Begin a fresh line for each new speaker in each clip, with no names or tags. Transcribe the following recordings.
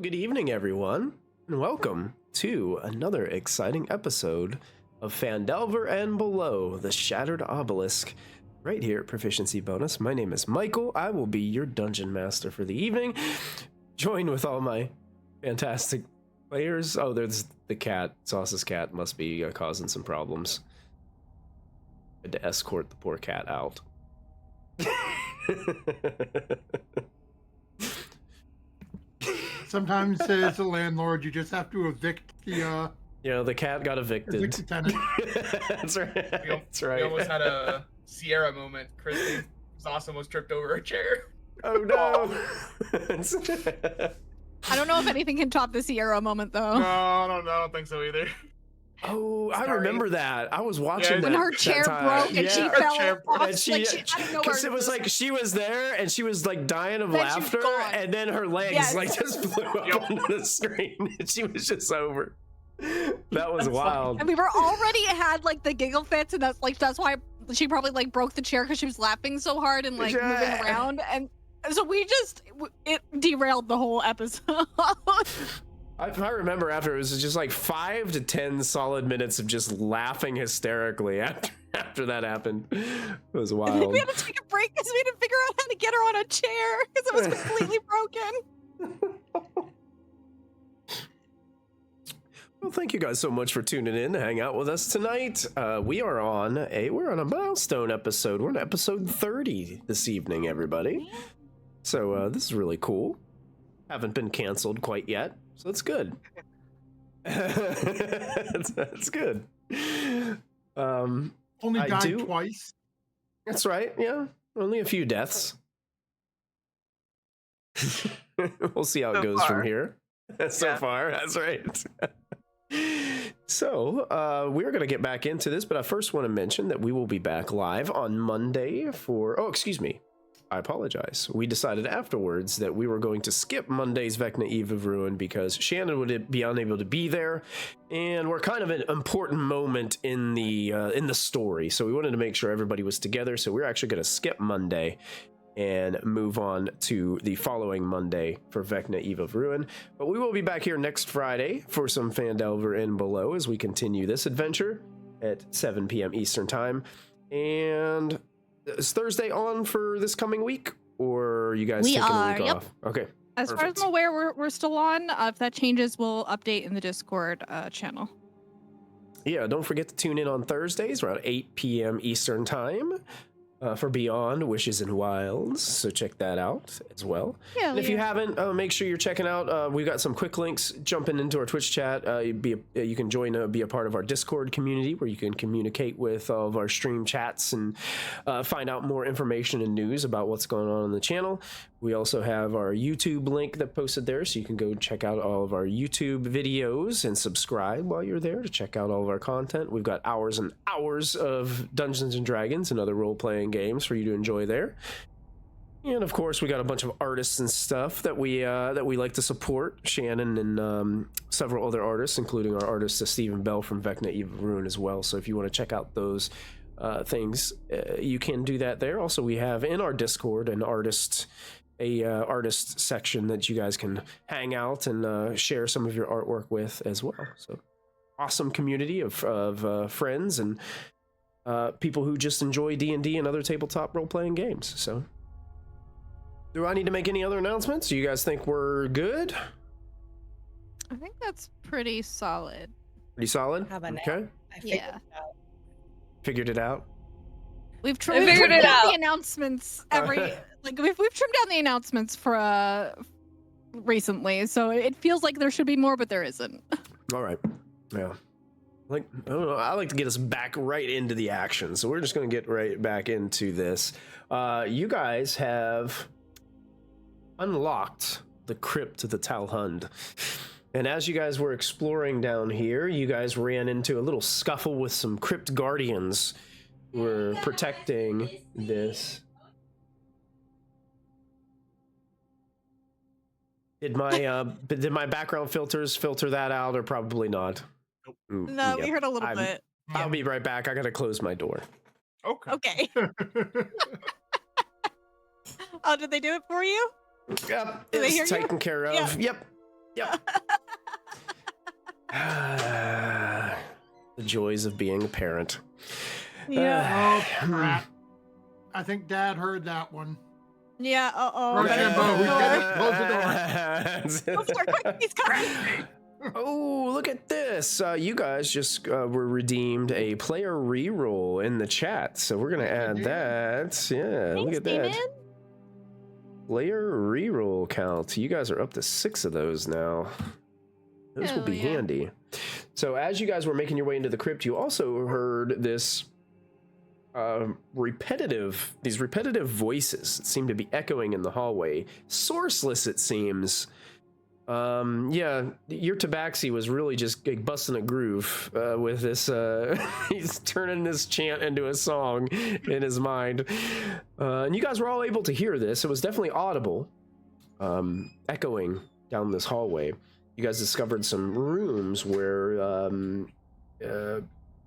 Good evening, everyone, and welcome to another exciting episode of Phandelver and Below, the Shattered Obelisk, right here at Proficiency Bonus. My name is Michael. I will be your dungeon master for the evening, joined with all my fantastic players. Oh, there's the cat. Sauce's cat must be causing some problems. Had to escort the poor cat out.
Sometimes as a landlord, you just have to evict the
the cat got evicted.
evict the tenant.
That's right. That's right.
We almost had a Sierra moment. Kristy almost tripped over a chair.
Oh no.
I don't know if anything can top the Sierra moment, though.
No, I don't think so either.
Oh, I remember that. I was watching that.
When her chair broke and she fell off,
and she,
like, she had nowhere
because it was like she was there and she was like dying of laughter, and then her legs like just blew up on the screen, and she was just over. That was wild.
And we were already had like the giggle fits, and that's why she probably like broke the chair because she was laughing so hard and like moving around, and so it derailed the whole episode.
I remember after it was just like 5 to 10 solid minutes of just laughing hysterically after that happened. It was wild.
We had to take a break because we had to figure out how to get her on a chair because it was completely broken.
Well, thank you guys so much for tuning in to hang out with us tonight. We're on a milestone episode. We're on episode 30 this evening, everybody. So this is really cool. Haven't been canceled quite yet. So it's good. That's good.
Only died twice.
That's right. Yeah, only a few deaths. We'll see how it goes from here. So far, that's right. So we're going to get back into this, but I first want to mention that we will be back live on Monday for... Oh, excuse me. I apologize. We decided afterwards that we were going to skip Monday's Vecna Eve of Ruin because Shannon would be unable to be there, and we're kind of an important moment in the story, so we wanted to make sure everybody was together. So we're actually going to skip Monday and move on to the following Monday for Vecna Eve of Ruin. But we will be back here next Friday for some Phandelver and Below as we continue this adventure at 7 p.m. Eastern Time. And is Thursday on for this coming week, or are you guys taking a week off? Okay.
As far as I'm aware, we're still on. If that changes, we'll update in the Discord channel. Yeah,
don't forget to tune in on Thursdays around 8 p.m. Eastern Time for Beyond Wishes and Wilds. So check that out as well. Yeah, and if you haven't, make sure you're checking out. We've got some quick links jumping into our Twitch chat. You can join, be a part of our Discord community where you can communicate with all of our stream chats and find out more information and news about what's going on the channel. We also have our YouTube link that posted there, so you can go check out all of our YouTube videos and subscribe while you're there to check out all of our content. We've got hours and hours of Dungeons and Dragons and other role-playing games for you to enjoy there. And of course, we got a bunch of artists and stuff that we like to support. Shannon and several other artists, including our artist Stephen Bell from Vecna Eve of Ruin as well. So if you want to check out those things, you can do that there. Also, we have in our Discord an artist section that you guys can hang out and share some of your artwork with as well. So awesome community of friends and people who just enjoy D&D and other tabletop role-playing games. So do I need to make any other announcements? Do you guys think we're good?
I think that's pretty solid.
Pretty solid? Okay.
Yeah.
Figured it out?
We've trimmed down the announcements we've trimmed down the announcements for recently, so it feels like there should be more, but there isn't.
All right. Yeah. I don't know. I like to get us back right into the action, so we're just going to get right back into this. You guys have unlocked the Crypt of the Talhund. And as you guys were exploring down here, you guys ran into a little scuffle with some Crypt Guardians who were protecting this. Did my background filters filter that out, or probably not?
No, we heard a little bit.
I'll be right back. I gotta close my door.
Okay. Oh, did they do it for you?
Yep, it's taken care of. Yep. Yep. The joys of being a parent.
Yeah.
Oh, crap. I think Dad heard that one.
Yeah.
Rush him, Bo. Who's got it? Close the door.
Close the door, quick, he's coming.
Oh, look at this. You guys just were redeemed a player reroll in the chat. So we're going to add that. Yeah, look at that.
Damon.
Player reroll count. You guys are up to 6 of those now. Those will be handy. So as you guys were making your way into the crypt, you also heard this these repetitive voices that seem to be echoing in the hallway. Sourceless, it seems. Yeah, your tabaxi was really just busting a groove with this. He's turning this chant into a song in his mind. And you guys were all able to hear this. It was definitely audible, echoing down this hallway. You guys discovered some rooms where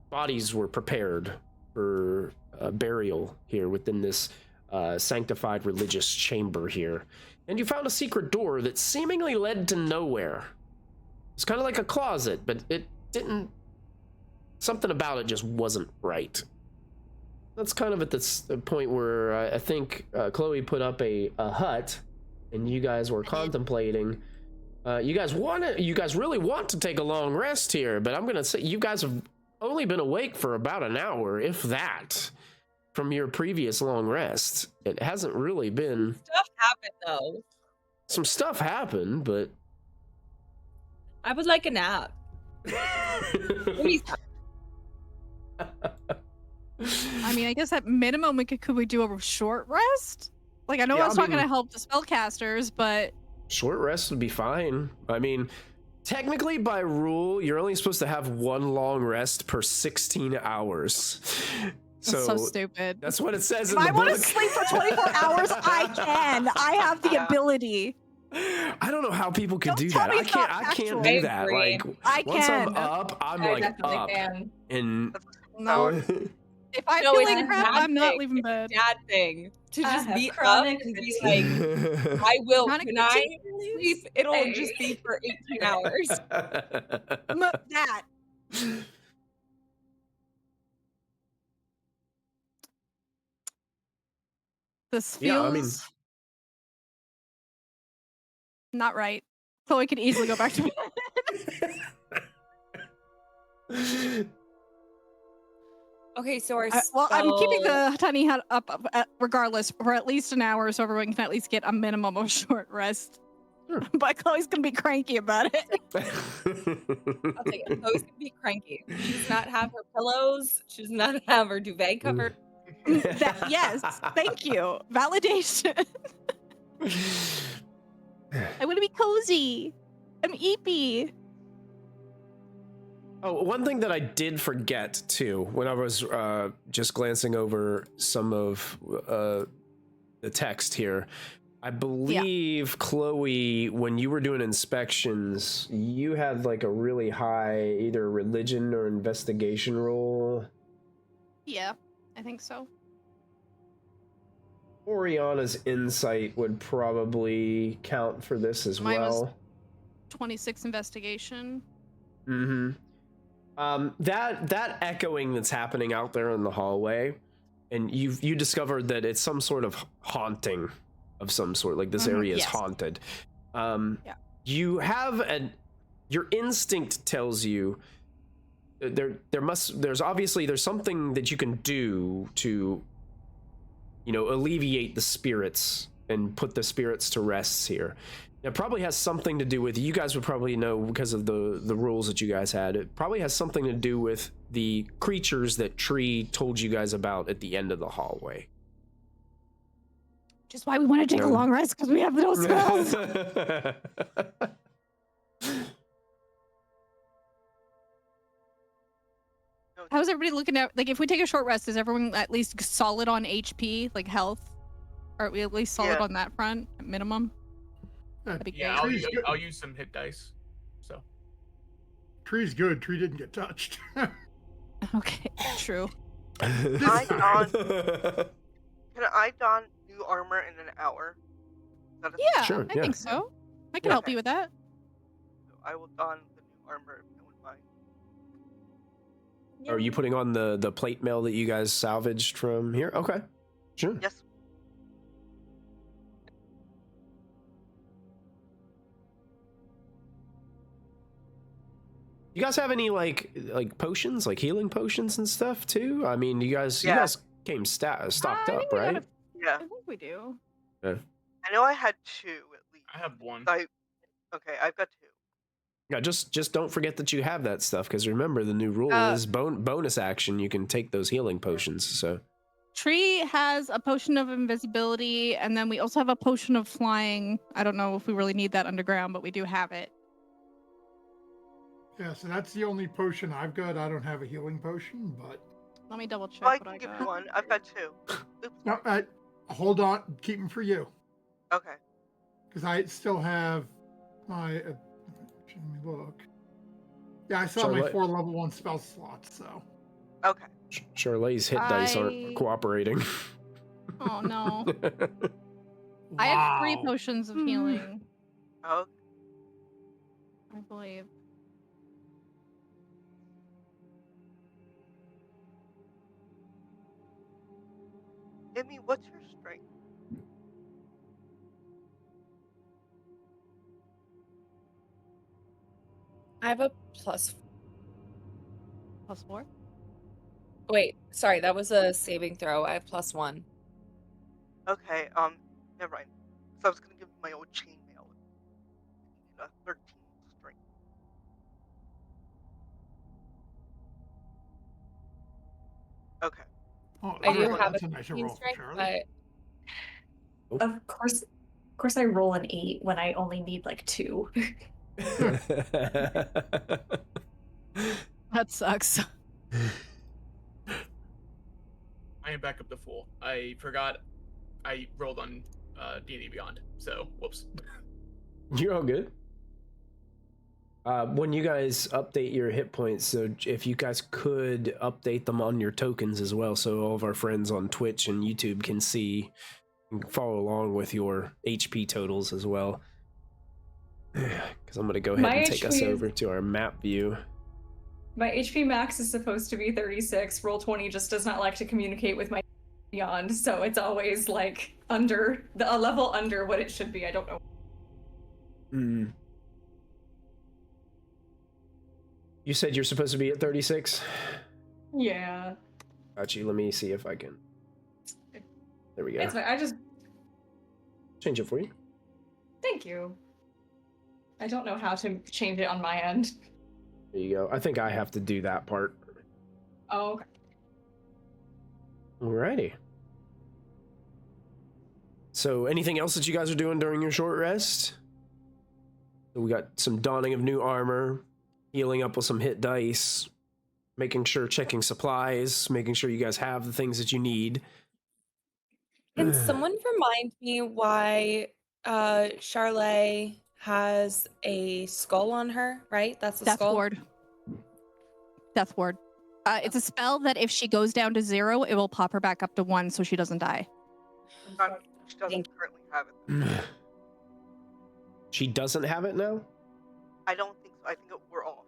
bodies were prepared for burial here within this sanctified religious chamber here. And you found a secret door that seemingly led to nowhere. It's kind of like a closet, but it didn't... Something about it just wasn't right. That's kind of at the point where I think Chloe put up a hut, and you guys were contemplating... you guys really want to take a long rest here, but I'm gonna say you guys have only been awake for about an hour, if that, from your previous long rest. It hasn't really been...
Stuff happened, though.
Some stuff happened, but...
I would like a nap. Please.
I mean, I guess at minimum, could we do a short rest? Like, I know I was talking to help the spellcasters, but...
Short rest would be fine. I mean, technically by rule, you're only supposed to have one long rest per 16 hours.
That's so stupid.
That's what it says
if
in the book.
I want to sleep for 24 hours, I can. I have the ability.
I don't know how people can do that. I can't do that. Like, once I'm up, I'm like up. And
no. If I feel like crap, I'm not leaving bed.
Bad thing to just be up and be like, I will. Can I sleep? It'll just be for 18 hours.
That. This feels not right. Chloe could easily go back to bed.
Okay, so
I'm keeping the tiny hut up regardless for at least an hour, so everyone can at least get a minimum of short rest. Sure. But Chloe's gonna be cranky about it.
I'll take it. Chloe's gonna be cranky. She does not have her pillows. She does not have her duvet covered.
Yes, thank you. Validation. I want to be cozy. I'm eepy.
Oh, one thing that I did forget too, when I was just glancing over some of the text here, I believe, Chloe, when you were doing inspections, you had like a really high either religion or investigation roll.
Yeah, I think so.
Oriana's insight would probably count for this as
Mine
well.
Was 26 investigation.
Mm-hmm. That echoing that's happening out there in the hallway, and you discovered that it's some sort of haunting of some sort, like this area is haunted. You have your instinct tells you there's obviously something that you can do to, alleviate the spirits and put the spirits to rest here. It probably has something to do with, you guys would probably know because of the rules that you guys had, it probably has something to do with the creatures that Tree told you guys about at the end of the hallway.
Just why we want to take a long rest, because we have no spells. How's everybody looking at, like, if we take a short rest, is everyone at least solid on HP, like health? Or are we at least solid on that front, at minimum?
Yeah, I'll use some hit dice. So
Tree's good. Tree didn't get touched.
Okay, true.
Can I don new armor in an hour?
Yeah, I think so. I can help you with that.
I will don the new armor if no one mind.
Are you putting on the plate mail that you guys salvaged from here? Okay, sure.
Yes.
You guys have any like potions, like healing potions and stuff too? I mean, you guys came stocked up, right?
Yeah.
I think we do.
Yeah.
I know I had 2 at least.
I have 1.
Okay, I've got 2.
Yeah, just don't forget that you have that stuff, because remember the new rule is bonus action. You can take those healing potions. So
Tree has a potion of invisibility, and then we also have a potion of flying. I don't know if we really need that underground, but we do have it.
Yeah, so that's the only potion I've got. I don't have a healing potion, but...
Let me double check
Well, I
what
can
I
give
got.
you one. I've got 2. Oops.
No, hold on. Keep them for you.
Okay.
Because I still have my... let me look. Yeah, I still have my 4 level 1 spell slots, so...
Okay.
Charlotte's hit dice aren't cooperating.
Oh, no.
Wow.
I have 3 potions of healing,
Oh.
I believe.
Emmy, what's your strength?
I have a plus.
+4?
Wait, sorry, that was a saving throw. I have +1.
Okay, never mind. So I was gonna give you my old chainmail. You need a 13 strength. Okay.
Oh,
I do have
that's
a
a nicer
15
roll for
strength,
Charlie.
but
Of course, I roll an 8 when I only need like 2.
That sucks.
I am back up to full. I forgot I rolled on D&D Beyond, so whoops.
You're all good. When you guys update your hit points, so if you guys could update them on your tokens as well, so all of our friends on Twitch and YouTube can see and follow along with your HP totals as well. Because I'm going to go ahead and take us over to our map view.
My HP max is supposed to be 36. Roll20 just does not like to communicate with my beyond, so it's always like a level under what it should be. I don't know.
You said you're supposed to be at 36?
Yeah.
Got you. Let me see if I can. There we go.
It's fine. I just
Change it for you.
Thank you. I don't know how to change it on my end.
There you go. I think I have to do that part.
Oh, okay.
Alrighty. So anything else that you guys are doing during your short rest? So we got some donning of new armor, healing up with some hit dice, making sure, checking supplies, making sure you guys have the things that you need.
can someone remind me why Charlotte has a skull on her, right? That's the
Death
skull?
Ward. Death Ward. It's a spell that if she goes down to 0, it will pop her back up to 1 so she doesn't die.
She doesn't currently have it.
She doesn't have it now?
I don't think so. I think we're off.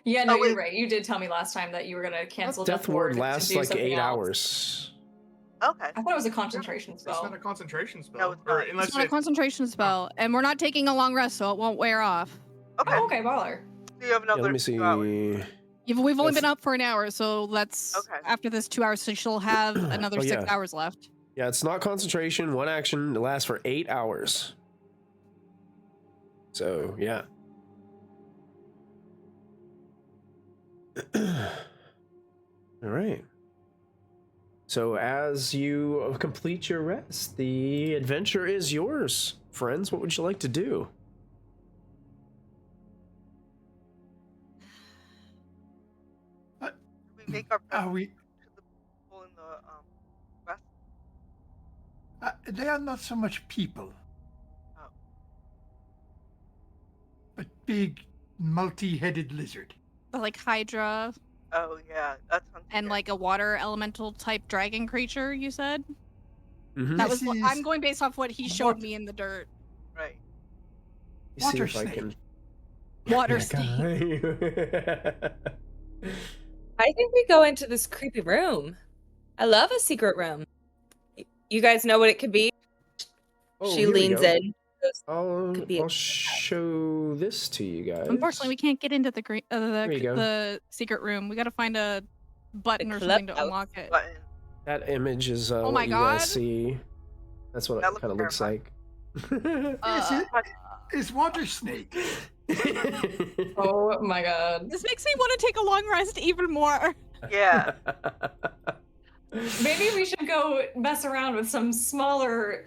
Yeah, no,
Oh,
you're
wait.
right. You did tell me last time that you were going to cancel
Death Ward
to
lasts
do
like
something
8
else.
hours.
Okay.
I thought it was a concentration
It's
spell.
not a concentration spell.
No, it's
Or
not.
unless
It's not a concentration spell, and we're not taking a long rest, so it won't wear off.
Okay.
Oh, okay, baller.
So you have
Yeah,
another
let me
2 hours.
see.
We've only
Yes.
been up for an hour, so that's
Okay.
after this 2 hours, so she'll have another
Oh,
6
yeah.
hours left.
Yeah, it's not concentration. One action. It lasts for 8 hours. So, yeah. All right. So as you complete your rest, the adventure is yours, friends. What would you like to do?
We make our
Are we?
to the people in the west.
They are not so much people,
Oh.
but big, multi-headed lizard.
Like Hydra
Oh yeah, that sounds.
and
good.
like a water elemental type dragon creature, you said?
Mm-hmm.
That
This
was what
is
I'm going based off what he showed
what-
me in the dirt.
Right.
See
Water
if I
snake.
can.
Water
Yeah,
snake.
I think we go into this creepy room. I love a secret room. You guys know what it could be?
Oh,
She
here we
leans
go.
in. Goes,
I'll,
Could be a
I'll show this to you guys.
Unfortunately, we can't get into
Here you go.
the secret room. We gotta find a button or something to unlock it.
Button.
That image is
Oh
what
my
you
God.
guys see. That's what
That
it
looks
kind of looks like.
It's water snake.
Oh my god.
This makes me want to take a long rest even more.
Yeah.
Maybe we should go mess around with some smaller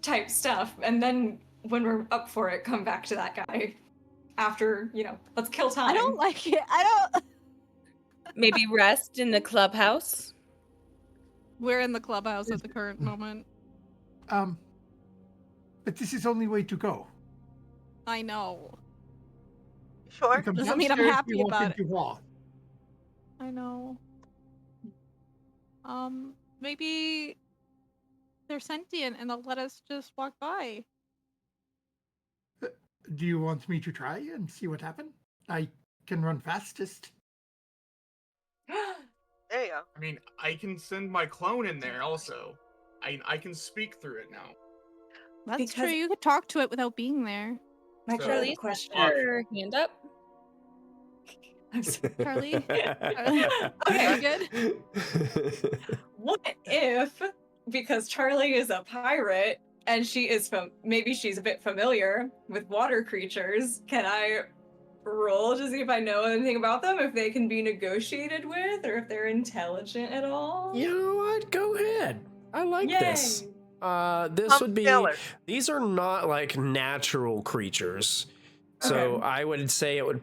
type stuff, and then when we're up for it, come back to that guy. After, let's kill time.
I don't like it. I don't.
maybe rest in the clubhouse.
We're in the clubhouse at the current moment.
But this is only way to go.
I know.
Sure.
You come
Doesn't mean I'm
downstairs,
happy
you walk
about
into wall.
I know. Maybe they're sentient and they'll let us just walk by.
Do you want me to try and see what happened? I can run fastest.
There you go.
I mean, I can send my clone in there also. I can speak through it now.
That's
Because-
true. You could talk to it without being there.
My
So-
Charlie question.
Her hand up.
I'm so-
Charlie?
Okay.
You good?
What if, because Charlie is a pirate and she is maybe she's a bit familiar with water creatures, can I roll to see if I know anything about them, if they can be negotiated with, or if they're intelligent at all?
You know what? Go ahead. I like
Yay.
this. This would be.
Stellar.
These are not like natural creatures, so
Okay.
I would say it would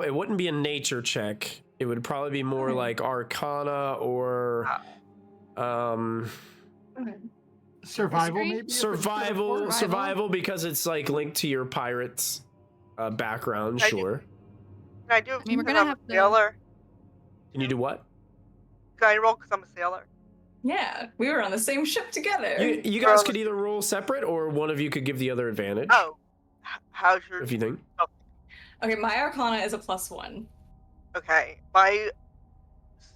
it wouldn't be a nature check. It would probably be more
Okay.
like Arcana or
Okay.
Survival,
History?
maybe?
survival because it's like linked to your pirate's background.
I do-
Sure.
Can I do it
mean, we're
because
gonna
I'm
have
a
to-
sailor?
Can you do what?
Can I roll because I'm a sailor?
Yeah, we were on the same ship together.
You guys could either roll separate, or one of you could give the other advantage.
Oh. How's your...
If you think.
Okay, my Arcana is a +1.
Okay. My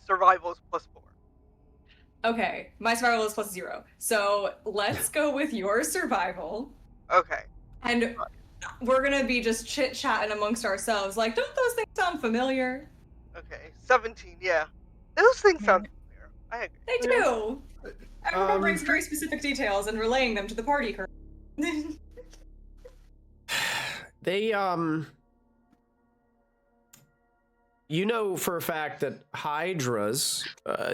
survival is +4.
Okay, my survival is +0. So let's go with your survival.
Okay.
And we're gonna be just chit-chatting amongst ourselves, like, don't those things sound familiar?
Okay. 17, yeah. Those things sound familiar. I agree.
They do! I'm remembering some very specific details and relaying them to the party.
They you know for a fact that hydras,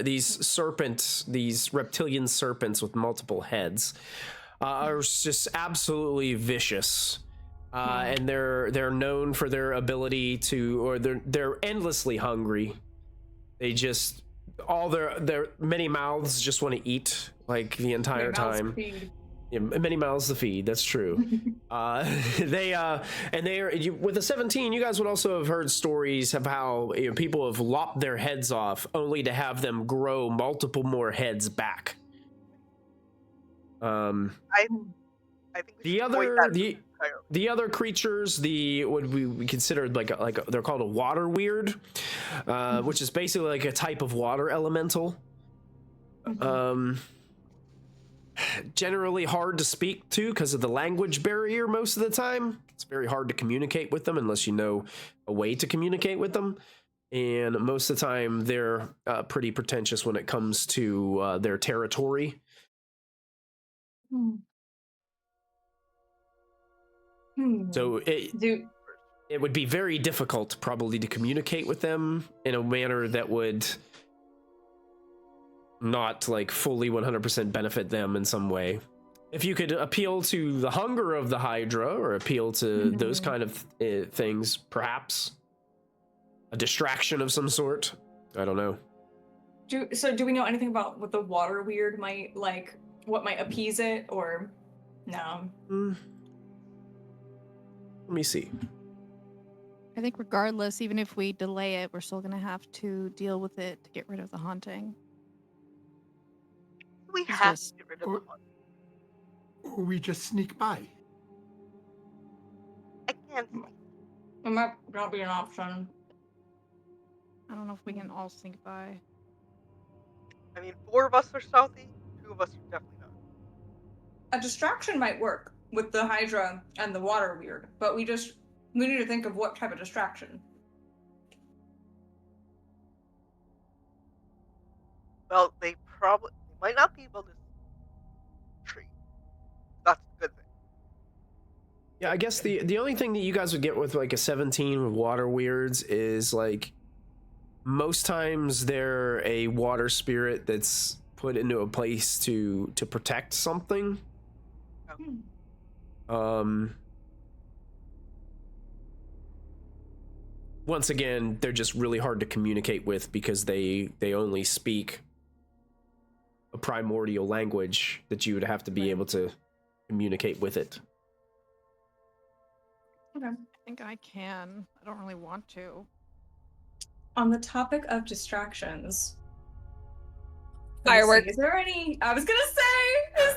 these reptilian serpents with multiple heads, are just absolutely vicious. And they're known for their ability to, or they're endlessly hungry. They just all their many mouths just want to eat like the entire time. Yeah, many mouths to feed. That's true. They with the 17, you guys would also have heard stories of how people have lopped their heads off only to have them grow multiple more heads back.
I think we
The
should avoid
other
that
the
entirely.
the other creatures, what we considered like they're called a water weird, which is basically like a type of water elemental. Generally hard to speak to because of the language barrier most of the time. It's very hard to communicate with them unless you know a way to communicate with them. And most of the time they're pretty pretentious when it comes to their territory. So it would be very difficult probably to communicate with them in a manner that would not like fully 100% benefit them in some way. If you could appeal to the hunger of the Hydra or appeal to those kind of things, perhaps a distraction of some sort. I don't know.
Do we know anything about what the water weird might, like, what might appease it, or no?
Let me see.
I think regardless, even if we delay it, we're still gonna have to deal with it to get rid of the haunting.
We
It's
have
just-
to get rid of
Or-
the hunt.
Or we just sneak by.
I can't see.
It might not be an option.
I don't know if we can all sneak by.
I mean, 4 of us are stealthy, 2 of us are definitely not.
A distraction might work with the Hydra and the water weird, but we need to think of what type of distraction.
Well, they might not be able to tree. That's a good thing.
Yeah, I guess the only thing that you guys would get with like a 17 with water weirds is like most times they're a water spirit that's put into a place to protect something. Once again, they're just really hard to communicate with because they only speak a primordial language that you would have to be able to communicate with it.
Okay.
I think I can. I don't really want to.
On the topic of distractions,
Fireworks.
Is there any? I was gonna say, is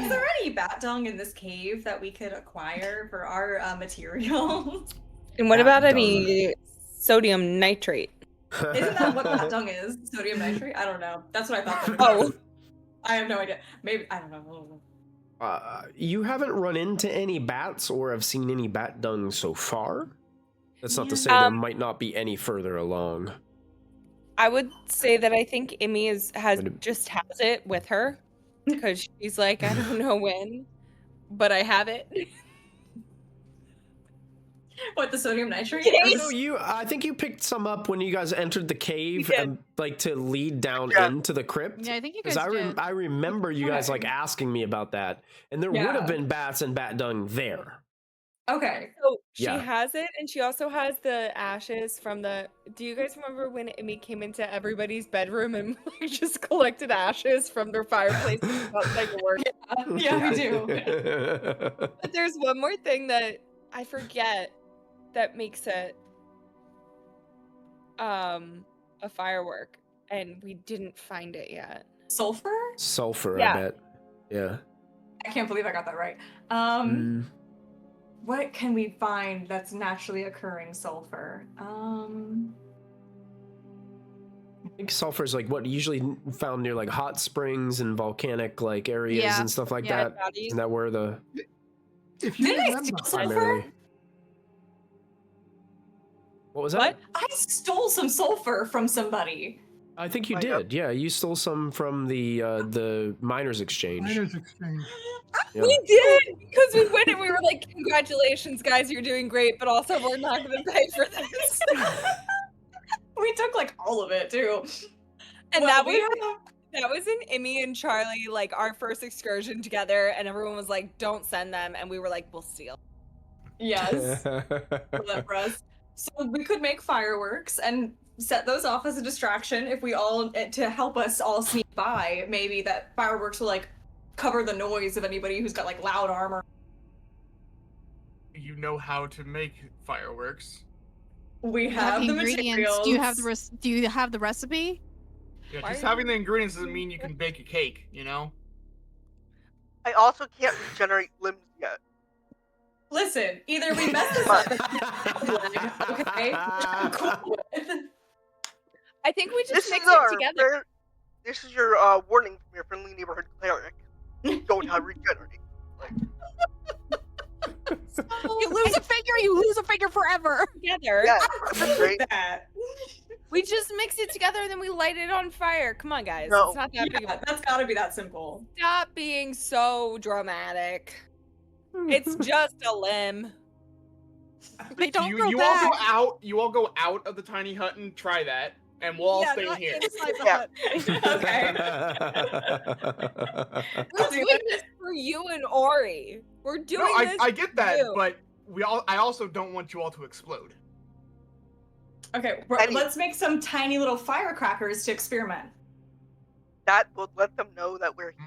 there any bat dung in this cave that we could acquire for our materials?
And what
Bat
about
dung.
any sodium nitrate?
Isn't that what bat dung is? Sodium nitrate? I don't know. That's what I thought.
Oh,
I have no idea. Maybe I don't know.
You haven't run into any bats or have seen any bat dung so far? That's not to say there might not be any further along.
I would say that I think Emmy has it with her because she's like, I don't know when, but I have it.
What, the sodium nitrate?
No, I think you picked some up when you guys entered the cave and like to lead down into the crypt.
Yeah, I think you guys
did. I remember you guys like asking me about that, and there would have been bats and bat dung there.
Okay.
So she has it, and she also has the ashes from the. Do you guys remember when Emmy came into everybody's bedroom and like, just collected ashes from their fireplace outside the work?
Yeah, we do.
But there's one more thing that I forget that makes it a firework, and we didn't find it yet.
Sulfur?
Sulfur,
Yeah.
I bet. Yeah.
I can't believe I got that right. What can we find that's naturally occurring sulfur?
I think sulfur is like what usually found near like hot springs and volcanic like areas and stuff like that. Isn't that where the
If you remember,
primarily? What was that?
What?
I stole some sulfur from somebody.
I think you did. Yeah, you stole some from the miners' exchange.
Miners Exchange.
Yeah.
We did because we went and we were like, "Congratulations, guys, you're doing great," but also we're not going to pay for this.
We took like all of it too.
And
Well,
that was in Emmy and Charlie, like our first excursion together, and everyone was like, "Don't send them," and we were like, "We'll steal."
Yes. That for us. So we could make fireworks and set those off as a distraction if we all, to help us all sneak by. Maybe that fireworks will like cover the noise of anybody who's got like loud armor.
You know how to make fireworks.
We have the materials.
Do you have the recipe?
Yeah, just having the ingredients doesn't mean you can bake a cake, you know?
I also can't regenerate limbs yet.
Listen, either we mess this up, okay? Which I'm cool with.
I think we just mix
is
it together.
This is your warning from your friendly neighborhood cleric. Don't have regenerate.
You lose a finger forever.
Together.
Yeah, that's great.
We just mix it together and then we light it on fire. Come on, guys.
No.
It's not that big.
That's gotta be that simple.
Stop being so dramatic. It's just a limb.
They don't grow
you
back.
all go out. You all go out of the tiny hut and try that, and we'll all stay in here.
Inside the hut.
We're doing this for you and Ori. We're doing this.
I get that,
you.
but I also don't want you all to explode.
Okay, let's make some tiny little firecrackers to experiment.
That will let them know that we're here.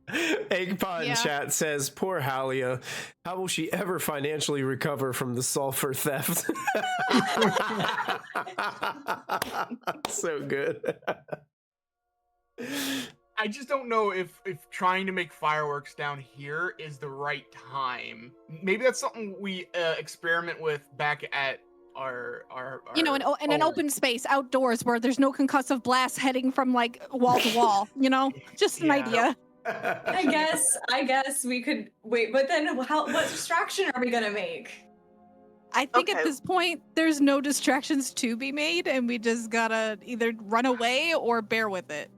Eggpot in chat says, "Poor Halia. How will she ever financially recover from the sulfur theft?" So good.
I just don't know if trying to make fireworks down here is the right time. Maybe that's something we experiment with back at our
You know, in an open space outdoors where there's no concussive blast heading from like wall to wall. You know, just an idea.
I guess we could wait, but then what distraction are we gonna make?
I think at this point there's no distractions to be made, and we just gotta either run away or bear with it.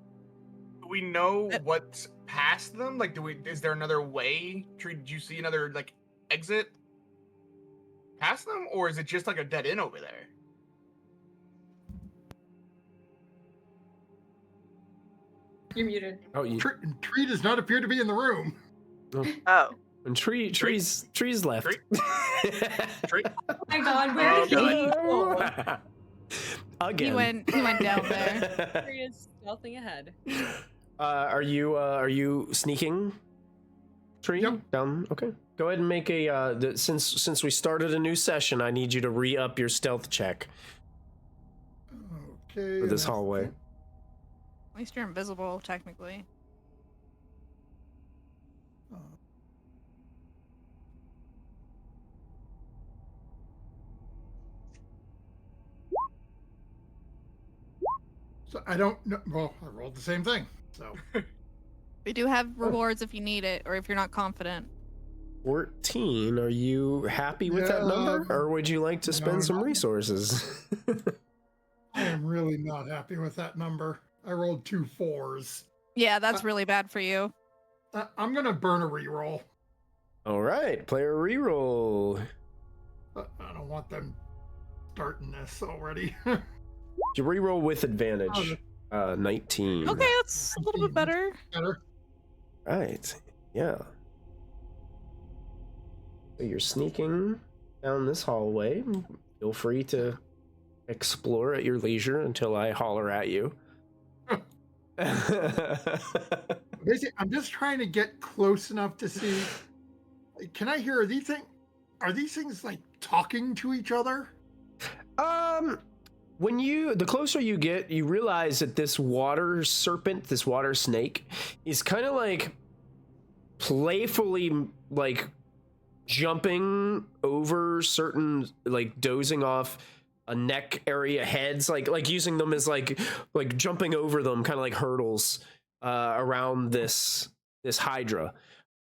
Do we know what's past them? Like, is there another way? Did you see another like exit past them, or is it just like a dead end over there?
You're muted.
Oh,
Tree does not appear to be in the room.
Oh.
And trees left.
Tree?
Oh my god, where did he go?
Again.
He went down there.
Tree is stealthing ahead.
Are you sneaking? Tree?
Yep.
Down. Okay. Go ahead and make a since we started a new session, I need you to re-up your stealth check
Okay.
for this hallway.
At least you're invisible, technically.
So I don't know. Well, I rolled the same thing. So
We do have rewards if you need it, or if you're not confident.
14. Are you happy with that number, or would you like to spend some resources?
I am really not happy with that number. I rolled 2 4s.
Yeah, that's really bad for you.
I'm gonna burn a reroll.
All right, player reroll.
I don't want them starting this already.
You reroll with advantage. 19.
Okay, that's a little bit better.
Right. Yeah. So you're sneaking down this hallway. Feel free to explore at your leisure until I holler at you.
Basically, I'm just trying to get close enough to see. Can I hear these things? Are these things like talking to each other?
When the closer you get, you realize that this water serpent, this water snake, is kind of like playfully like jumping over certain, like dozing off a neck area heads, like using them as like jumping over them, kind of like hurdles around this hydra.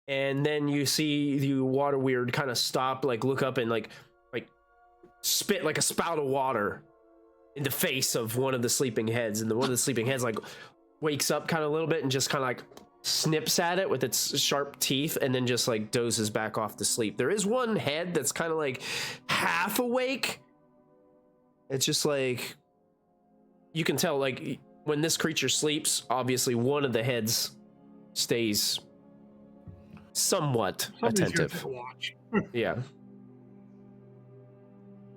And then you see the water weird kind of stop, like look up and like spit like a spout of water in the face of one of the sleeping heads, and one of the sleeping heads like wakes up kind of a little bit and just kind of like snips at it with its sharp teeth, and then just like dozes back off to sleep. There is one head that's kind of like half awake. It's just like you can tell, like when this creature sleeps, obviously one of the heads stays somewhat attentive.
Watch.
Yeah.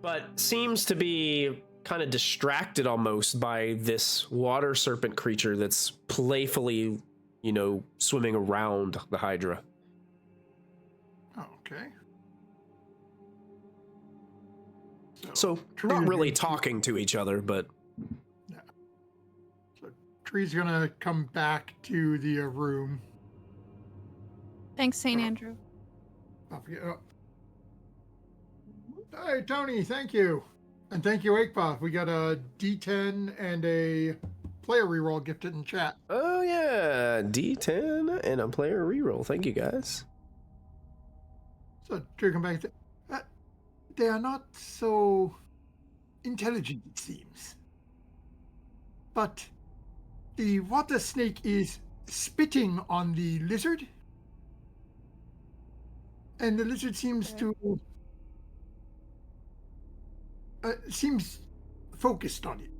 But seems to be kind of distracted almost by this water serpent creature that's playfully, swimming around the hydra.
Okay.
So not really talking to each other, but
yeah. So Tree's gonna come back to the room.
Thanks, St. Andrew.
Hey, Tony, thank you. And thank you, Akepop. We got a D10 and a player reroll gifted in chat.
Oh, yeah. D10 and a player reroll. Thank you, guys.
So, Tree, come back. They are not so intelligent, it seems. But the water snake is spitting on the lizard. And the lizard seems to... seems focused on it.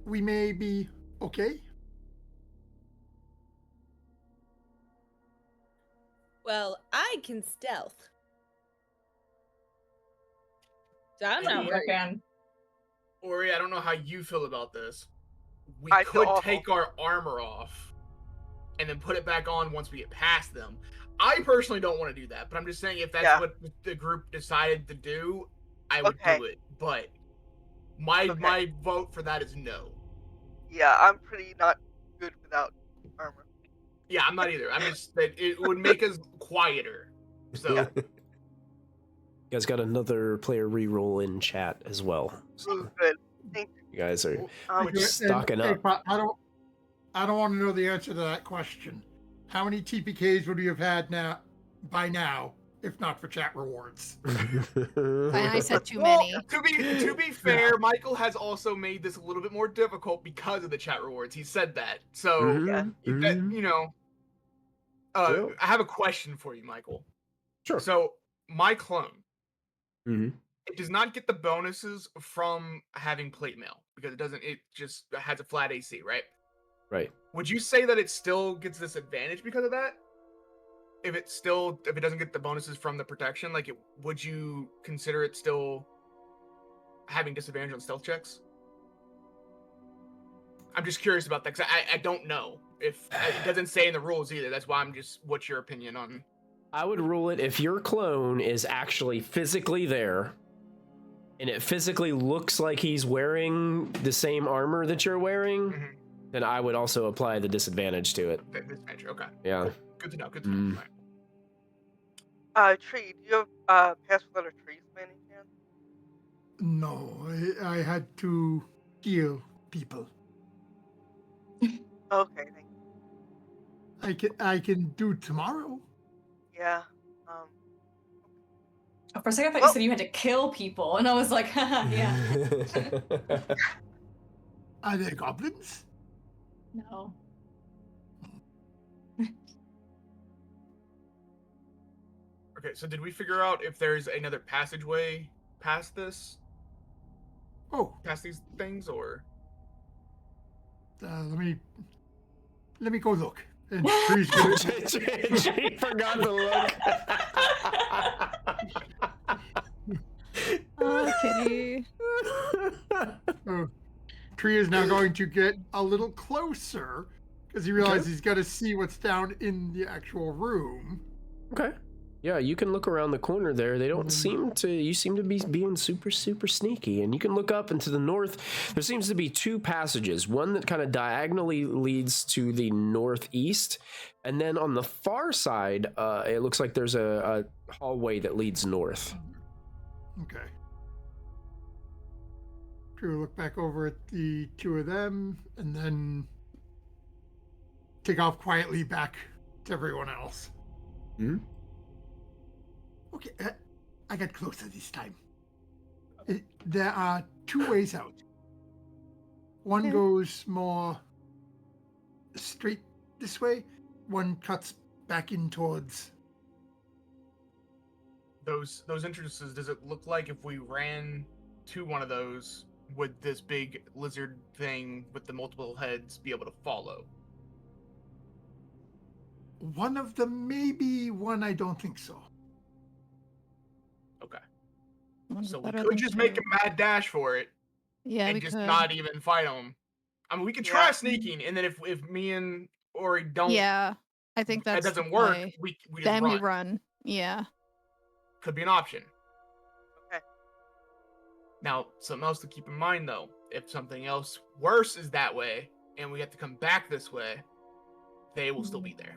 We may be okay.
Well, I can stealth. So I'm not worried.
Ori, I don't know how you feel about this. We
I
could
feel
take our armor off and then put it back on once we get past them. I personally don't want to do that, but I'm just saying if that's what the group decided to do, I would do it. But my vote for that is no.
Yeah, I'm pretty not good without armor.
Yeah, I'm not either. I'm just that it would make us quieter. So
You guys got another player reroll in chat as well. So
Good. Thank
you guys are
stocking
up.
I don't want to know the answer to that question. How many TPKs would you have had by now, if not for chat rewards?
I said too many.
To be fair, Michael has also made this a little bit more difficult because of the chat rewards. He said that. So you know, I have a question for you, Michael.
Sure.
So my clone, it does not get the bonuses from having plate mail because it doesn't. It just has a flat AC, right?
Right.
Would you say that it still gets this advantage because of that? If it doesn't get the bonuses from the protection, would you consider it still having disadvantage on stealth checks? I'm just curious about that because I don't know if it doesn't say in the rules either. That's why I'm just. What's your opinion on?
I would rule it if your clone is actually physically there, and it physically looks like he's wearing the same armor that you're wearing. Then I would also apply the disadvantage to it.
Disadvantage, okay.
Yeah.
Cool. Good to know. Good to know.
Tree, do you have pass without a trace by any chance?
No, I had to heal people.
Okay, thank you.
I can do tomorrow.
Yeah.
For a second, I thought you said you had to kill people, and I was like, haha, yeah.
Are there goblins?
No.
Okay, so did we figure out if there's another passageway past this? Past these things, or?
Let me go look. And Tree's gonna...
She forgot to look.
Oh, kitty.
Tree is now going to get a little closer because he realizes he's got to see what's down in the actual room.
Okay. Yeah, you can look around the corner there. They don't seem to. You seem to be being super sneaky. And you can look up and to the north. There seems to be two passages. One that kind of diagonally leads to the northeast. And then on the far side, it looks like there's a hallway that leads north.
Okay. Tree will look back over at the two of them and then take off quietly back to everyone else. Okay, I got closer this time. There are two ways out. One goes more straight this way. One cuts back in towards...
Those entrances, does it look like if we ran to one of those, would this big lizard thing with the multiple heads be able to follow?
One of them, maybe. One, I don't think so.
Okay. So we could just make a mad dash for it.
Yeah,
and just not even fight them. I mean, we could try sneaking, and then if me and Ori don't...
Yeah, I think that
doesn't work, we just
then
run.
we run. Yeah.
Could be an option.
Okay.
Now, something else to keep in mind, though. If something else worse is that way, and we have to come back this way, they will still be there.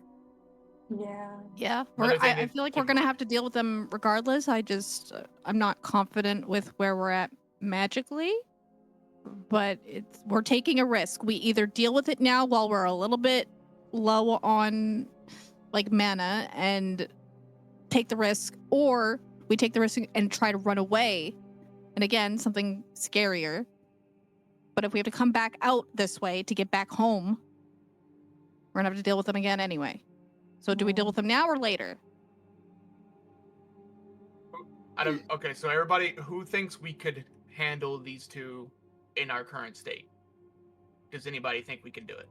Yeah. I feel like we're gonna have to deal with them regardless. I'm not confident with where we're at magically, but we're taking a risk. We either deal with it now while we're a little bit low on mana and take the risk, or we take the risk and try to run away. And again, something scarier. But if we have to come back out this way to get back home, we're gonna have to deal with them again anyway. So do we deal with them now or later?
Okay, so everybody who thinks we could handle these two in our current state? Does anybody think we can do it?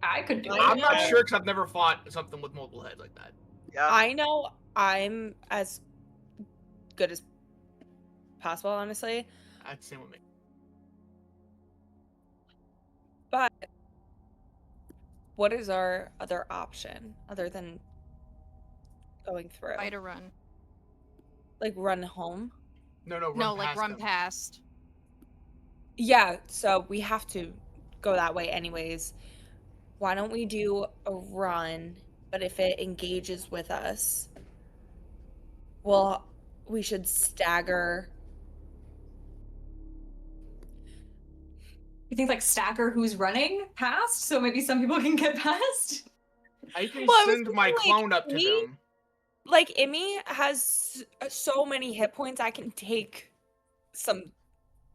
I could do it.
I'm not sure because I've never fought something with multiple heads like that.
Yeah.
I know I'm as good as possible, honestly.
That's the same with me.
But what is our other option other than going through?
Fight or run?
Run home?
No,
run past.
Yeah, so we have to go that way anyways. why don't we do a run, but if it engages with us, we should stagger.
You think like stagger who's running past, so maybe some people can get past?
I can send my clone up to them.
Like, Emmy has so many hit points, I can take some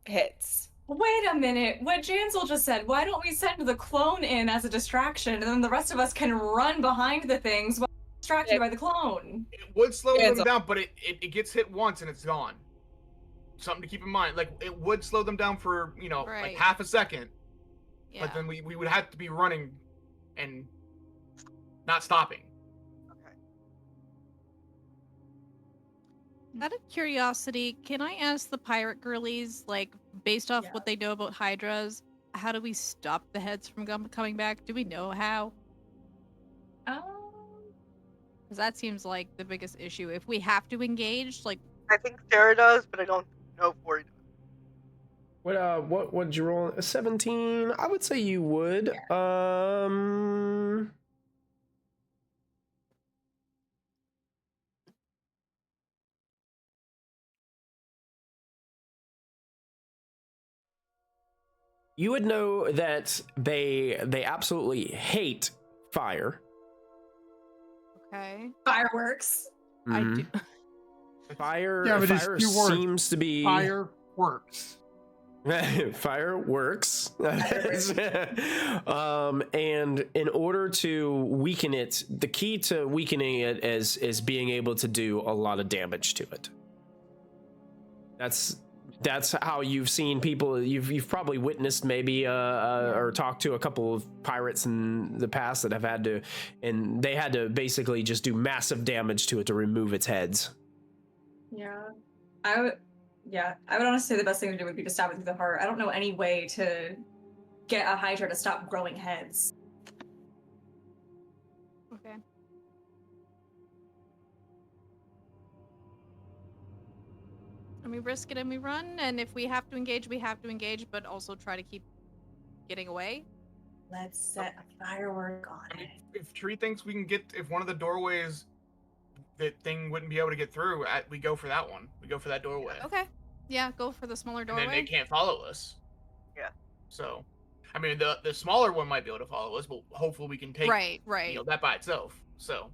hits.
Wait a minute. What Jansel just said, why don't we send the clone in as a distraction, and then the rest of us can run behind the things while distracted by the clone?
It would slow them down, but it gets hit once and it's gone. Something to keep in mind. Like, it would slow them down for, like half a second. Yeah. But then we would have to be running and not stopping.
Okay.
Out of curiosity, can I ask the pirate girlies, like, based off what they know about hydras, how do we stop the heads from coming back? Do we know how? Because that seems like the biggest issue. If we have to engage, like...
I think Sarah does, but I don't know if Ori does.
What would you roll? A 17? I would say you would. Yeah. You would know that they absolutely hate fire.
Okay.
Fireworks.
Mm-hmm.
I do.
Fire.
Yeah, but
fire seems to be
fireworks.
Fireworks. And in order to weaken it, the key to weakening it is being able to do a lot of damage to it. That's how you've seen people. You've probably witnessed maybe or talked to a couple of pirates in the past that have had to, and they had to basically just do massive damage to it to remove its heads.
Yeah, I would honestly say the best thing to do would be to stab it through the heart. I don't know any way to get a hydra to stop growing heads.
Okay. And we risk it and we run, and if we have to engage, we have to engage, but also try to keep getting away.
Let's set a firework on it.
If Tree thinks we can if one of the doorways, that thing wouldn't be able to get through, we go for that one. We go for that doorway.
Okay. Yeah, go for the smaller doorway.
And then they can't follow us.
Yeah.
So, I mean, the smaller one might be able to follow us, but hopefully we can take that by itself. So.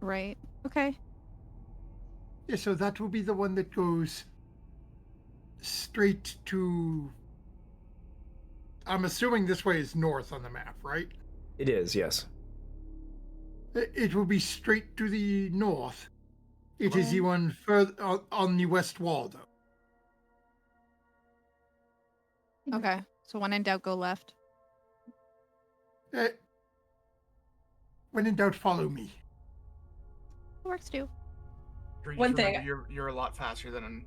Right. Okay.
Yeah, so that will be the one that goes straight to... I'm assuming this way is north on the map, right?
It is, yes.
It will be straight to the north. It is the one further on the west wall, though.
Okay, so when in doubt, go left.
When in doubt, follow me.
Works too.
One thing,
you're a lot faster than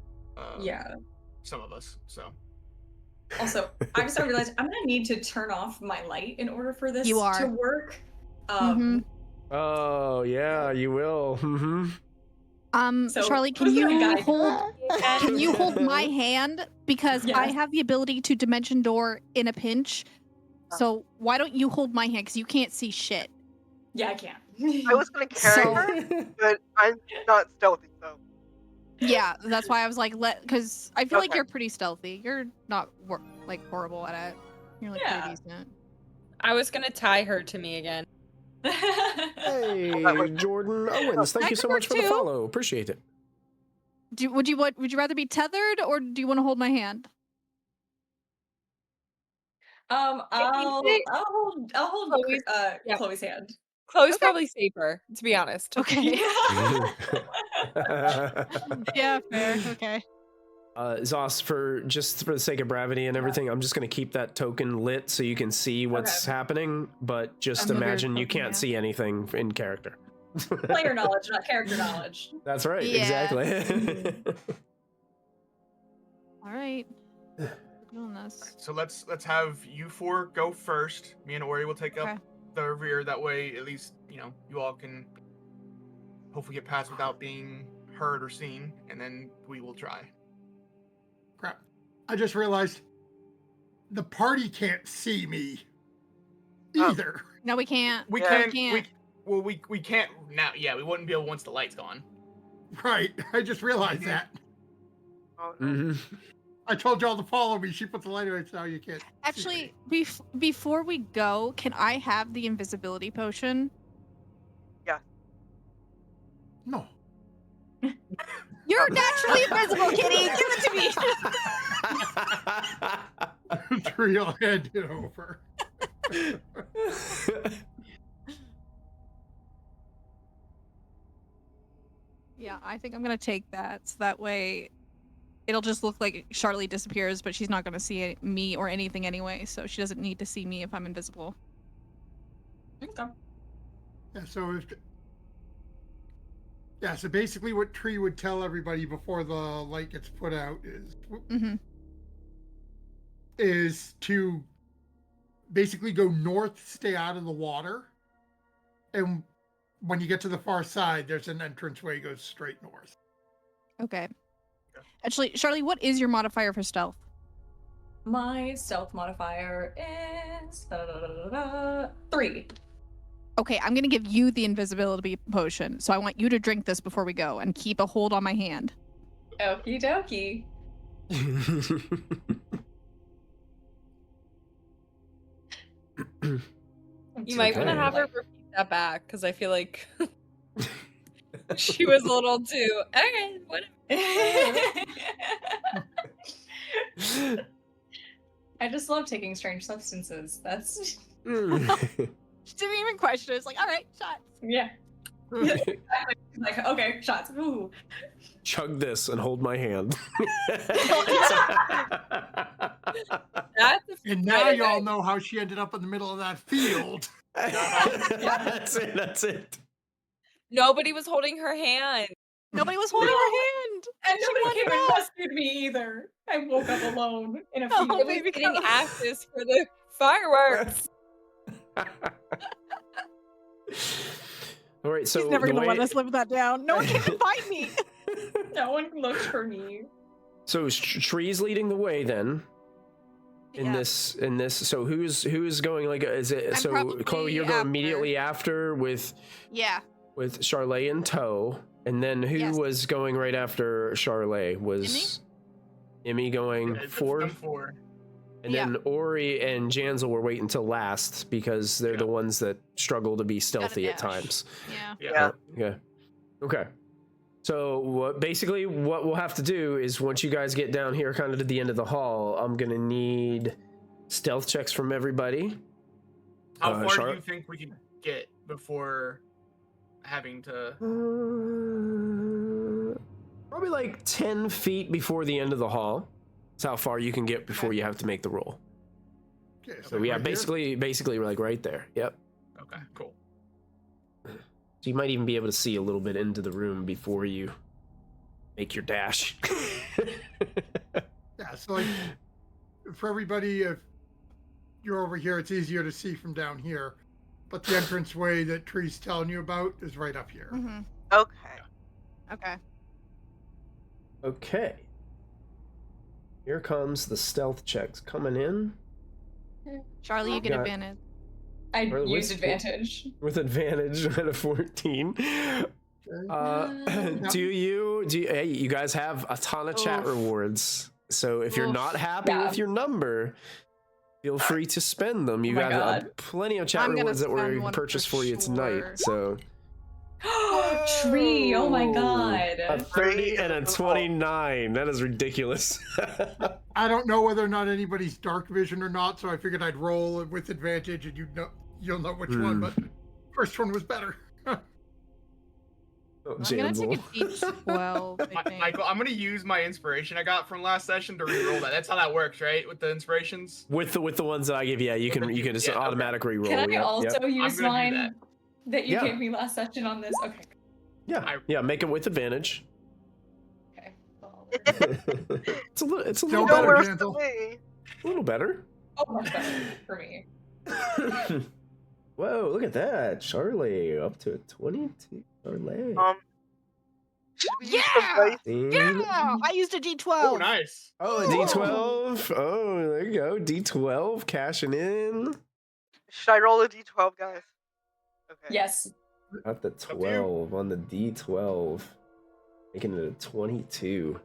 some of us. So.
Also, I just realized I'm gonna need to turn off my light in order for this to work.
Oh yeah, you will.
So,
Charlie, can you hold my hand, because I have the ability to dimension door in a pinch. So why don't you hold my hand, because you can't see shit.
Yeah, I can.
I was gonna carry her, but I'm not stealthy, so.
Yeah, that's why I was like, because I feel like you're pretty stealthy. You're not like horrible at it. You're like pretty decent.
I was gonna tie her to me again.
Hey, Jordan Owens, thank you so much for the follow. Appreciate it.
Would you rather be tethered, or do you want to hold my hand?
I'll hold Chloe's hand.
Chloe's probably safer, to be honest.
Okay. Yeah, fair. Okay.
Zos, for the sake of brevity and everything, I'm just going to keep that token lit so you can see what's happening, but just imagine you can't see anything in character.
Player knowledge, not character knowledge.
That's right, exactly.
All right. Doing this.
So let's have you four go first. Me and Ori will take up the rear. That way, at least, you all can hopefully get past without being heard or seen, and then we will try.
Crap. I just realized the party can't see me either.
No, we can't.
We can't. We can't now. Yeah, we wouldn't be able once the light's gone.
Right. I just realized that.
Oh, no.
I told y'all to follow me. She put the light away, so you can't.
Actually, before we go, can I have the invisibility potion?
Yeah.
No.
You're naturally invisible, Kitty. Give it to me.
Tree, I'll hand it over.
Yeah, I think I'm gonna take that. So that way, it'll just look like Charlie disappears, but she's not gonna see me or anything anyway. So she doesn't need to see me if I'm invisible.
Okay.
Yeah, so basically what Tree would tell everybody before the light gets put out is to basically go north, stay out of the water, and when you get to the far side, there's an entranceway that goes straight north.
Okay. Actually, Charlie, what is your modifier for stealth?
My stealth modifier is 3.
Okay, I'm gonna give you the invisibility potion. So I want you to drink this before we go and keep a hold on my hand.
Okie dokie.
You might want to have her repeat that back because I feel like she was a little too. Okay, whatever.
I just love taking strange substances. That's.
She didn't even question it. It's like, all right, shots.
Yeah. Like, okay, shots. Ooh.
Chug this and hold my hand.
And now y'all know how she ended up in the middle of that field.
That's it.
Nobody was holding her hand.
Nobody was holding her hand.
And nobody came and rescued me either. I woke up alone in a field.
Nobody was getting ashes for the fireworks.
All right, so
he's never gonna let us live that down. No one can find me.
No one looked for me.
So Tree's leading the way then. In this, so who's going? Like, is it? So Chloe, you're going immediately after with Charlet in tow, and then who was going right after Charlet? Was Emmy going fourth? And then Ori and Janzel were waiting until last because they're the ones that struggle to be stealthy at times.
Yeah.
Okay. So basically what we'll have to do is once you guys get down here kind of to the end of the hall, I'm going to need stealth checks from everybody.
How far do you think we can get before having to...
probably like 10 feet before the end of the hall. That's how far you can get before you have to make the roll.
Okay,
so yeah, basically we're like right there. Yep.
Okay, cool.
So you might even be able to see a little bit into the room before you make your dash.
Yeah, so like for everybody, if you're over here, it's easier to see from down here. But the entranceway that Tree's telling you about is right up here.
Mm-hmm.
Okay.
Okay. Here comes the stealth checks coming in.
Charlie, you get advantage.
I used advantage.
With advantage at a 14. Do you hey, you guys have a ton of chat rewards. So if you're not happy with your number, feel free to spend them. You got plenty of chat rewards that were purchased for you tonight. So
Tree, oh my god.
A 30 and a 29. That is ridiculous.
I don't know whether or not anybody's dark vision or not, so I figured I'd roll with advantage and you'll know which one, but first one was better.
I'm gonna take a D12.
Michael, I'm gonna use my inspiration I got from last session to re-roll that. That's how that works, right? With the inspirations?
With the ones that I give, you can just automatic re-roll.
Can I also use mine that you gave me last session on this? Okay.
Yeah, make it with advantage.
Okay.
it's a little better. A little better.
Oh, much better for me.
Whoa, look at that. Charlie, up to a 22. Charlie.
I used a D12.
Oh, nice.
Oh, a D12. Oh, there you go. D12, cashing in.
Should I roll a d12, guys? Okay.
Yes.
Got the 12 on the D12. Making it a 22.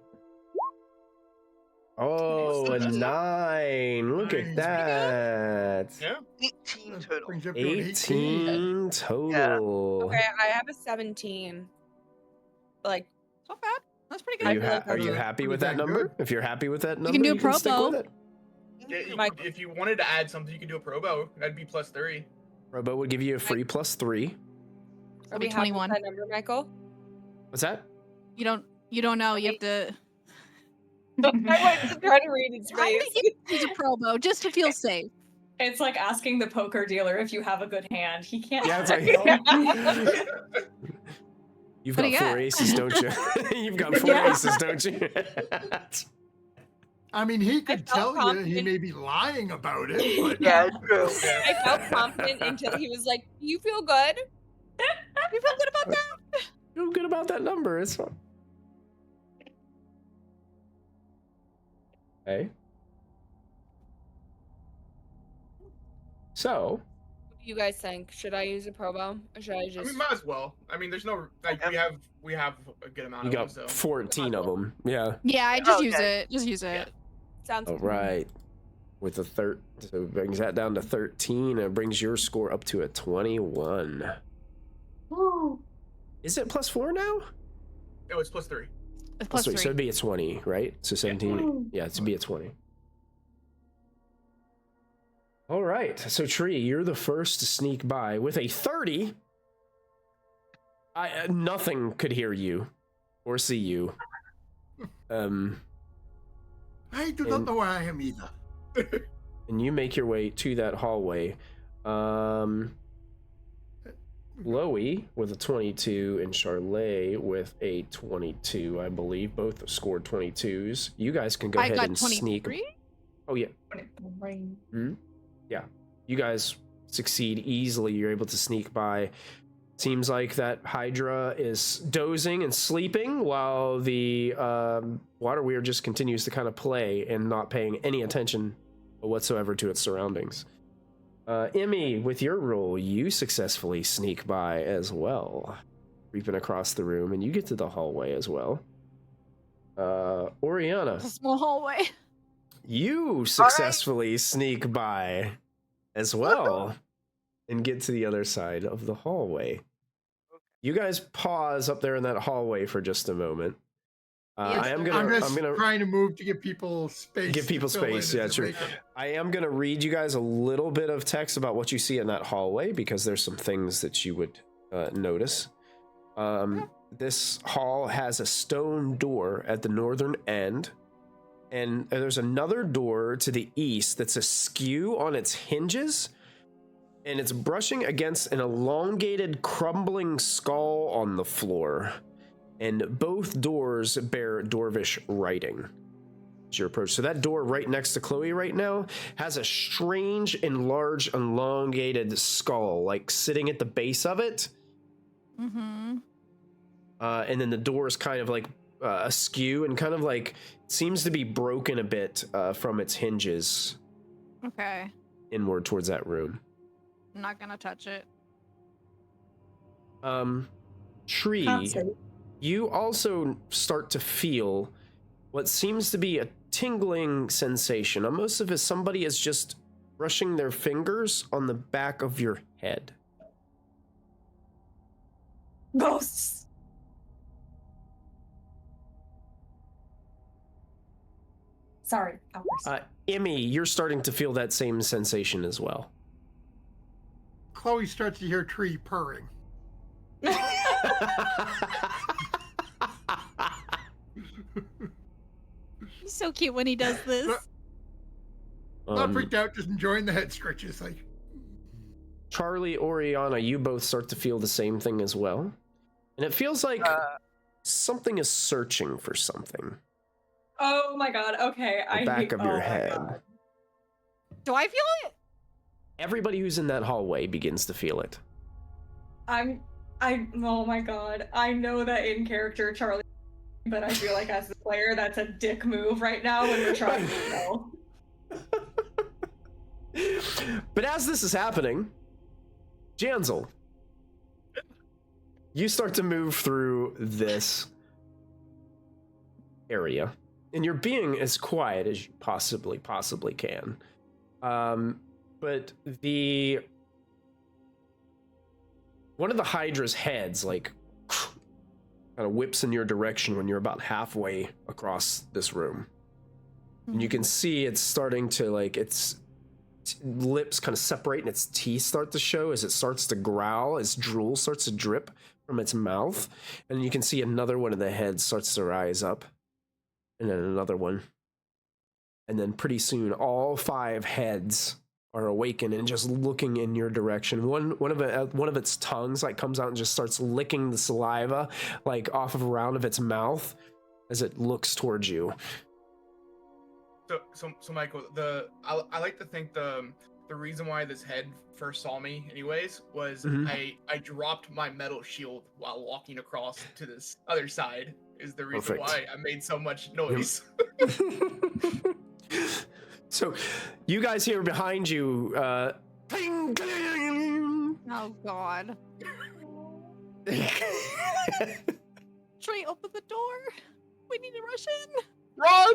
Oh, a 9. Look at that.
Yeah.
18 total.
18 total.
Okay, I have a 17. Like,
not bad. That's pretty good.
Are you happy with that number? If you're happy with that number,
you can do a
can stick
probo.
with it.
Yeah, if you wanted to add something, you could do a probo. That'd be +3.
Probo would give you a free +3.
That'll be 21.
That number, Michael?
What's that?
You don't know. You have to.
I went to try to read his face.
Use a probo just to feel safe.
It's like asking the poker dealer if you have a good hand. He can't.
Yeah, it's like, you've got 4 aces, don't you? You've got 4 aces, don't you?
I mean, he could tell you he may be lying about it. But...
Yeah, true.
I felt confident until he was like, "Do you feel good? You feel good about that?
Feel good about that number? It's fine." Okay. So,
What do you guys think? Should I use a probo, or should I just?
I mean, might as well. I mean, there's no we have a good amount
you
of
got
them. So
14 of them. Yeah.
Yeah, I just use it. Just use it.
Sounds
All right. With a so it brings that down to 13 and it brings your score up to a 21.
Woo.
Is it +4 now?
Oh, it's +3.
It's
+3.
+3.
So it'd be a 20, right? So 17. Yeah, it'd be a 20. All right. So Tree, you're the first to sneak by with a 30. Nothing could hear you or see you.
I do not know where I am either.
And you make your way to that hallway. Loey with a 22 and Charlay with a 22, I believe. Both scored 22s. You guys can go ahead and
23?
sneak. Oh, yeah. Yeah. You guys succeed easily. You're able to sneak by. Seems like that Hydra is dozing and sleeping while the water weir just continues to kind of play and not paying any attention whatsoever to its surroundings. Emmy, with your roll, you successfully sneak by as well, creeping across the room, and you get to the hallway as well. Oriana,
It's a small hallway.
you successfully sneak by as well and get to the other side of the hallway. You guys pause up there in that hallway for just a moment. I'm
trying to move to give people space.
Give people space, yeah, true. I am going to read you guys a little bit of text about what you see in that hallway because there's some things that you would notice. This hall has a stone door at the northern end, and there's another door to the east that's askew on its hinges, and it's brushing against an elongated, crumbling skull on the floor. And both doors bear Dwarvish writing as you approach. So that door right next to Chloe right now has a strange, enlarged, elongated skull, like sitting at the base of it.
Mm-hmm.
And then the door is kind of like askew and kind of like seems to be broken a bit from its hinges.
Okay.
Inward towards that room.
I'm not gonna touch it.
Tree, you also start to feel what seems to be a tingling sensation, almost as if somebody is just brushing their fingers on the back of your head.
Ghosts. Sorry.
Emmy, you're starting to feel that same sensation as well.
Chloe starts to hear Tree purring.
He's so cute when he does this.
Not freaked out, just enjoying the head stretches. Like
Charlie, Oriana, you both start to feel the same thing as well. And it feels like something is searching for something.
Oh my god, okay.
The back of your head.
Do I feel it?
Everybody who's in that hallway begins to feel it.
Oh my god. I know that in character Charlie, but I feel like as a player that's a dick move right now when we're trying to know.
But as this is happening, Jansel, you start to move through this area, and you're being as quiet as you possibly can. But one of the Hydra's heads, like, kind of whips in your direction when you're about halfway across this room. And you can see it's starting to, like, its lips kind of separate and its teeth start to show as it starts to growl, as drool starts to drip from its mouth. And you can see another one of the heads starts to rise up. And then another one. And then pretty soon, all 5 heads are awakened and just looking in your direction. One of its tongues like comes out and just starts licking the saliva like off of around of its mouth as it looks towards you.
So Michael, I like to think the reason why this head first saw me anyways was I dropped my metal shield while walking across to this other side is the reason why I made so much noise.
So you guys hear behind you cling, cling.
Oh god. Trey, open the door. We need to rush in.
Run!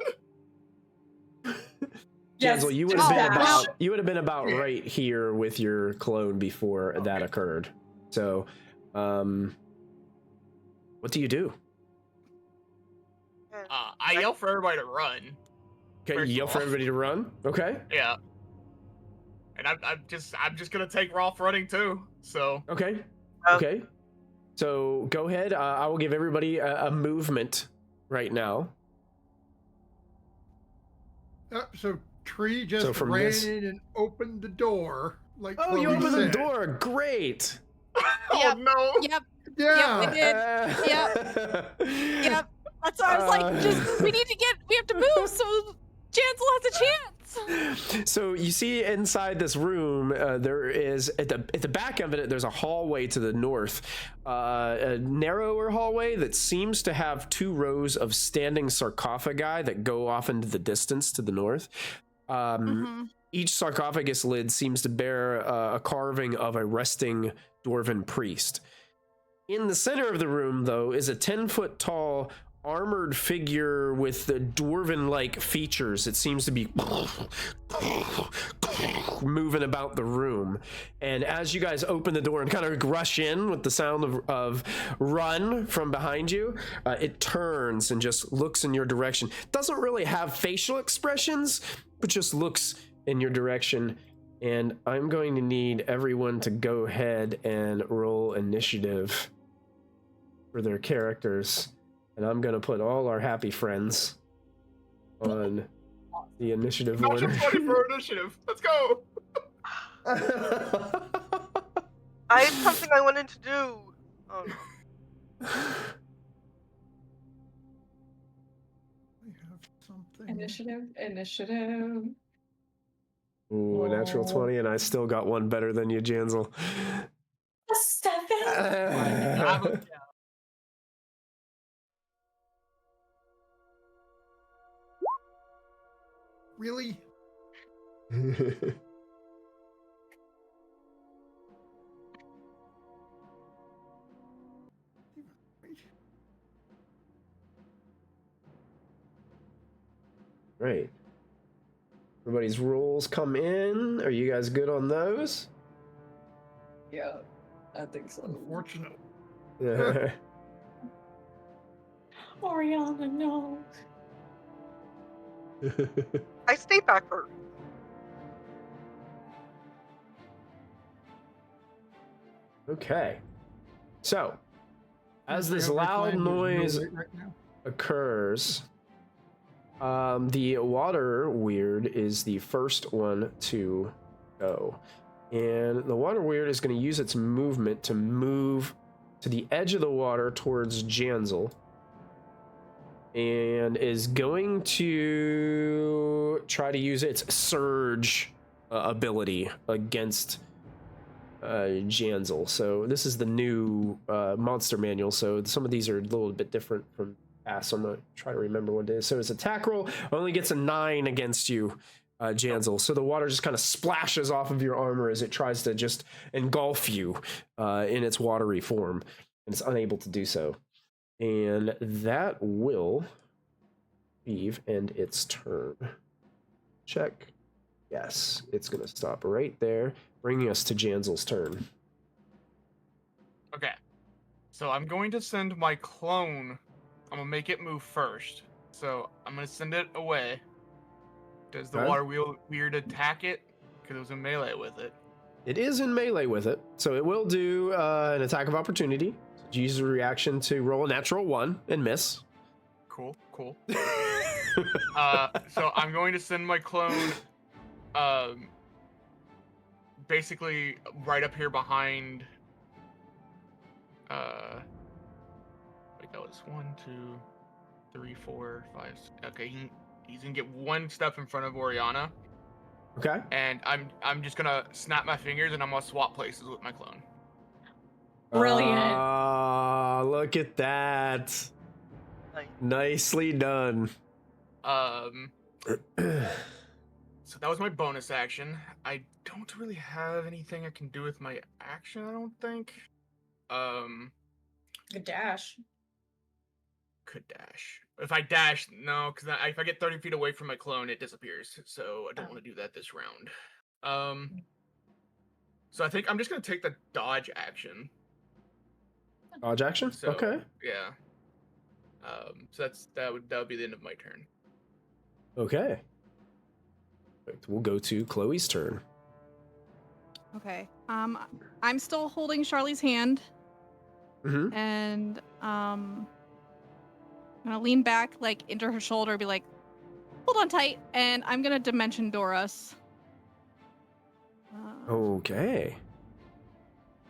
Jansel, you would have been about right here with your clone before that occurred. So, what do you do?
I yell for everybody to run.
Okay, you yell for everybody to run. Okay.
Yeah. And I'm just gonna take Rolf running too. So.
Okay. Okay. So go ahead. I will give everybody a movement right now.
So Tree just ran in and opened the door. Like,
oh, you opened the door! Great.
Oh no!
Yep.
Yeah.
Yep, we did. Yep. That's why I was like, we have to move so Jansel has a chance.
So you see inside this room, there is at the back of it, there's a hallway to the north, a narrower hallway that seems to have 2 rows of standing sarcophagi that go off into the distance to the north. Each sarcophagus lid seems to bear a carving of a resting dwarven priest. In the center of the room, though, is a 10-foot tall armored figure with the dwarven-like features. It seems to be moving about the room. And as you guys open the door and kind of rush in with the sound of run from behind you, it turns and just looks in your direction. Doesn't really have facial expressions, but just looks in your direction. And I'm going to need everyone to go ahead and roll initiative for their characters. And I'm going to put all our happy friends on the initiative order.
For initiative. Let's go.
I had something I wanted to do. Oh no.
We have something.
Initiative.
Ooh, natural 20, and I still got one better than you, Jansel.
A 7.
Really?
Right. Everybody's rolls come in. Are you guys good on those?
Yeah, I think so.
Unfortunate.
Oriana, no.
I stay back for.
Okay. So, as this loud noise occurs, the water weird is the first one to go. And the water weird is going to use its movement to move to the edge of the water towards Jansel. And is going to try to use its surge ability against Jansel. So this is the new monster manual. So some of these are a little bit different from past. So I'm going to try to remember what it is. So his attack roll only gets a 9 against you, Janzel. So the water just kind of splashes off of your armor as it tries to just engulf you in its watery form, and it's unable to do so. And that will end its turn. Check. Yes, it's going to stop right there, bringing us to Janzel's turn.
Okay. So I'm going to send my clone. I'm going to make it move first. So I'm going to send it away. Does the water weird attack it? Because it was in melee with it.
It is in melee with it, so it will do an attack of opportunity. So use a reaction to roll a natural 1 and miss.
Cool. So I'm going to send my clone basically right up here behind wait, that was 1, 2, 3, 4, 5. Okay, he's gonna get one step in front of Oriana.
Okay.
And I'm just gonna snap my fingers and I'm gonna swap places with my clone.
Brilliant.
Look at that. Nicely done.
So that was my bonus action. I don't really have anything I can do with my action, I don't think.
Good dash.
Could dash. If I dash, no, because if I get 30 feet away from my clone, it disappears. So I don't want to do that this round. So I think I'm just gonna take the dodge action.
Dodge action?
So,
okay.
Yeah. So that would be the end of my turn.
Okay. We'll go to Chloe's turn.
Okay. I'm still holding Charlie's hand.
Mm-hmm.
And I'm gonna lean back like into her shoulder and be like, hold on tight, and I'm gonna dimension door us.
Okay.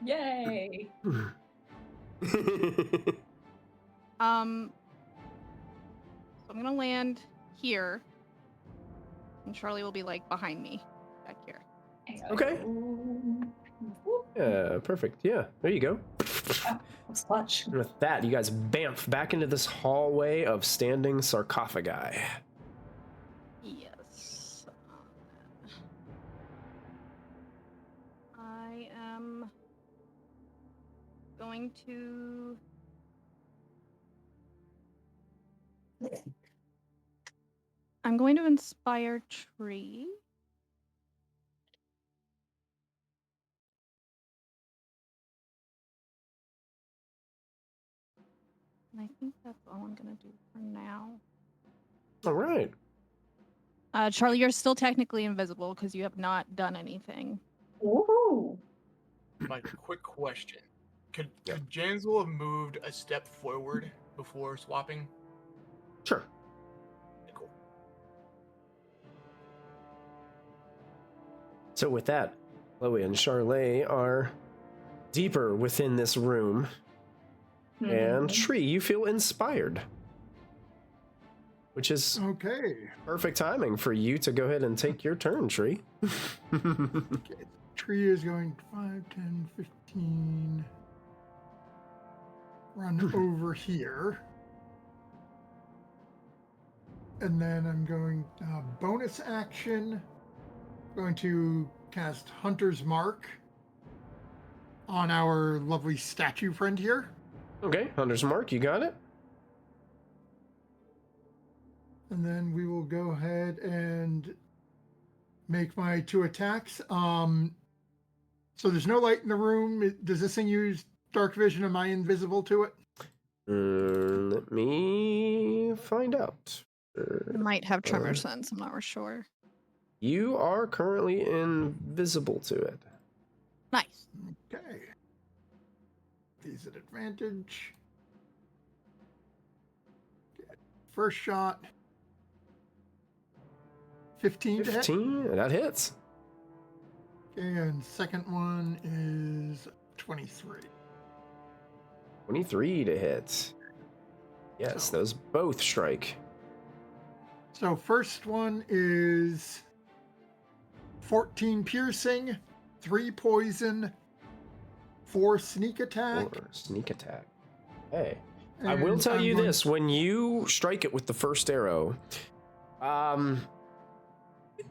Yay.
So I'm gonna land here, and Charlie will be like behind me back here.
Okay. Yeah, perfect. Yeah, there you go.
That's clutch.
And with that, you guys bamf back into this hallway of standing sarcophagi.
Yes. I am going to... I'm going to inspire tree. And I think that's all I'm going to do for now.
All right.
Charlie, you're still technically invisible because you have not done anything.
Ooh.
My quick question. Could Janzel have moved a step forward before swapping?
Sure.
Cool.
So with that, Chloe and Charlet are deeper within this room.
Mm-hmm.
And Tree, you feel inspired. Which is
okay.
Perfect timing for you to go ahead and take your turn, Tree.
Okay. Tree is going 5, 10, 15. Run over here. And then I'm going bonus action. Going to cast Hunter's Mark on our lovely statue friend here.
Okay, Hunter's Mark, you got it.
And then we will go ahead and make my 2 attacks. So there's no light in the room. Does this thing use dark vision? Am I invisible to it?
Let me find out.
It might have tremor sense. I'm not sure.
You are currently invisible to it.
Nice.
Okay. These at advantage. First shot. 15 to hit.
15? That hits.
Okay, and second one is 23.
23 to hit. Yes, those both strike.
So first one is 14 piercing, 3 poison, 4 sneak attack.
4 sneak attack. Hey, I will tell you this: when you strike it with the first arrow,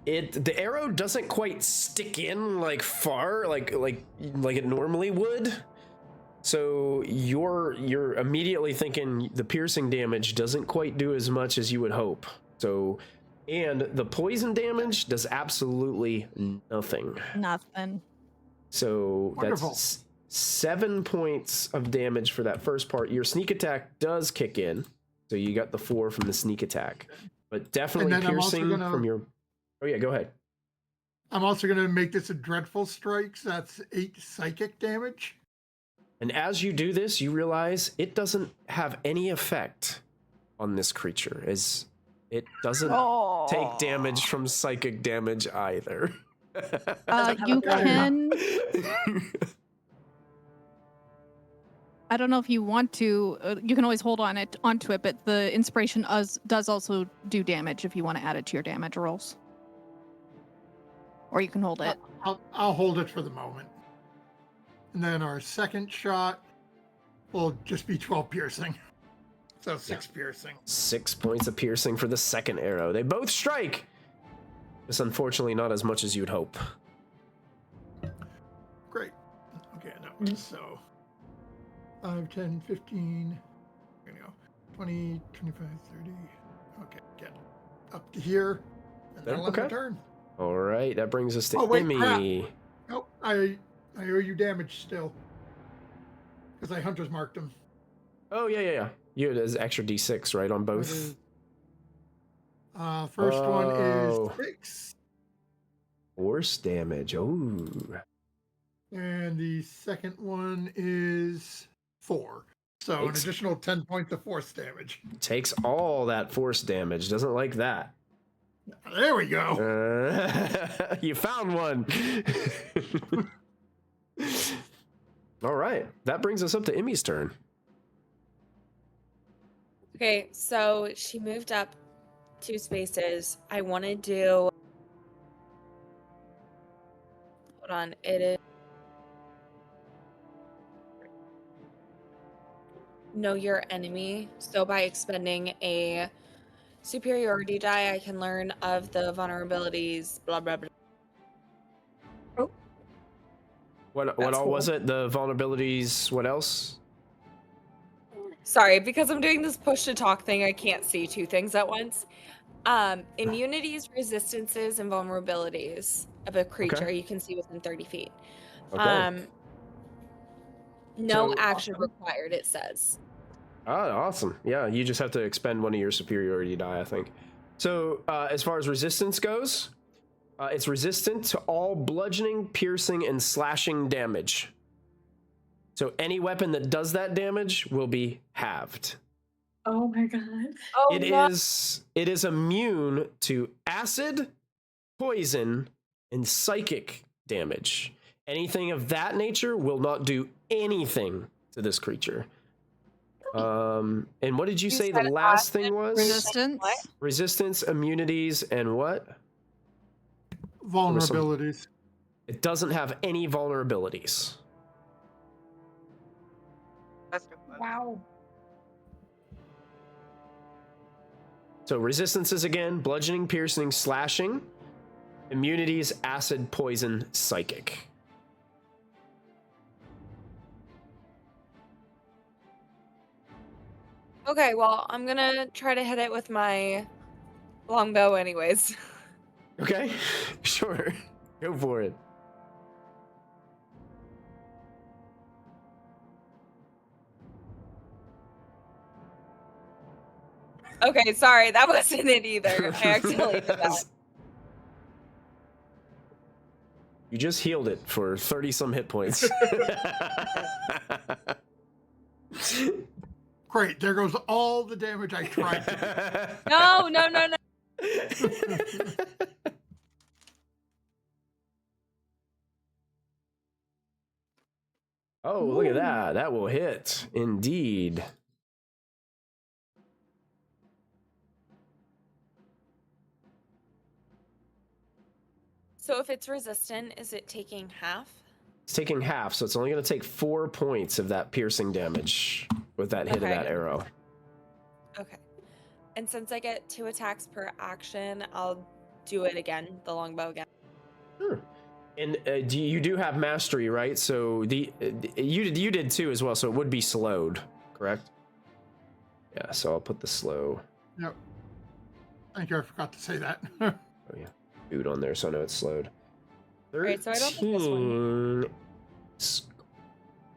The arrow doesn't quite stick in like far, like it normally would. So you're immediately thinking the piercing damage doesn't quite do as much as you would hope. So, and the poison damage does absolutely nothing.
Nothing.
So
Wonderful.
That's 7 points of damage for that first part. Your sneak attack does kick in, so you got the 4 from the sneak attack, but definitely piercing from your. Oh yeah, go ahead.
I'm also gonna make this a dreadful strike. So that's 8 psychic damage.
And as you do this, you realize it doesn't have any effect on this creature, as it doesn't take damage from psychic damage either.
You can. I don't know if you want to. You can always hold onto it, but the inspiration does also do damage if you want to add it to your damage rolls. Or you can hold it.
I'll hold it for the moment. And then our second shot will just be 12 piercing. So 6 piercing.
6 points of piercing for the second arrow. They both strike. Just unfortunately not as much as you'd hope.
Great. Okay, that was so 5, 10, 15, 20, 25, 30. Okay, get up to here. And then
Okay.
my turn.
All right, that brings us to
wait,
Emmy.
crap. Nope, I owe you damage still. Because I hunter's marked him.
Oh, yeah. You have an extra d6, right, on both?
First one is 6.
Force damage. Oh.
And the second one is 4. So an additional 10 points of force damage.
Takes all that force damage. Doesn't like that.
There we go.
You found one. All right. That brings us up to Emmy's turn.
Okay, so she moved up 2 spaces. I want to do. Hold on. It is. Know your enemy. So by expending a superiority die, I can learn of the vulnerabilities, blah, blah, blah.
Oh.
What all
cool.
was it? The vulnerabilities, what else?
Sorry, because I'm doing this push to talk thing, I can't see 2 things at once. Immunities, resistances, and vulnerabilities of a creature you can see within 30 feet.
Okay.
No action required, it says.
Oh, awesome. Yeah, you just have to expend one of your superiority die, I think. So, as far as resistance goes, it's resistant to all bludgeoning, piercing, and slashing damage. So any weapon that does that damage will be halved.
Oh my god.
Oh,
It is immune to acid, poison, and psychic damage. Anything of that nature will not do anything to this creature. And what did you say the last thing was?
Resistance.
Resistance, immunities, and what?
Vulnerabilities.
It doesn't have any vulnerabilities.
Wow.
So resistances again, bludgeoning, piercing, slashing. Immunities, acid, poison, psychic.
Okay, well, I'm gonna try to hit it with my longbow anyways.
Okay, sure. Go for it.
Okay, sorry, that wasn't it either. I accidentally did that.
You just healed it for 30-some hit points.
Great, there goes all the damage I tried to do.
No.
Oh, look at that. That will hit. Indeed.
So if it's resistant, is it taking half?
It's taking half, so it's only going to take 4 points of that piercing damage with that hit of that arrow.
Okay. And since I get 2 attacks per action, I'll do it again, the longbow again.
Sure. And you do have mastery, right? So you did too as well. So it would be slowed, correct? Yeah. So I'll put the slow.
Yep. Thank you. I forgot to say that.
Oh yeah, food on there, so I know it's slowed. 13.
Right, so I don't think this one.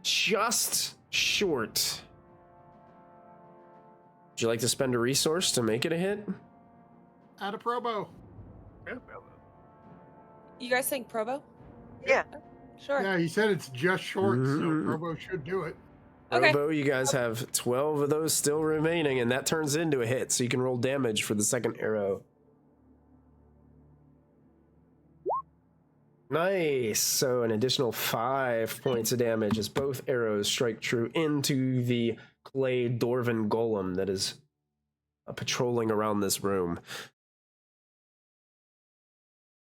Just short. Would you like to spend a resource to make it a hit?
Add a probo.
You guys think probo?
Yeah.
Sure.
Yeah, he said it's just short, so probo should do it.
Okay.
Probo, you guys have 12 of those still remaining, and that turns into a hit, so you can roll damage for the second arrow. Nice. So an additional 5 points of damage as both arrows strike true into the clay dwarven golem that is patrolling around this room.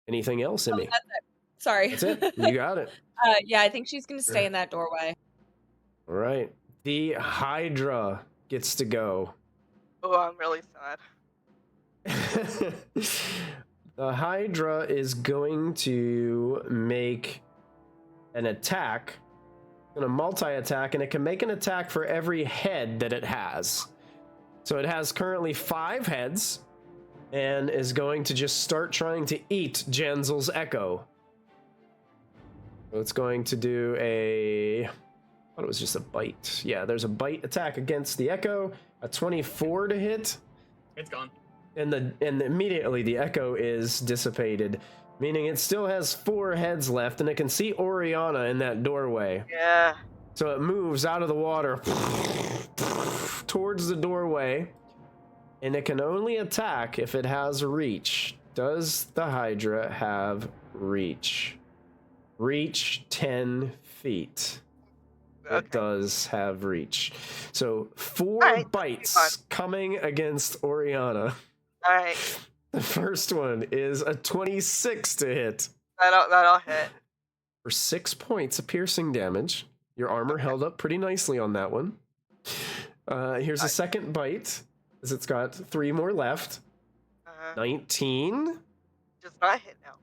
Anything else, Emmy?
That's it. Sorry.
That's it. You got it.
Yeah, I think she's going to stay in that doorway.
All right. The Hydra gets to go.
Oh, I'm really sad.
The Hydra is going to make an attack, and a multi-attack, and it can make an attack for every head that it has. So it has currently 5 heads, and is going to just start trying to eat Janzel's Echo. So it's going to do I thought it was just a bite. Yeah, there's a bite attack against the Echo, a 24 to hit.
It's gone.
And immediately the Echo is dissipated, meaning it still has 4 heads left, and it can see Oriana in that doorway.
Yeah.
So it moves out of the water towards the doorway, and it can only attack if it has reach. Does the Hydra have reach? Reach 10 feet.
Okay.
It does have reach. So 4 bites coming against Oriana.
All right.
The first one is a 26 to hit.
That'll hit.
For 6 points of piercing damage. Your armor held up pretty nicely on that one. Here's a second bite, as it's got 3 more left. 19.
Does not hit now.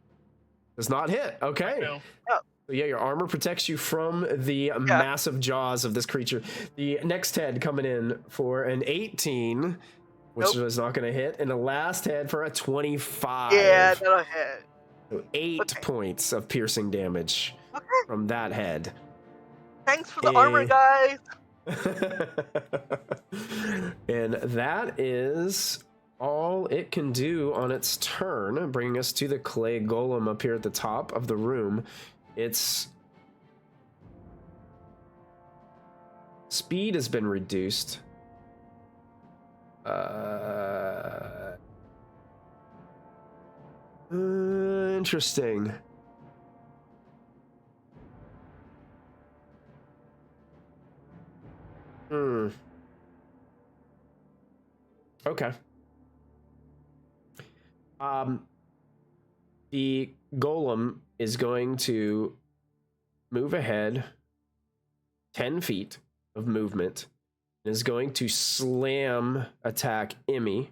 Does not hit. Okay.
No.
Oh.
So yeah, your armor protects you from the massive jaws of this creature. The next head coming in for an 18, which was not going to hit, and the last head for a 25.
Yeah, that'll hit.
So 8 points of piercing damage from that head.
Thanks for the armor, guys.
And that is all it can do on its turn, bringing us to the clay golem up here at the top of the room. Its speed has been reduced. Interesting. Okay. The golem is going to move ahead 10 feet of movement and is going to slam attack Emmy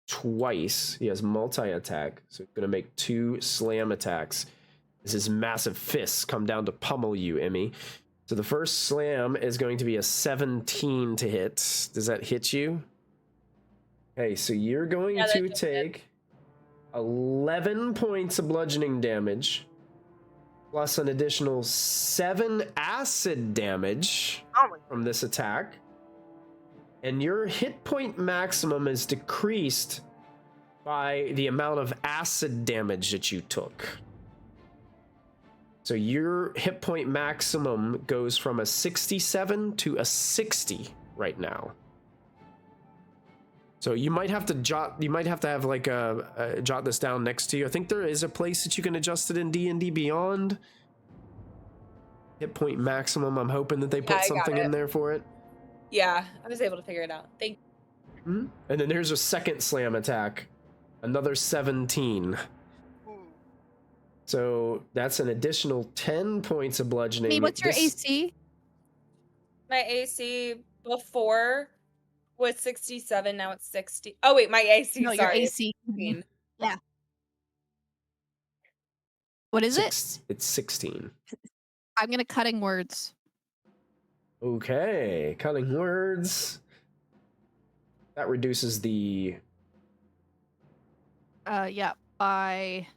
twice. He has multi-attack, so he's going to make 2 slam attacks as his massive fists come down to pummel you, Emmy. So the first slam is going to be a 17 to hit. Does that hit you? Okay, so you're going to take 11 points of bludgeoning damage, plus an additional 7 acid damage from this attack. And your hit point maximum is decreased by the amount of acid damage that you took. So your hit point maximum goes from a 67 to a 60 right now. So you might have to have like jot this down next to you. I think there is a place that you can adjust it in D&D Beyond. Hit point maximum. I'm hoping that they put something in there for it.
Yeah, I was able to figure it out. Thank you.
Mm-hmm. And then there's a second slam attack. Another 17. So that's an additional 10 points of bludgeoning.
Hey, what's your AC?
My AC before was 67, now it's 60. Oh wait, my AC,
no,
sorry.
Your AC. Yeah. What is it?
It's 16.
I'm gonna cutting words.
Okay, cutting words. That reduces the.
Yeah, by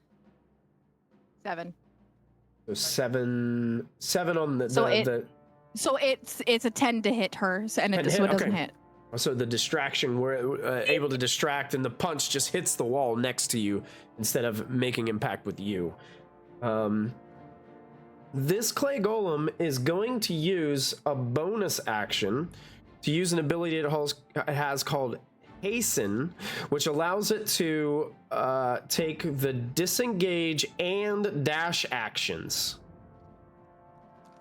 7.
So 7 on the.
So it's a 10 to hit her, and it doesn't hit.
So the distraction, we're able to distract, and the punch just hits the wall next to you instead of making impact with you. This clay golem is going to use a bonus action to use an ability it has called Hasten, which allows it to take the disengage and dash actions.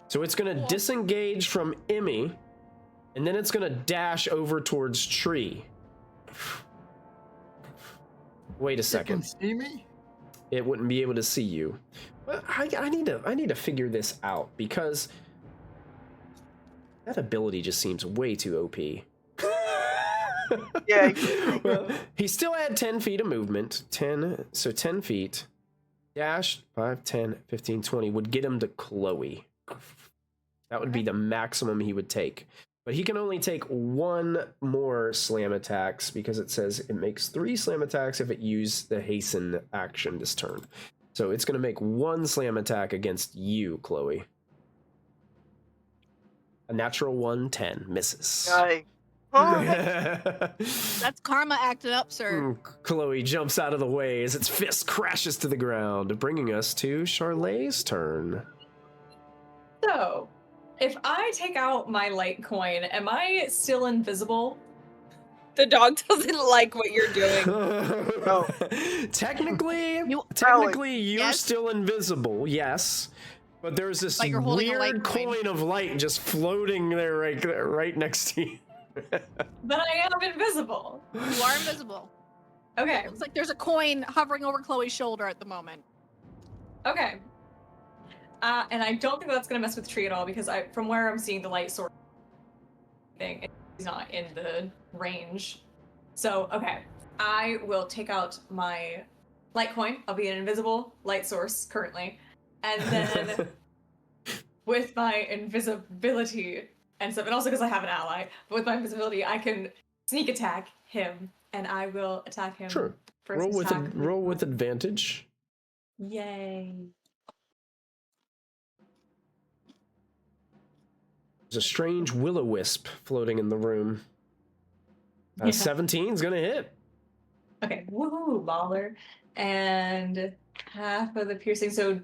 So it's going to disengage from Emmy, and then it's going to dash over towards Tree. Wait a second.
It can see me?
It wouldn't be able to see you. But I need to figure this out, because that ability just seems way too OP.
Yeah.
Well, he still had 10 feet of movement. 10 feet. Dash 5, 10, 15, 20 would get him to Chloe. That would be the maximum he would take. But he can only take 1 more slam attacks, because it says it makes 3 slam attacks if it used the hasten action this turn. So it's going to make 1 slam attack against you, Chloe. A natural 1, 10 misses.
That's karma acted up, sir.
Chloe jumps out of the way as its fist crashes to the ground, bringing us to Charlay's turn.
So, if I take out my light coin, am I still invisible?
The dog doesn't like what you're doing.
No.
Technically, you're still invisible, yes. But there's this weird coin of light just floating there right next to you.
But I am invisible.
You are invisible.
Okay.
It looks like there's a coin hovering over Chloe's shoulder at the moment.
Okay. And I don't think that's going to mess with Tree at all, because from where I'm seeing the light source thing, it's not in the range. So, okay. I will take out my light coin. I'll be an invisible light source currently. And then with my invisibility and stuff, and also because I have an ally, but with my invisibility, I can sneak attack him, and I will attack him.
Sure. Roll with advantage.
Yay.
There's a strange will-o-wisp floating in the room. 17's gonna hit.
Okay, woohoo, baller. And half of the piercing, so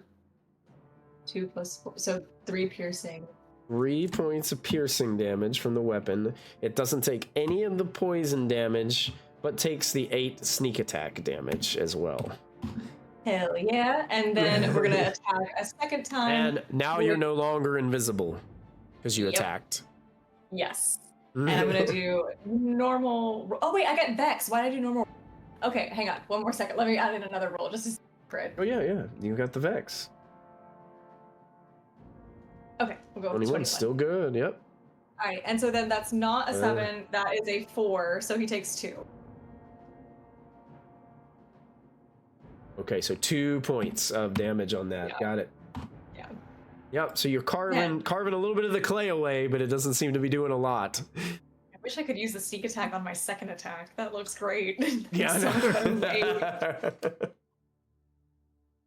2 plus 4, so 3 piercing.
3 points of piercing damage from the weapon. It doesn't take any of the poison damage, but takes the 8 sneak attack damage as well.
Hell yeah. And then we're gonna attack a second time.
And now you're no longer invisible, because you attacked.
Yes. And I'm gonna do normal. Oh wait, I got Vex. Why did I do normal? Okay, hang on. 1 more second. Let me add in another roll just to crit.
Oh yeah. You got the Vex.
Okay, we'll go with
21. Still good, yep.
Alright, and so then that's not a 7, that is a 4, so he takes 2.
Okay, so 2 points of damage on that.
Yeah.
Got it.
Yeah.
Yep, so you're carving a little bit of the clay away, but it doesn't seem to be doing a lot.
I wish I could use the sneak attack on my second attack. That looks great.
Yeah,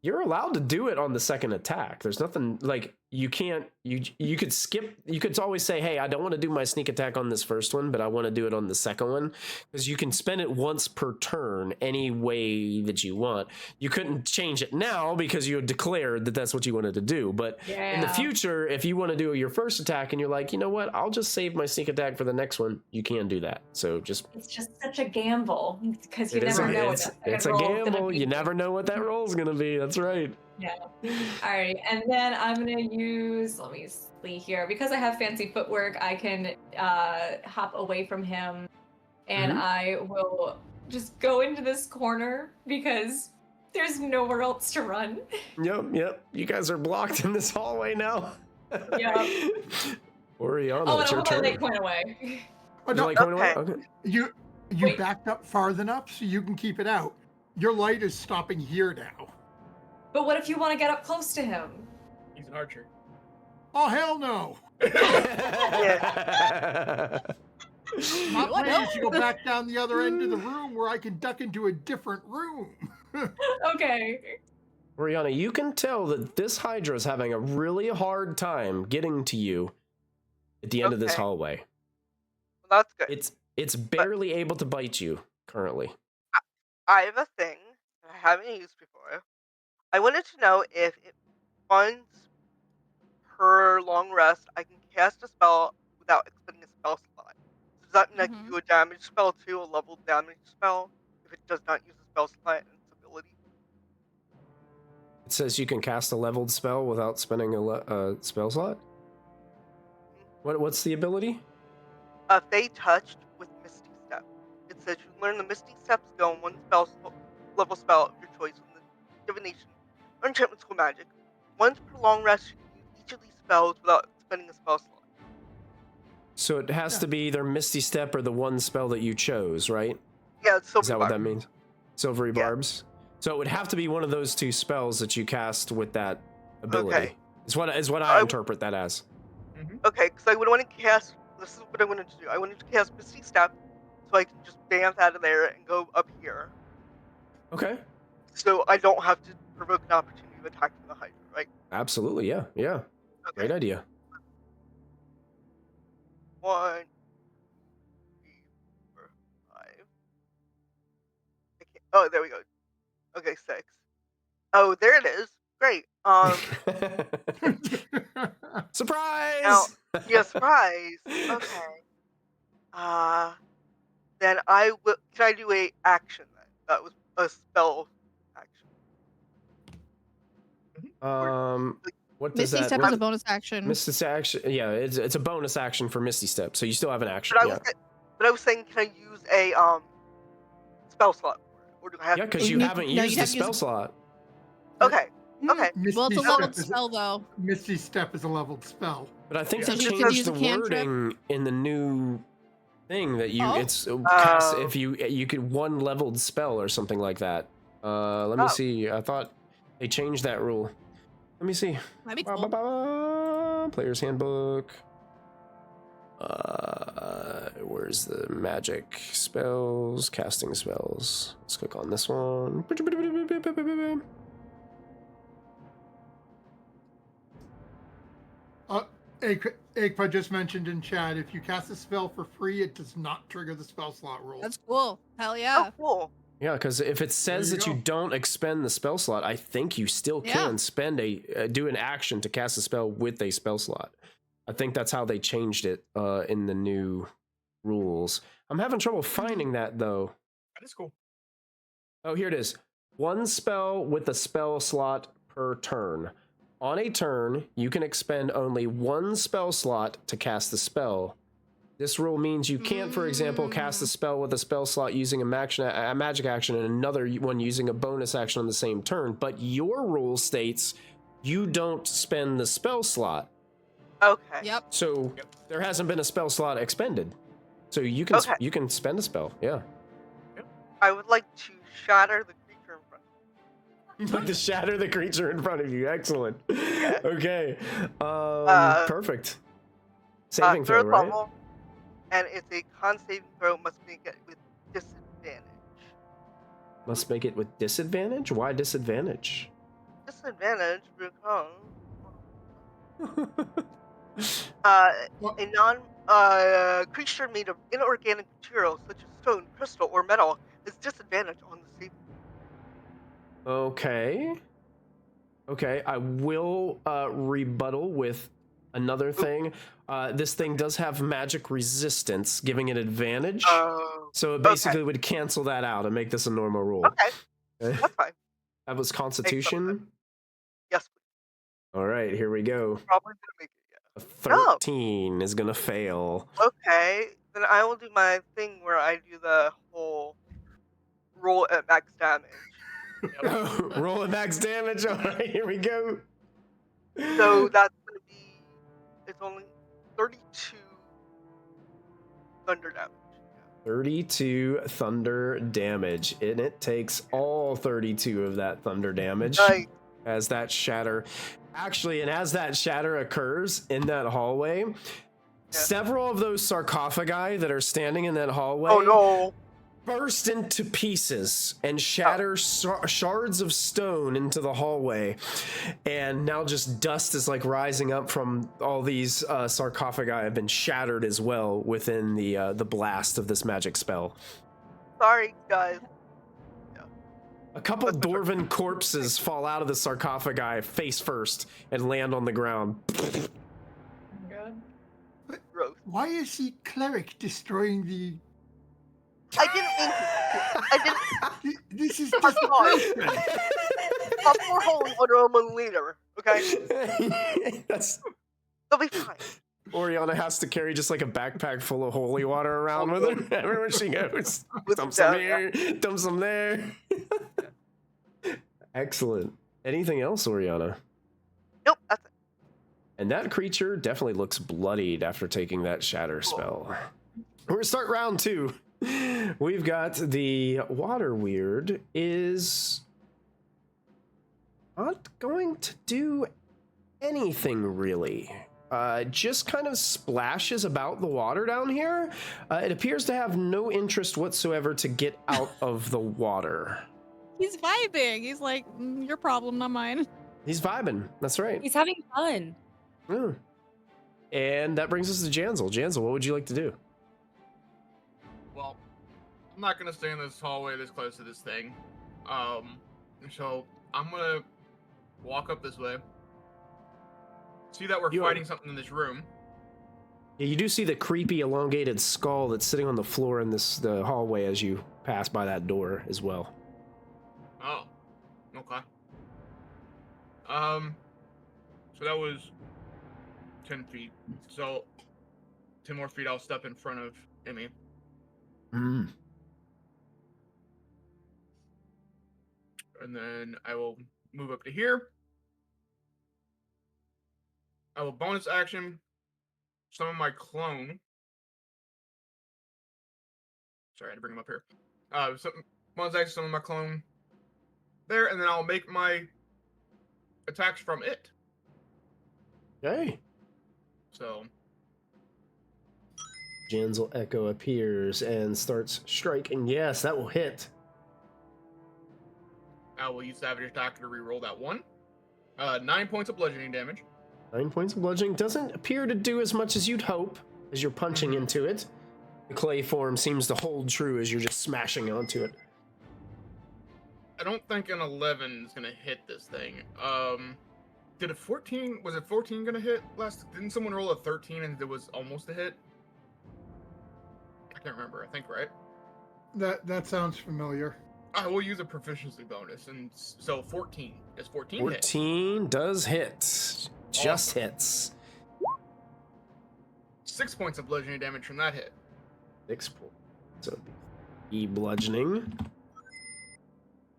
You're allowed to do it on the second attack. There's nothing like you could skip. You could always say, hey, I don't want to do my sneak attack on this first one, but I want to do it on the second one, because you can spend it once per turn any way that you want. You couldn't change it now because you had declared that that's what you wanted to do. But in the future, if you want to do your first attack and you're like, you know what, I'll just save my sneak attack for the next one, you can do that. So it's just
such a gamble, because you never know.
It's a gamble. You never know what that roll is going to be. That's right.
Yeah. All right, and then I'm gonna use. Let me see here, because I have fancy footwork. I can hop away from him, and I will just go into this corner because there's nowhere else to run.
Yep. You guys are blocked in this hallway now.
Yeah.
Oriana, it's your turn.
Oh, no, I point away.
Oh, no,
okay.
You backed up far enough so you can keep it out. Your light is stopping here now.
But what if you want to get up close to him?
He's an archer.
Oh, hell no. My plan is to go back down the other end of the room where I can duck into a different room.
Okay.
Rihanna, you can tell that this Hydra is having a really hard time getting to you at the end of this hallway.
Well, that's good.
It's barely able to bite you currently.
I have a thing that I haven't used before. I wanted to know if once per long rest I can cast a spell without expending a spell slot. Does that mean I can do a damage spell too, a level damage spell, if it does not use a spell slot and its ability?
It says you can cast a leveled spell without spending a spell slot? What's the ability?
Fey Touched with Misty Step. It says you learn the Misty Step skill in one level spell of your choice in the divination or enchantment school magic. Once per long rest, you can use each of these spells without spending a spell slot.
So it has to be either Misty Step or the one spell that you chose, right?
Yeah, it's Silvery
Is that
Barb.
what that means? Silvery Barbs? So it would have to be one of those two spells that you cast with that ability.
Okay.
Is what I interpret that as.
Okay, because I would want to cast. This is what I wanted to do. I wanted to cast Misty Step, so I can just bamf out of there and go up here.
Okay.
So I don't have to provoke an opportunity of attack from the Hydra, right?
Absolutely, yeah. Yeah.
Okay.
Great idea.
1, 2, 3, 4, 5. I can't. Oh, there we go. Okay, 6. Oh, there it is. Great.
Surprise!
Now, yeah, surprise. Okay. Then I will. Can I do a action then? That was a spell action.
What does
Misty Step is a bonus action.
Misty action, yeah, it's a bonus action for Misty Step, so you still have an action.
But I was saying, can I use a spell slot for it, or do I have?
Yeah, because you haven't used the spell slot.
Okay. Okay.
Well, it's a leveled spell, though.
Misty Step is a leveled spell.
But I think
So
they
you can
changed
use
the
a cantrip?
wording in the new thing that you cast if you could one leveled spell or something like that. Let me see. I thought they changed that rule. Let me see.
That'd be cool.
Player's handbook. Where's the magic spells? Casting spells. Let's click on this one.
Agpa just mentioned in chat, if you cast a spell for free, it does not trigger the spell slot rule.
That's cool. Hell yeah.
Oh, cool.
Yeah, because if it says that you don't expend the spell slot, I think you still can spend do an action to cast a spell with a spell slot. I think that's how they changed it in the new rules. I'm having trouble finding that, though.
That is cool.
Oh, here it is. One spell with a spell slot per turn. On a turn, you can expend only one spell slot to cast the spell. This rule means you can't, for example, cast a spell with a spell slot using a magic action and another one using a bonus action on the same turn, but your rule states you don't spend the spell slot.
Okay.
Yep.
So there hasn't been a spell slot expended. So you can you can spend a spell, yeah.
I would like to shatter the creature in front of me.
You'd like to shatter the creature in front of you. Excellent. Yeah. Okay. Perfect. Saving throw, right?
Level, and it's a con saving throw, must make it with disadvantage.
Must make it with disadvantage? Why disadvantage?
Disadvantage because a creature made of inorganic materials such as stone, crystal, or metal is disadvantaged on the saving.
Okay. Okay, I will rebuttal with another thing. This thing does have magic resistance, giving it advantage. So it basically would cancel that out and make this a normal rule.
Okay. That's fine.
That was Constitution?
Yes, please.
All right, here we go.
Probably gonna make it,
A 13 is gonna fail.
Okay, then I will do my thing where I do the whole roll at max damage.
Roll at max damage. All right, here we go.
So that's gonna be, it's only 32 thunder damage.
32 thunder damage, and it takes all 32 of that thunder damage.
Nice.
as that shatter occurs in that hallway. Several of those sarcophagi that are standing in that hallway burst into pieces and shatter shards of stone into the hallway. And now just dust is like rising up from all these sarcophagi have been shattered as well within the blast of this magic spell.
Sorry, guys.
A couple Dwarven corpses fall out of the sarcophagi face first and land on the ground.
Why is the cleric destroying the...
I didn't.
This is desperation.
Stop for holy honorable leader, okay? They'll be fine.
Oriana has to carry just like a backpack full of holy water around with her everywhere she goes. Dump some here, dump some there. Excellent. Anything else, Oriana?
Nope, that's it.
And that creature definitely looks bloodied after taking that shatter spell. We're gonna start round 2. We've got the water weird is not going to do anything really. Just kind of splashes about the water down here. It appears to have no interest whatsoever to get out of the water.
He's vibing. He's like, your problem, not mine.
He's vibing. That's right.
He's having fun.
Mm. And that brings us to Janzel. Janzel, what would you like to do?
Well, I'm not gonna stay in this hallway this close to this thing. So I'm gonna walk up this way. See that we're fighting something in this room.
Yeah, you do see the creepy elongated skull that's sitting on the floor in the hallway as you pass by that door as well.
Oh, okay. So that was 10 feet. So 10 more feet, I'll step in front of Emmy.
Mm.
And then I will move up to here. I will bonus action summon my clone. Sorry, I had to bring him up here. Bonus action summon my clone there, and then I'll make my attacks from it.
Okay.
So
Janzel Echo appears and starts striking. Yes, that will hit.
I will use Savage Attack to reroll that one. 9 points of bludgeoning damage.
9 points of bludgeoning. Doesn't appear to do as much as you'd hope as you're punching into it. The clay form seems to hold true as you're just smashing onto it.
I don't think an 11 is going to hit this thing. Did a 14, was it 14 going to hit last? Didn't someone roll a 13 and it was almost a hit? I can't remember, I think, right?
That sounds familiar.
I will use a proficiency bonus, and so 14. Does 14 hit?
14 does hit. Just hits.
6 points of bludgeoning damage from that hit.
6 points. So bludgeoning.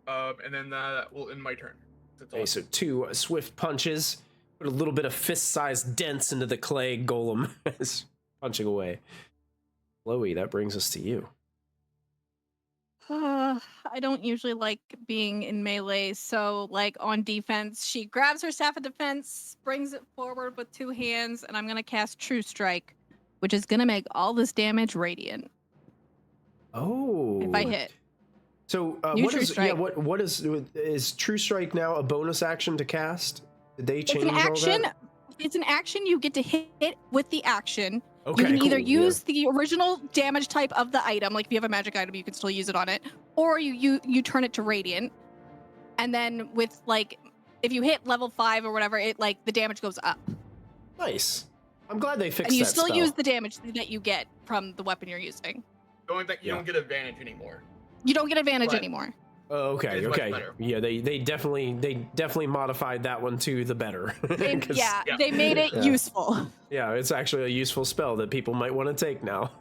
And then that will end my turn.
Okay, so 2 swift punches. Put a little bit of fist-sized dents into the clay golem as punching away. Chloe, that brings us to you.
I don't usually like being in melee, so like on defense, she grabs her staff of defense, brings it forward with 2 hands, and I'm gonna cast True Strike, which is gonna make all this damage radiant.
Oh.
If I hit.
So what is True Strike now a bonus action to cast? Did they change all that?
It's an action you get to hit with the action.
Okay,
you can
cool,
either use the original damage type of the item, like if you have a magic item, you can still use it on it, or you turn it to radiant. And then with like, if you hit level 5 or whatever, it like the damage goes up.
Nice. I'm glad they fixed that.
And you still
spell.
use the damage that you get from the weapon you're using.
The only thing, you don't get advantage anymore.
You don't get advantage anymore.
Oh, okay. Yeah, they definitely modified that one to the better.
They made it useful.
Yeah, it's actually a useful spell that people might want to take now.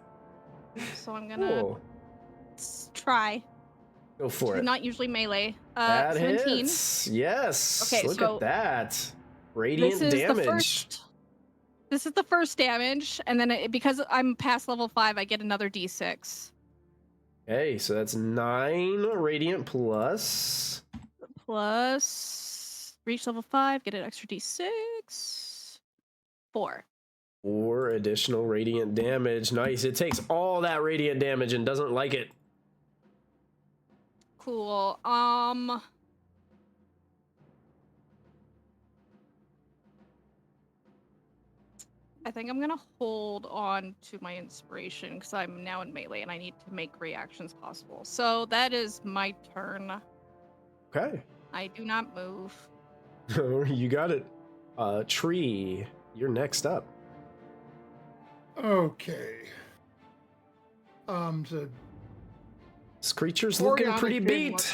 So I'm gonna try.
Go for it.
Not usually melee.
That
17.
hits. Yes.
Okay,
Look
so
at that. Radiant damage.
This is the first damage, and then because I'm past level 5, I get another d6.
Okay, so that's 9 radiant plus
reach level 5, get an extra d6. 4.
4 additional radiant damage. Nice. It takes all that radiant damage and doesn't like it.
Cool. I think I'm gonna hold on to my inspiration because I'm now in melee and I need to make reactions possible. So that is my turn.
Okay.
I do not move.
You got it. Tree, you're next up.
Okay. So
This creature's looking
Oriana
pretty
came
beat.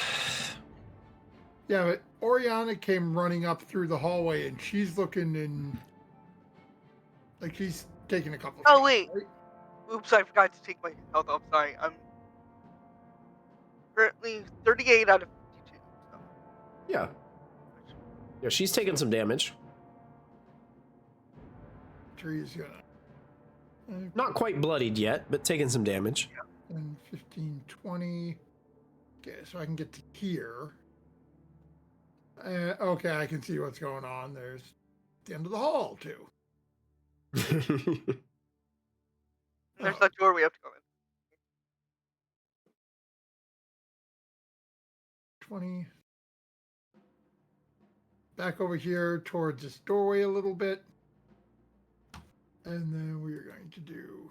yeah, but Oriana came running up through the hallway and she's looking in like she's taking a couple.
Oh
shots,
wait.
right?
Oops, I forgot to take my health off. Sorry, I'm currently 38 out of 52. So.
Yeah. Yeah, she's taking some damage.
Tree's gonna.
Not quite bloodied yet, but taking some damage.
And 15, 20. Okay, so I can get to here. Okay, I can see what's going on. There's the end of the hall, too.
There's that door we have to go in.
20. Back over here towards this doorway a little bit. And then we are going to do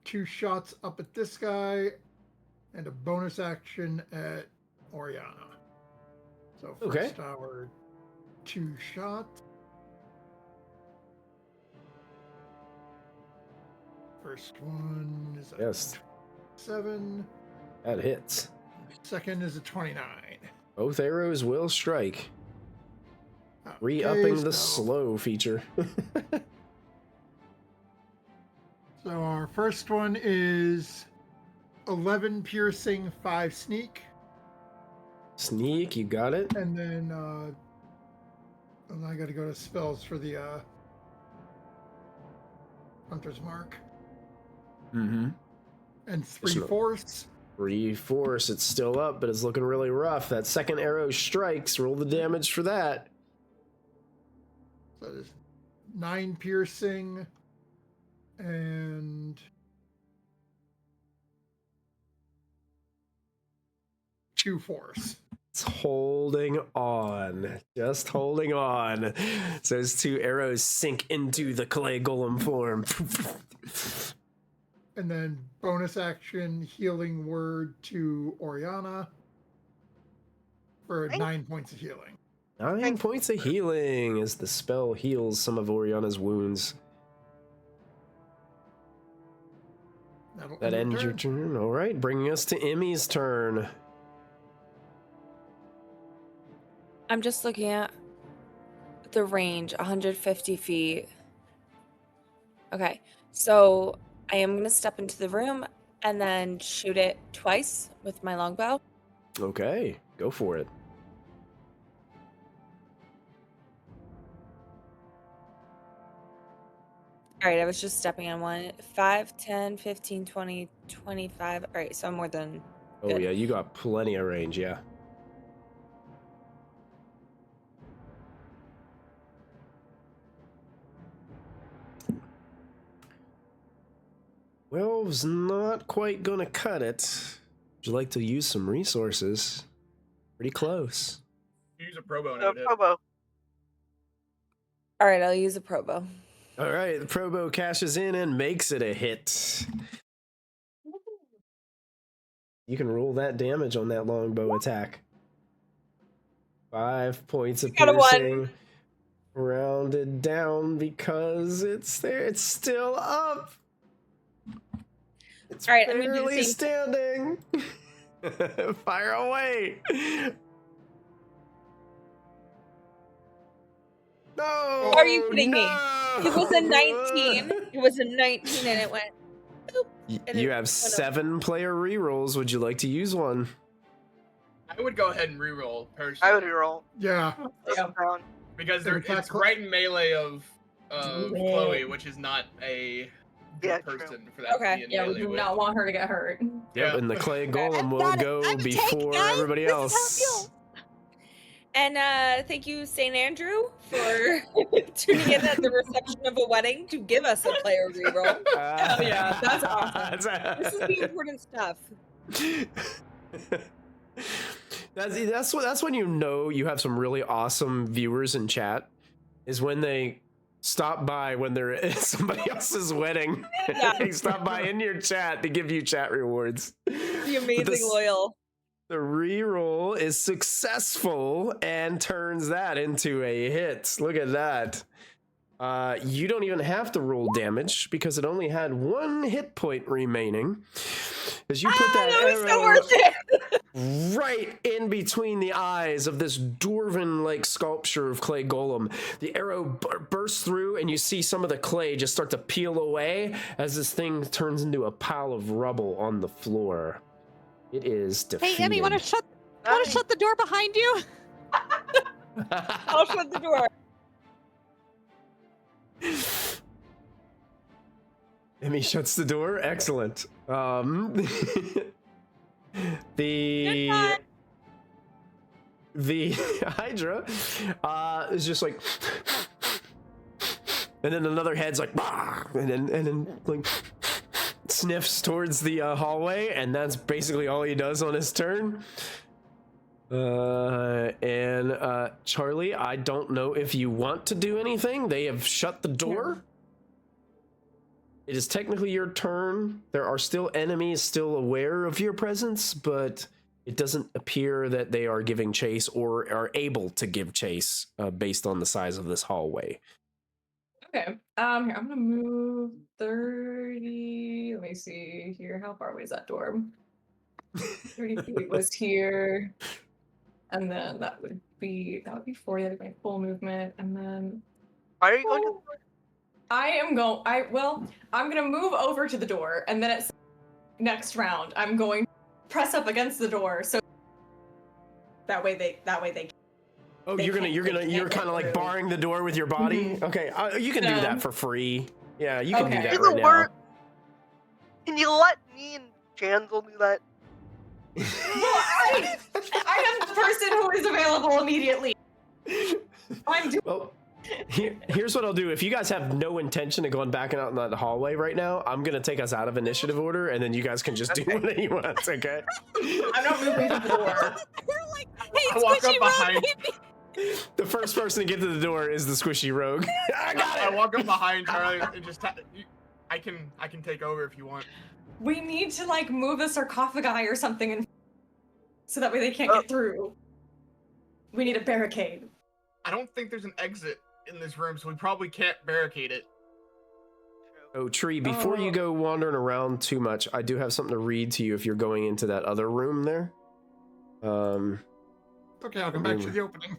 2 shots up at this guy and a bonus action at Oriana. So first our 2 shots. First one is a 7.
That hits.
Second is a 29.
Both arrows will strike. Re-upping the slow feature.
So our first one is 11 piercing, 5 sneak.
Sneak, you got it.
And then I got to go to spells for the Hunter's Mark.
Mm-hmm.
And 3 force.
3 force. It's still up, but it's looking really rough. That second arrow strikes. Roll the damage for that.
So there's 9 piercing and 2 force.
It's holding on. Just holding on. So those 2 arrows sink into the clay golem form.
And then bonus action healing word to Oriana for 9 points of healing.
9 points of healing as the spell heals some of Oriana's wounds. That ends your turn. All right, bringing us to Emmy's turn.
I'm just looking at the range, 150 feet. Okay, so I am going to step into the room and then shoot it twice with my longbow.
Okay, go for it.
All right, I was just stepping on one. 5, 10, 15, 20, 25. All right, so I'm more than
good. Oh, yeah, you got plenty of range, yeah. Well, it's not quite gonna cut it. Would you like to use some resources? Pretty close.
Use a probo.
Probo.
All right, I'll use a probo.
All right, the probo cashes in and makes it a hit. You can roll that damage on that longbow attack. 5 points of piercing. Rounded down because it's there. It's still up. It's barely standing. Fire away. No.
Are you kidding me? It was a 19. It was a 19 and it went. Boop,
you have 7 player rerolls. Would you like to use one?
I would go ahead and reroll personally.
I would reroll.
Yeah.
Because it's right in melee of Chloe, which is not a good person for that to be in
yeah, we
melee
do
with.
not want her to get hurt.
Yep, and the clay golem will go before everybody else.
And thank you, St. Andrew, for tuning in at the reception of a wedding to give us a player reroll.
Hell yeah, that's awesome.
This is the important stuff.
That's when you know you have some really awesome viewers in chat, is when they stop by when they're at somebody else's wedding. Yeah. They stop by in your chat to give you chat rewards.
The amazing loyal.
The reroll is successful and turns that into a hit. Look at that. You don't even have to roll damage because it only had 1 hit point remaining. As you put that arrow
so worth it.
right in between the eyes of this dwarven-like sculpture of clay golem. The arrow bursts through, and you see some of the clay just start to peel away as this thing turns into a pile of rubble on the floor. It is defeated.
Hey, Emmy, want to shut the door behind you?
I'll shut the door.
Emmy shuts the door. Excellent. The Hydra is just like, and then another head's like, and then like sniffs towards the hallway, and that's basically all he does on his turn. And Charlie, I don't know if you want to do anything. They have shut the door. Yeah. It is technically your turn. There are still enemies still aware of your presence, but it doesn't appear that they are giving chase or are able to give chase based on the size of this hallway.
Okay. Here, I'm gonna move 30. Let me see here. How far away is that door? 30 feet was here. And then that would be 40. That'd be my full movement. And then
why are you going to
I'm gonna move over to the door, and then it's next round I'm going to press up against the door, so that way they
oh, you're kind of like barring the door with your body. Mm-hmm. Okay, you can do that for free. Yeah, you can do that right now.
Can you let me and Janzel do that?
I am the person who is available immediately.
Well, here's what I'll do. If you guys have no intention of going back out in the hallway right now, I'm gonna take us out of initiative order, and then you guys can just do whatever you want. Okay?
I'm not moving to the door.
We're like, hey,
I walk up behind.
The first person to get to the door is the squishy rogue.
I walk up behind Charlie and just I can take over if you want.
We need to like move a sarcophagi or something, so that way they can't get through. We need a barricade.
I don't think there's an exit in this room, so we probably can't barricade it.
Oh, Tree, before you go wandering around too much, I do have something to read to you if you're going into that other room there.
Okay, I'll come back to the opening.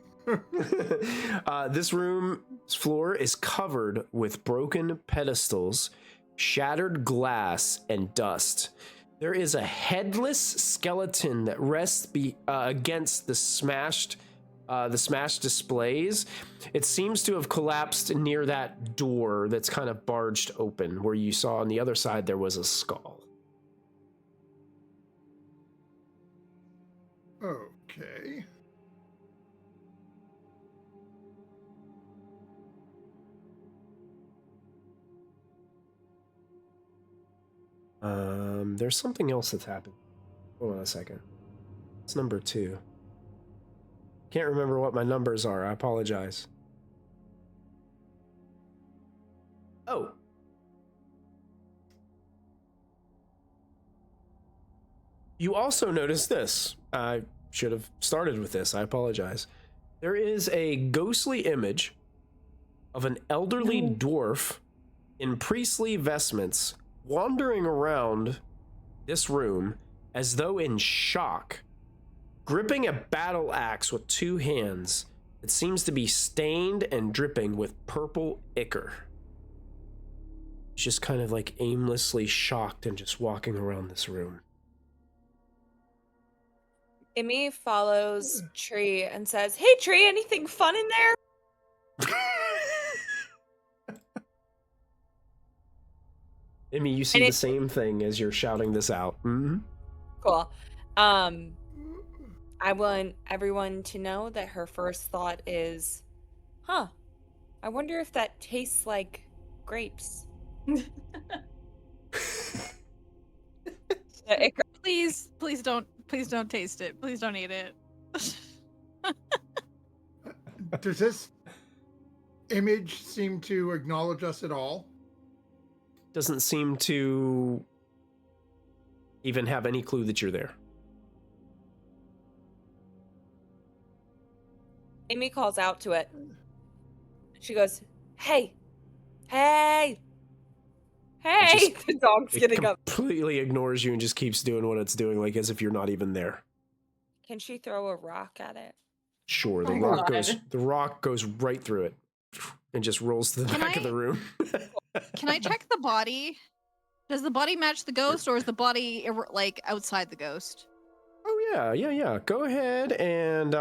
This room's floor is covered with broken pedestals, shattered glass, and dust. There is a headless skeleton that rests against the smashed displays. It seems to have collapsed near that door that's kind of barged open, where you saw on the other side there was a skull.
Okay.
There's something else that's happened. Hold on a second. It's number 2. Can't remember what my numbers are. I apologize. Oh. You also notice this. I should have started with this. I apologize. There is a ghostly image of an elderly dwarf in priestly vestments wandering around this room as though in shock, gripping a battle axe with 2 hands that seems to be stained and dripping with purple ichor. He's just kind of like aimlessly shocked and just walking around this room.
Emmy follows Tree and says, "Hey Tree, anything fun in there?"
Emmy, you see the same thing as you're shouting this out. Mm-hmm.
Cool. I want everyone to know that her first thought is, huh, I wonder if that tastes like grapes.
Please don't taste it. Please don't eat it.
Does this image seem to acknowledge us at all?
Doesn't seem to even have any clue that you're there.
Amy calls out to it. She goes, hey, hey, hey. The dog's getting up.
Completely ignores you and just keeps doing what it's doing, like as if you're not even there.
Can she throw a rock at it?
Sure, the rock goes right through it and just rolls to the back of the room.
Can I check the body? Does the body match the ghost, or is the body like outside the ghost?
Oh yeah. Go ahead and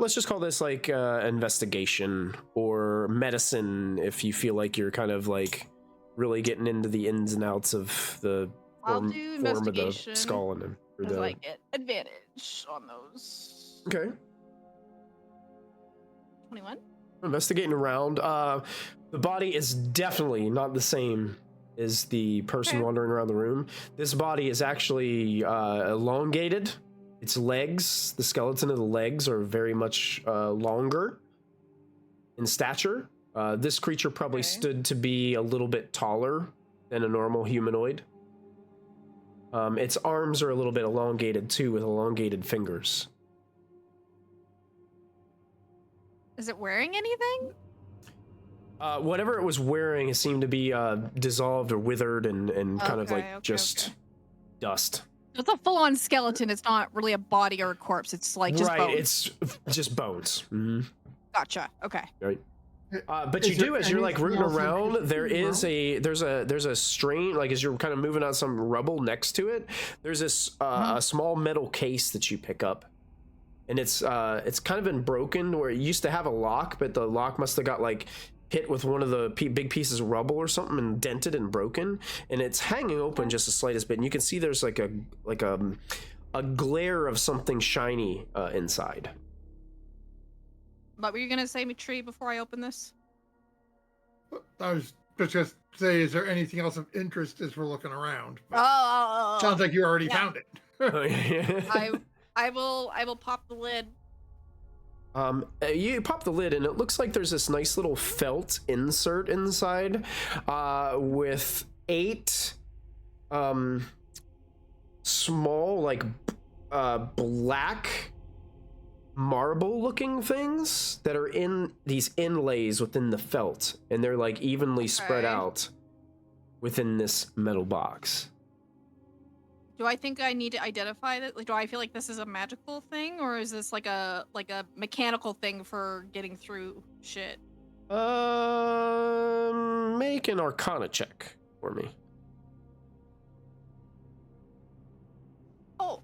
let's just call this like investigation or medicine if you feel like you're kind of like really getting into the ins and outs of the form of the skull and
the... I get advantage on those.
Okay.
21.
Investigating around. The body is definitely not the same as the person wandering around the room. This body is actually elongated. Its legs, the skeleton of the legs, are very much longer in stature. This creature probably stood to be a little bit taller than a normal humanoid. Its arms are a little bit elongated too, with elongated fingers.
Is it wearing anything?
Whatever it was wearing seemed to be dissolved or withered and kind of like just dust.
It's a full-on skeleton. It's not really a body or a corpse. It's like just bones.
It's just bones. Mm-hmm.
Gotcha. Okay.
Right. But you do, as you're like rooting around, there's a strain, like as you're kind of moving out some rubble next to it, there's this a small metal case that you pick up. And it's kind of been broken where it used to have a lock, but the lock must have got like hit with one of the big pieces of rubble or something and dented and broken, and it's hanging open just the slightest bit, and you can see there's like a glare of something shiny inside.
What were you gonna say, Tree, before I open this?
I was just gonna say, is there anything else of interest as we're looking around?
Oh.
Sounds like you already found it.
I will pop the lid.
You pop the lid and it looks like there's this nice little felt insert inside with 8 small like black marble looking things that are in these inlays within the felt, and they're like evenly spread out within this metal box.
Do I think I need to identify that? Like, do I feel like this is a magical thing, or is this like a mechanical thing for getting through shit?
Make an Arcana check for me.
Oh,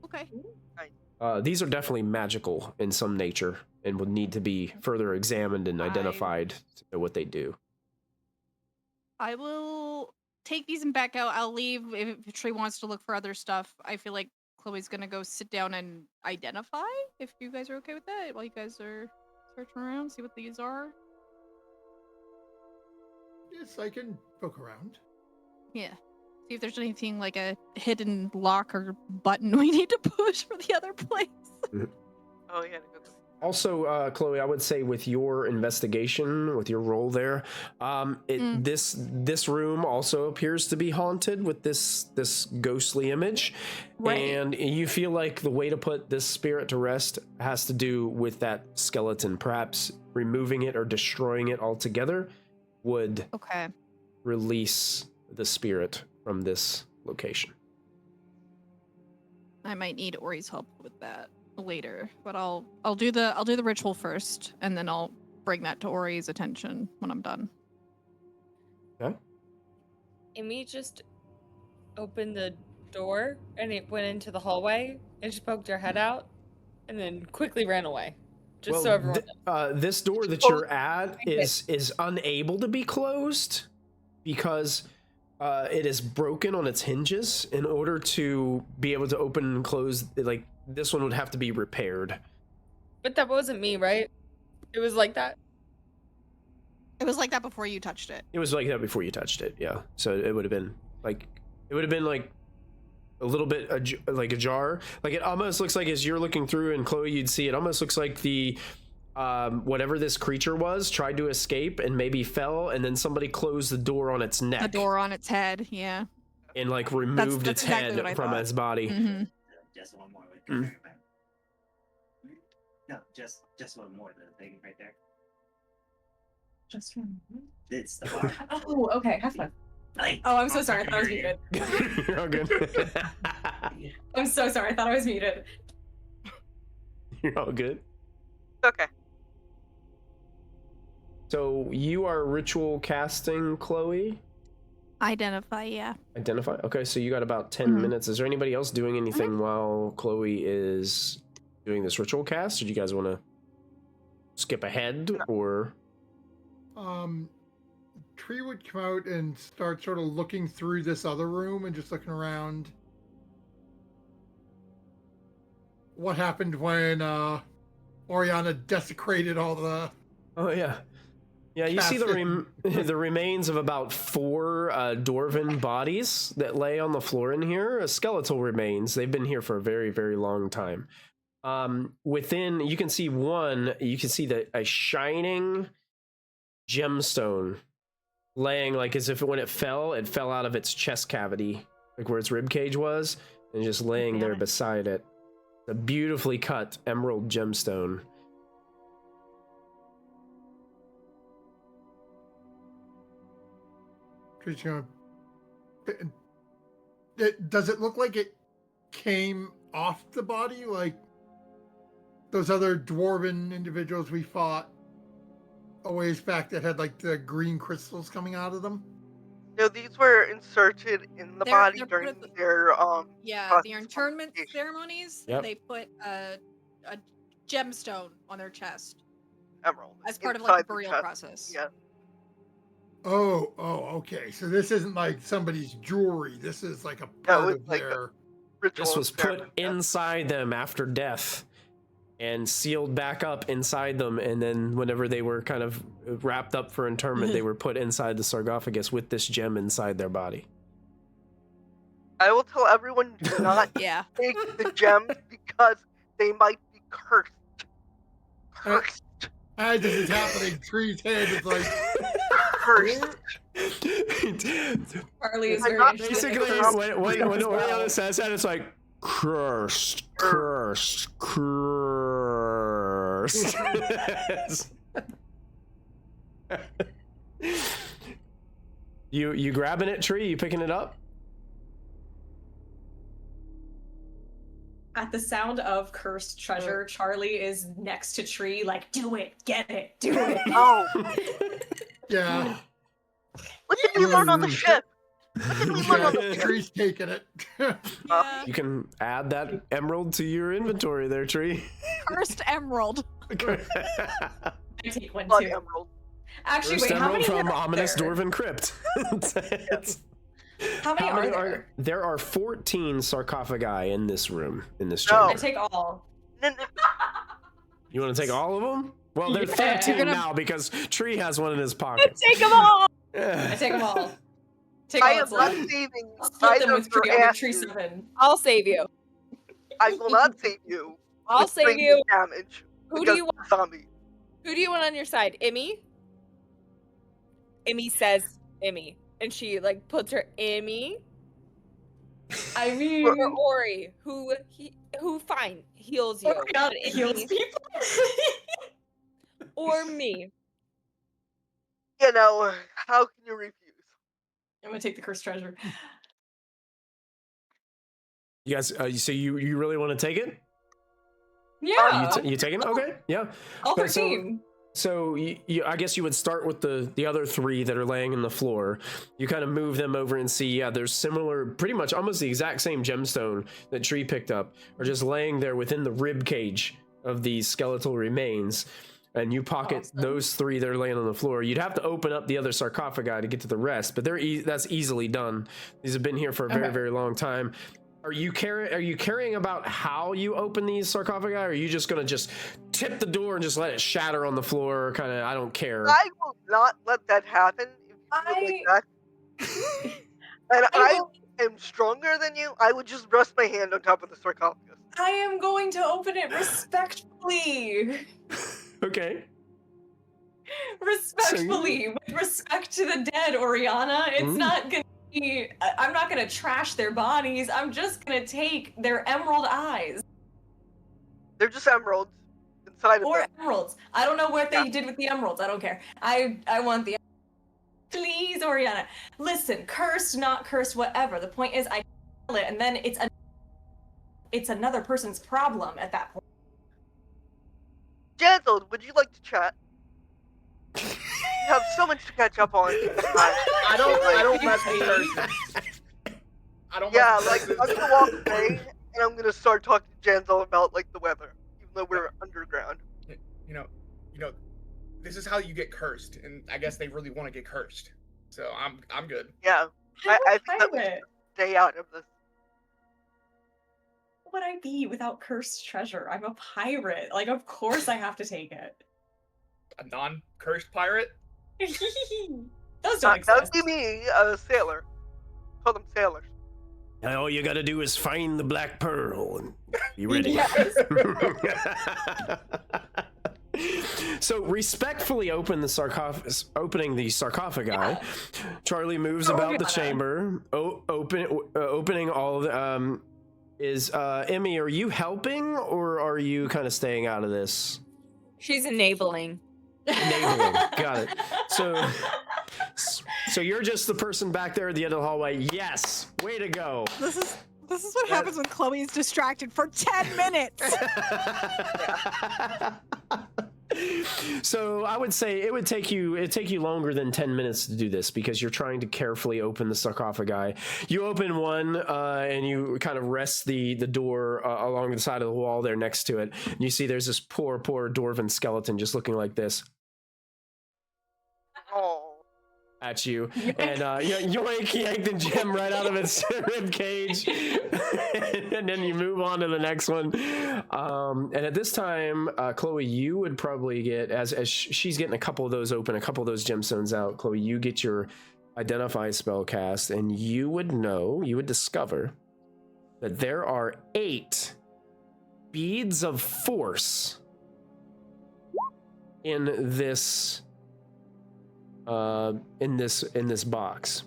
okay.
These are definitely magical in some nature and would need to be further examined and identified to know what they do.
I will take these and back out. I'll leave if Trey wants to look for other stuff. I feel like Chloe's gonna go sit down and identify, if you guys are okay with that, while you guys are searching around, see what these are.
Yes, I can poke around.
Yeah. See if there's anything like a hidden lock or button we need to push for the other place.
Oh, yeah.
Also, Chloe, I would say with your investigation, with your role there, this room also appears to be haunted with this ghostly image, and you feel like the way to put this spirit to rest has to do with that skeleton. Perhaps removing it or destroying it altogether would release the spirit from this location.
I might need Ori's help with that later, but I'll do the ritual first, and then I'll bring that to Ori's attention when I'm done.
Okay.
Amy just opened the door and it went into the hallway and she poked her head out and then quickly ran away. Just so everyone knows.
This door that you're at is unable to be closed because it is broken on its hinges. In order to be able to open and close, like this one would have to be repaired.
But that wasn't me, right? It was like that.
It was like that before you touched it.
It was like that before you touched it, yeah. So it would have been like a little bit like a jar. Like it almost looks like, as you're looking through and Chloe, you'd see it almost looks like the whatever this creature was tried to escape and maybe fell, and then somebody closed the door on its neck.
The door on its head, yeah.
And like removed
that's
its
exactly
head from its body.
Mm-hmm.
Just one more. No, just one more. The thing right there.
Just one.
It's the bar.
Oh, okay. Have fun. Oh, I'm so sorry. I thought I was muted.
You're all good.
I'm so sorry. I thought I was muted.
You're all good.
Okay.
So you are ritual casting, Chloe?
Identify, yeah.
Identify? Okay, so you got about 10 minutes. Is there anybody else doing anything while Chloe is doing this ritual cast? Or do you guys want to skip ahead, or?
Tree would come out and start sort of looking through this other room and just looking around. What happened when Oriana desecrated all the...
Oh, yeah. Yeah, you see the remains of about 4 dwarven bodies that lay on the floor in here. Skeletal remains. They've been here for a very, very long time. Within, you can see a shining gemstone laying, like as if when it fell out of its chest cavity, like where its rib cage was, and just laying there beside it. A beautifully cut emerald gemstone.
Does it look like it came off the body, like those other dwarven individuals we fought a ways back that had like the green crystals coming out of them?
No, these were inserted in the body during their
their internment ceremonies. Yep. They put a gemstone on their chest.
Emerald.
As part of like the burial process.
Yeah.
Oh, okay. So this isn't like somebody's jewelry. This is like a part of their
ritual.
This was put inside them after death and sealed back up inside them, and then whenever they were kind of wrapped up for interment, they were put inside the sarcophagus with this gem inside their body.
I will tell everyone, do not take the gems because they might be cursed. Cursed.
As this is happening, Tree's head is like
cursed.
Charlie is very
basically when Oriana says that, it's like cursed. You grabbing it, Tree? You picking it up?
At the sound of cursed treasure, Charlie is next to Tree, like, do it, get it, do it.
Oh.
Yeah.
What did we learn on the ship?
Tree's taking it.
You can add that emerald to your inventory there, Tree.
Cursed emerald.
I take one
Blood
too.
emerald.
Actually,
First
wait, how
emerald
many
from ominous
there?
Dwarven Crypt.
How many are there?
There are 14 sarcophagi in this room, in this
No.
chamber.
I take all.
You want to take all of them? Well, there's
Yeah.
13 now because Tree has one in his pocket.
Take them all.
I take them all. Take all
I am
that's
not
left.
saving
I'll split them
either
with
of your
Tree. I'll get Tree
asses.
7.
I'll save you.
I will not save you.
I'll
with
save
radiant
you.
Damage.
Who do
because
you want?
of Zombie.
Who do you want on your side? Immy? Immy says Immy. And she like puts her Immy.
I mean,
Or Ori, who fine heals you.
Oriana
But
heals
Immy-
people.
Or me.
You know, how can you refuse?
I'm gonna take the cursed treasure.
You guys, so you really want to take it?
Yeah.
You taking it? Okay, yeah.
All
Okay,
13.
So I guess you would start with the other 3 that are laying on the floor. You kind of move them over and see, there's similar, pretty much almost the exact same gemstone that Tree picked up, are just laying there within the rib cage of these skeletal remains. And you pocket those 3 that are laying on the floor. You'd have to open up the other sarcophagi to get to the rest, but that's easily done. These have been here for a very, very long time. Are you caring about how you open these sarcophagi, or are you just gonna just tip the door and just let it shatter on the floor? Kind of, I don't care.
I will not let that happen. If you like that. And I am stronger than you. I would just rest my hand on top of the sarcophagus.
I am going to open it respectfully.
Okay.
Respectfully, with respect to the dead, Oriana. It's not gonna be. I'm not gonna trash their bodies. I'm just gonna take their emerald eyes.
They're just emeralds inside of them.
Emeralds. I don't know what they did with the emeralds. I don't care. I want the. Please, Oriana. Listen, cursed, not cursed, whatever. The point is, I kill it, and then it's another person's problem at that point.
Gentle, would you like to chat? You have so much to catch up on.
I don't mess with cursed.
Yeah, like I'm gonna walk away and I'm gonna start talking to Janzo about like the weather, even though we're underground.
You know, this is how you get cursed, and I guess they really want to get cursed. So I'm good.
Yeah, I think that we should stay out of this.
What would I be without cursed treasure? I'm a pirate. Like, of course I have to take it.
A non-cursed pirate?
Those don't exist.
That would be me, a sailor. Call them sailors.
All you gotta do is find the black pearl and be ready. So respectfully opening the sarcophagi, Charlie moves about the chamber, opening all of the, is Emmy, are you helping or are you kind of staying out of this?
She's enabling.
Enabling, got it. So you're just the person back there at the end of the hallway. Yes, way to go.
This is what happens when Chloe's distracted for 10 minutes.
So I would say it'd take you longer than 10 minutes to do this because you're trying to carefully open the sarcophagi. You open one and you kind of rest the door along the side of the wall there next to it. And you see there's this poor dwarven skeleton just looking like this.
Oh.
At you, and yoink, yank the gem right out of its rib cage, and then you move on to the next one. And at this time, Chloe, you would probably get, as she's getting a couple of those open, a couple of those gemstones out. Chloe, you get your identify spell cast, and you would discover that there are 8 beads of force in this. In this box.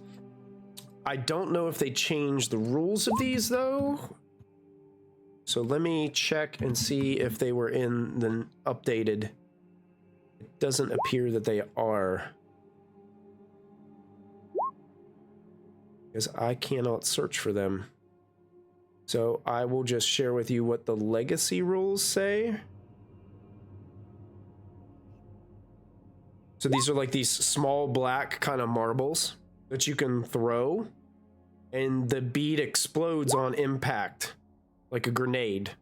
I don't know if they changed the rules of these though. So let me check and see if they were in the updated. It doesn't appear that they are. Because I cannot search for them. So I will just share with you what the legacy rules say. So these are like these small black kind of marbles that you can throw, and the bead explodes on impact like a grenade.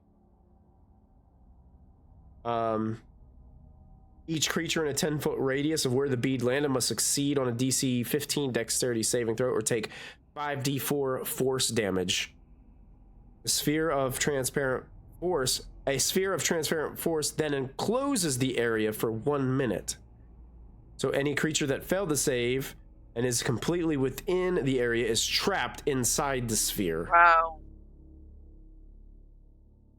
Each creature in a 10-foot radius of where the bead landed must succeed on a DC 15 dexterity saving throw or take 5d4 force damage. A sphere of transparent force then encloses the area for 1 minute. So any creature that failed the save and is completely within the area is trapped inside the sphere.
Wow.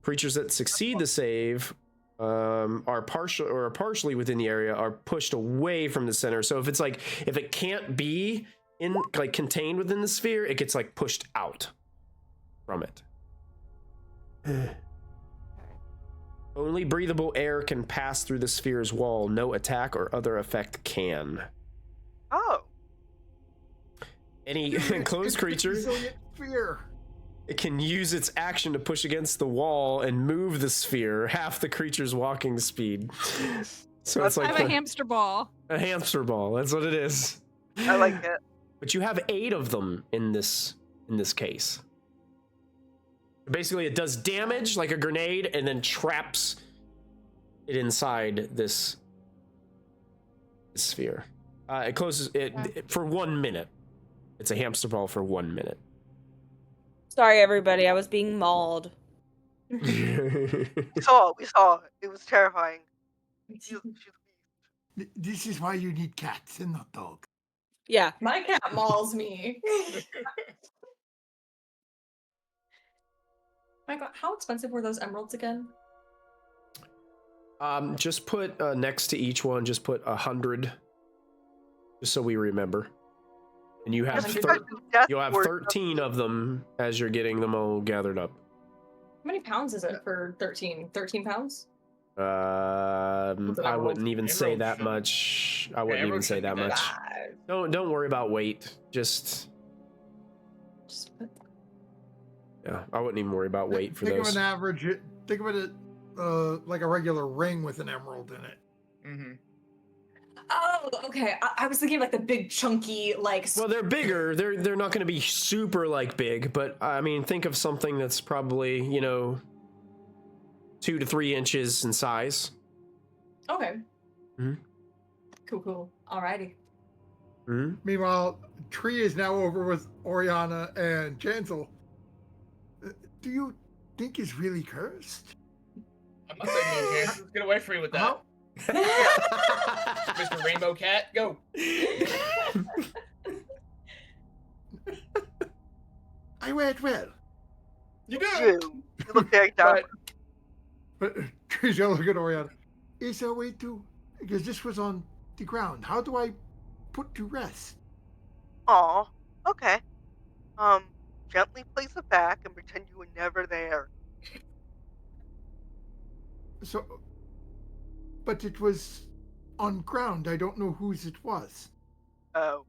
Creatures that succeed the save are partially within the area are pushed away from the center. So if it can't be contained within the sphere, it gets pushed out from it. Only breathable air can pass through the sphere's wall. No attack or other effect can.
Oh.
Any enclosed creature, it can use its action to push against the wall and move the sphere half the creature's walking speed. So it's like
a hamster ball.
A hamster ball. That's what it is.
I like it.
But you have 8 of them in this case. Basically, it does damage like a grenade and then traps it inside this sphere. It closes it for 1 minute. It's a hamster ball for 1 minute.
Sorry, everybody. I was being mauled.
We saw. It was terrifying.
This is why you need cats and not dogs.
Yeah.
My cat mauls me. My God, how expensive were those emeralds again?
Just put next to each one, just put 100, just so we remember. And you have you'll have 13 of them as you're getting them all gathered up.
How many pounds is it for 13? 13 pounds?
I wouldn't even say that much. I wouldn't even say that much. Don't worry about weight. Just yeah, I wouldn't even worry about weight for those.
Think of an average. Think of it like a regular ring with an emerald in it.
Mm-hmm.
Oh, okay. I was thinking like the big chunky like.
Well, they're bigger. They're not going to be super like big, but I mean, think of something that's probably 2 to 3 inches in size.
Okay.
Mm-hmm.
Cool. Alrighty.
Mm-hmm.
Meanwhile, Tree is now over with Oriana and Jansel. Do you think he's really cursed?
I'm not saying no, Jansel. Get away from me with that. Mr. Rainbow Cat, go.
I wear it well.
You do.
You look very dumb.
But Tree's gonna look at Oriana. Is there a way to? Because this was on the ground. How do I put to rest?
Aw, okay. Gently place it back and pretend you were never there.
So, but it was on ground. I don't know whose it was.
Oh.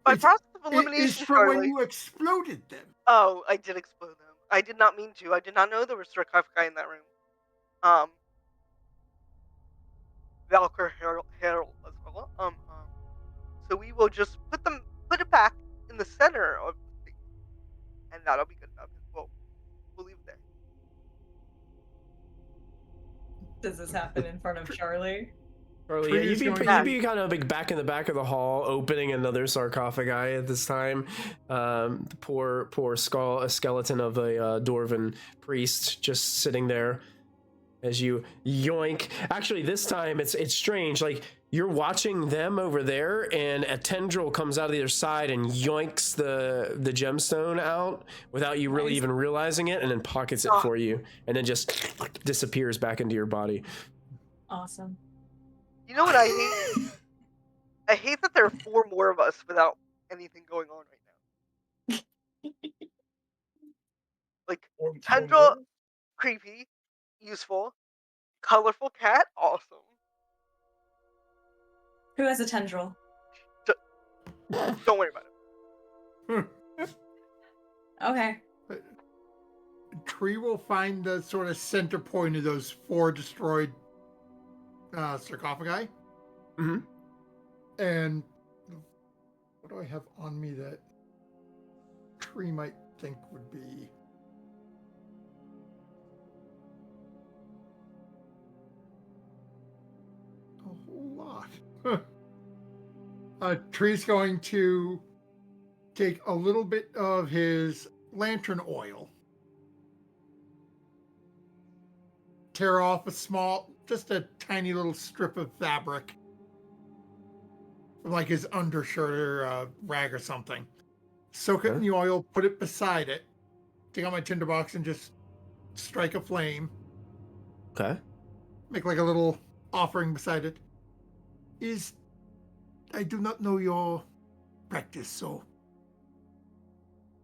By process of elimination,
it's for when you exploded them.
Oh, I did explode them. I did not mean to. I did not know there was sarcophagi in that room. Valkyr Herald as well. So we will just put it back in the center of the thing, and that'll be good enough. We'll leave it there.
Does this happen in front of Charlie?
Charlie, yeah, you'd be kind of like back in the back of the hall, opening another sarcophagi at this time. The poor a skeleton of a dwarven priest just sitting there as you yoink. Actually, this time it's strange. Like, you're watching them over there, and a tendril comes out of the other side and yoinks the gemstone out without you really even realizing it, and then pockets it for you, and then just disappears back into your body.
Awesome.
You know what I hate? I hate that there are 4 more of us without anything going on right now. Like, tendril, creepy, useful, colorful cat, awesome.
Who has a tendril?
Don't worry about it.
Okay.
Tree will find the sort of center point of those 4 destroyed sarcophagi.
Mm-hmm.
And what do I have on me that Tree might think would be? A whole lot. Tree's going to take a little bit of his lantern oil, tear off just a tiny little strip of fabric, like his undershirt or a rag or something. Soak it in the oil, put it beside it, take out my tinderbox and just strike a flame.
Okay.
Make like a little offering beside it. I do not know your practice, so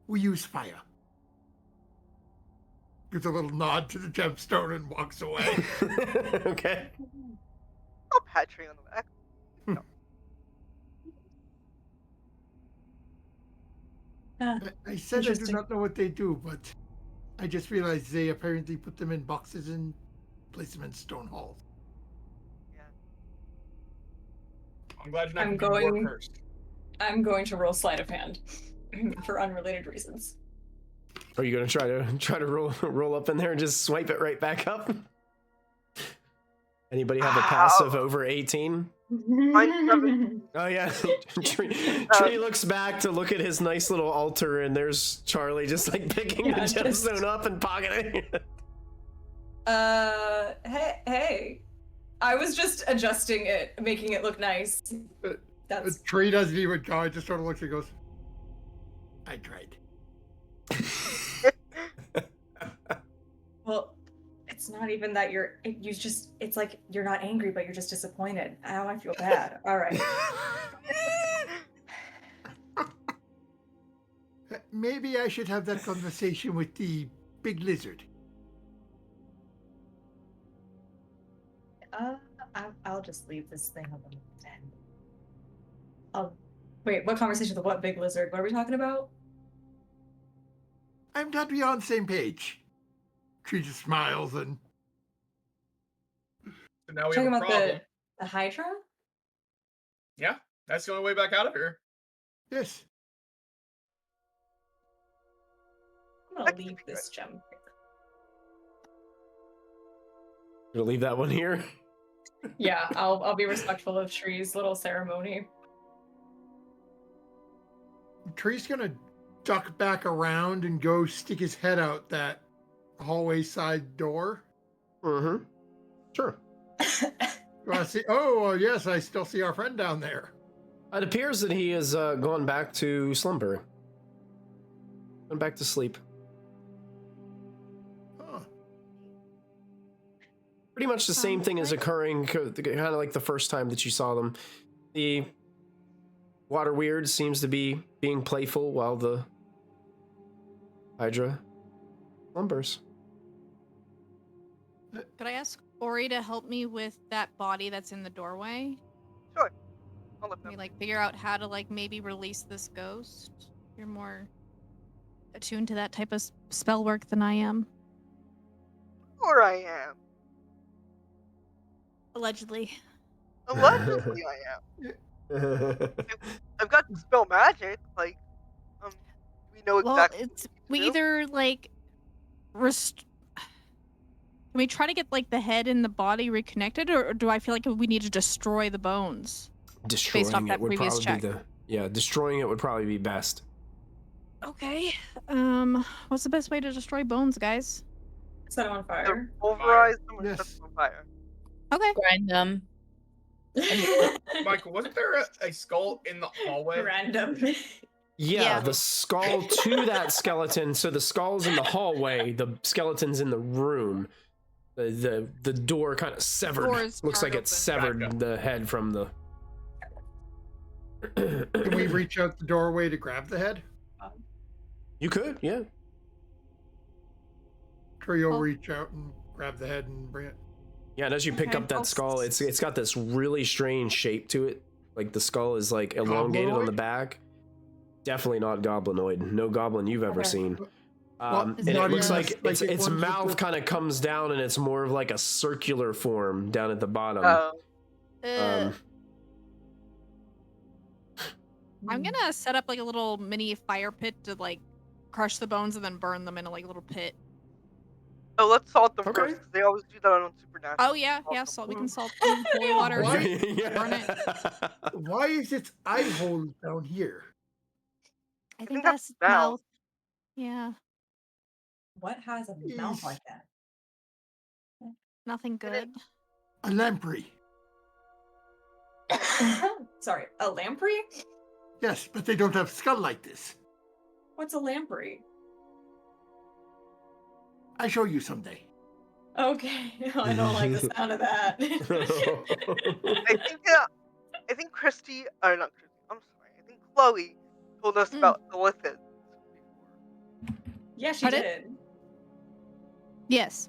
we use fire. Gives a little nod to the gemstone and walks away.
Okay.
I'll pat Tree on the back.
No. I said I do not know what they do, but I just realized they apparently put them in boxes and place them in stone halls.
I'm glad you're not
I'm going to roll sleight of hand for unrelated reasons.
Are you gonna try to roll up in there and just swipe it right back up? Anybody have a passive over 18? Oh yeah, Tree looks back to look at his nice little altar, and there's Charlie just like picking the gemstone up and pocketing it.
Hey. I was just adjusting it, making it look nice.
That's Tree doesn't even go. It just sort of looks and goes, I tried.
Well, it's not even that it's like you're not angry, but you're just disappointed. Ow, I feel bad. All right.
Maybe I should have that conversation with the big lizard.
I'll just leave this thing on the end. Wait, what conversation with what big lizard? What are we talking about?
I'm glad we're on the same page. Tree just smiles and...
So now we have a problem.
The Hydra?
Yeah, that's the only way back out of here.
Yes.
I'm gonna leave this gem here.
You'll leave that one here?
Yeah, I'll be respectful of Tree's little ceremony.
Tree's gonna duck back around and go stick his head out that hallway side door.
Mm-hmm. Sure.
I see. Oh, yes, I still see our friend down there.
It appears that he has gone back to slumber. Gone back to sleep.
Huh.
Pretty much the same thing is occurring, kind of like the first time that you saw them. The water weird seems to be being playful while the Hydra slumbers.
Could I ask Ori to help me with that body that's in the doorway?
Sure. I'll let
Can we like figure out how to like maybe release this ghost? You're more attuned to that type of spell work than I am.
Sure I am.
Allegedly.
Allegedly I am. I've got spell magic, like, we know exactly.
Well, we either like can we try to get like the head and the body reconnected, or do I feel like we need to destroy the bones?
Destroying
based off that
it would
previous
probably
check.
be destroying it would probably be best.
Okay. What's the best way to destroy bones, guys?
Set them on fire.
Pulverize them and set them on fire.
Okay.
Grind them.
Michael, wasn't there a skull in the hallway?
Random.
Yeah, the skull to that skeleton. So the skull's in the hallway, the skeleton's in the room. The door kind of severed. Looks like it severed the head from the...
Can we reach out the doorway to grab the head?
You could, yeah.
Tree will reach out and grab the head and bring it.
Yeah, and as you pick up that skull, it's got this really strange shape to it. Like the skull is like elongated on the back. Definitely not goblinoid. No goblin you've ever seen. And it looks like its mouth kind of comes down, and it's more of like a circular form down at the bottom.
I'm gonna set up like a little mini fire pit to like crush the bones and then burn them in a like little pit.
Oh, let's salt them first. They always do that on Supernatural.
Oh yeah, salt. We can salt them, holy water. Burn it.
Why is its eye hole down here?
I think that's mouth. Yeah.
What has a mouth like that?
Nothing good.
A lamprey.
Sorry, a lamprey?
Yes, but they don't have skull like this.
What's a lamprey?
I show you someday.
Okay, I don't like the sound of that.
I think Kristy, or not Kristy, I'm sorry. I think Chloe told us about the lithids before.
Yeah, she did.
Yes.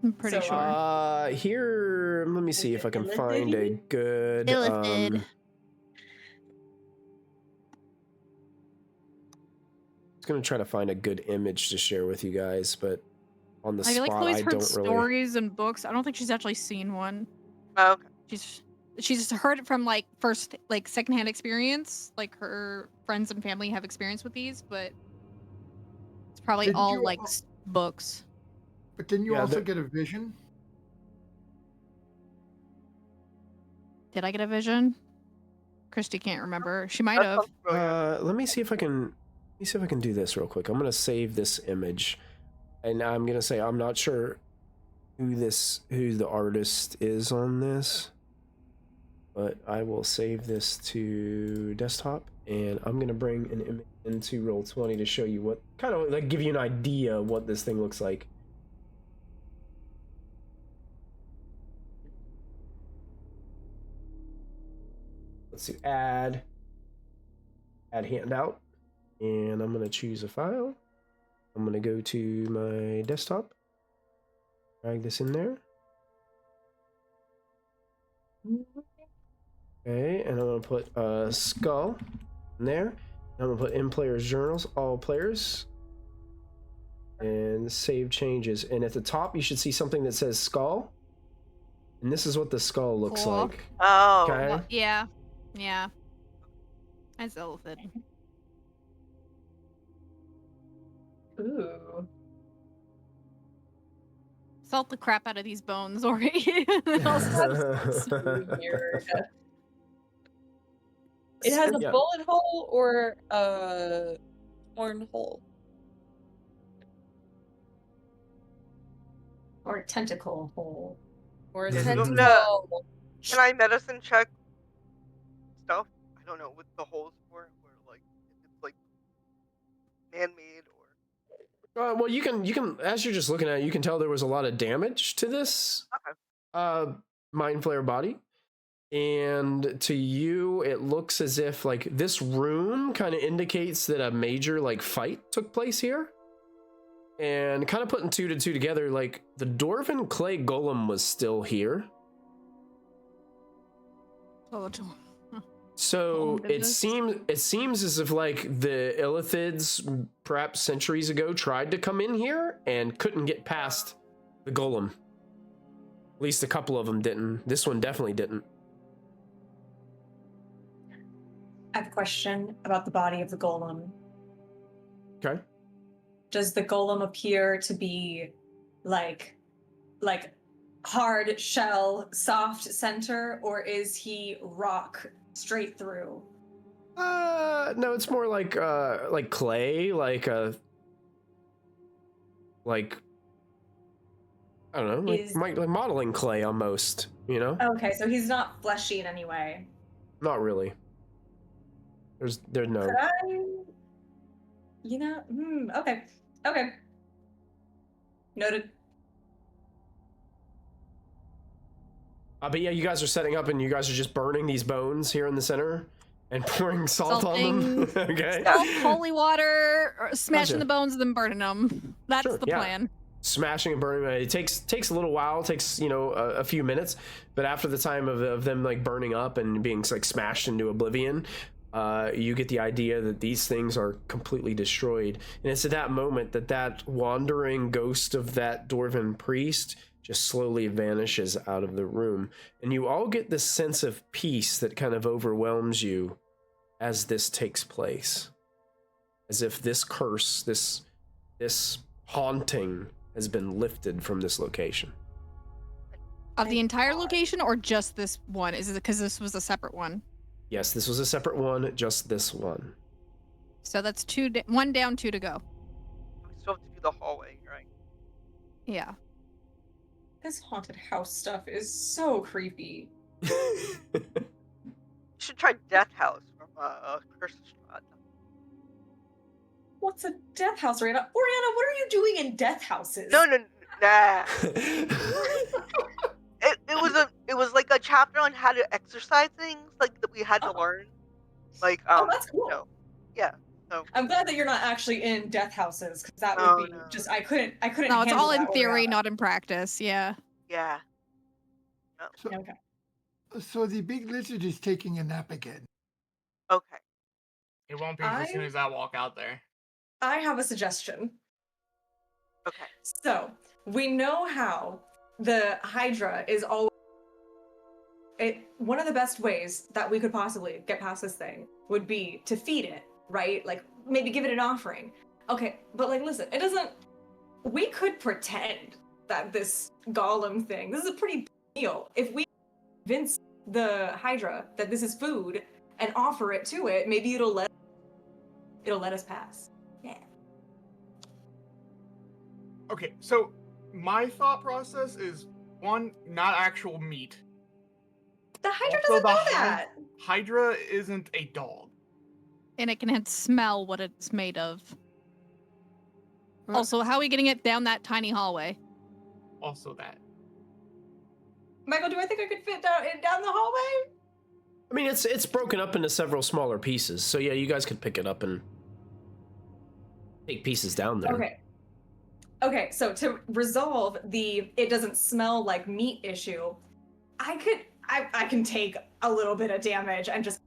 I'm pretty sure.
Here, let me see if I can find a good.
Illithid.
I was gonna try to find a good image to share with you guys, but on the
I feel
spot,
like Chloe's
I
heard
don't really.
stories and books. I don't think she's actually seen one.
Oh, okay.
She's heard it from like secondhand experience. Like her friends and family have experience with these, but it's probably books.
But didn't you also get a vision?
Did I get a vision? Kristy can't remember. She might have.
Let me see if I can do this real quick. I'm gonna save this image, and I'm gonna say I'm not sure who the artist is on this, but I will save this to desktop, and I'm gonna bring an image into Roll20 to show you what kind of like give you an idea of what this thing looks like. Let's do add handout, and I'm going to choose a file. I'm going to go to my desktop, drag this in there. Okay, and I'm going to put a skull in there. And I'm going to put in players journals, all players, and save changes. And at the top, you should see something that says skull. And this is what the skull looks like.
Oh.
Okay.
Well, yeah. Yeah. That's elephant.
Ooh.
Salt the crap out of these bones, Ori.
Weird. It has a bullet hole or a horn hole? Or a tentacle hole. Or a tentacle.
Can I medicine check stuff? I don't know what the holes for, or like if it's like man-made or.
Well, you can as you're just looking at it, you can tell there was a lot of damage to this mind flare body, and to you it looks as if like this room kind of indicates that a major like fight took place here. And kind of putting 2 to 2 together, like the dwarven clay golem was still here. So it seems as if like the Illithids perhaps centuries ago tried to come in here and couldn't get past the golem. At least a couple of them didn't. This one definitely didn't.
I have a question about the body of the golem.
Okay.
Does the golem appear to be like hard shell, soft center, or is he rock straight through?
No, it's more like clay, like I don't know, like modeling clay almost, you know?
Okay, so he's not fleshy in any way.
Not really. There's no.
Could I? You know, okay. Okay. Noted.
But yeah, you guys are setting up and you guys are just burning these bones here in the center and pouring salt on them. Okay.
Salt, holy water, or smashing the bones and then burning them. That's the plan.
Smashing and burning. It takes a little while. It takes, a few minutes. But after the time of them like burning up and being like smashed into oblivion, you get the idea that these things are completely destroyed. And it's at that moment that wandering ghost of that dwarven priest just slowly vanishes out of the room. And you all get this sense of peace that kind of overwhelms you as this takes place. As if this curse, this haunting has been lifted from this location.
Of the entire location or just this one? Is it because this was a separate one?
Yes, this was a separate one, just this one.
So that's 1 down, 2 to go.
We still have to do the hallway, right?
Yeah.
This haunted house stuff is so creepy.
You should try Death House from Cursed Strahd.
What's a death house, Oriana? Oriana, what are you doing in death houses?
No, nah. It was like a chapter on how to exercise things, like that we had to learn. Like
that's cool.
Yeah. So
I'm glad that you're not actually in death houses, because that would be just I couldn't.
No, it's all in theory,
Oriana.
not in practice. Yeah.
Yeah.
So,
okay.
So the big lizard is taking a nap again.
Okay.
It won't be as soon as I walk out there.
I have a suggestion.
Okay.
So we know how the Hydra is always. One of the best ways that we could possibly get past this thing would be to feed it, right? Like maybe give it an offering. Okay, but like listen, it doesn't. We could pretend that this golem thing. This is a pretty big deal. If we convince the Hydra that this is food and offer it to it, maybe it'll let us pass. Yeah.
Okay, so my thought process is one, not actual meat.
The Hydra doesn't know that.
Hydra isn't a dog.
And it can smell what it's made of. Also, how are we getting it down that tiny hallway?
Also that.
Michael, do I think I could fit down the hallway?
I mean, it's broken up into several smaller pieces, so yeah, you guys could pick it up and take pieces down there.
Okay, so to resolve the it doesn't smell like meat issue, I can take a little bit of damage and just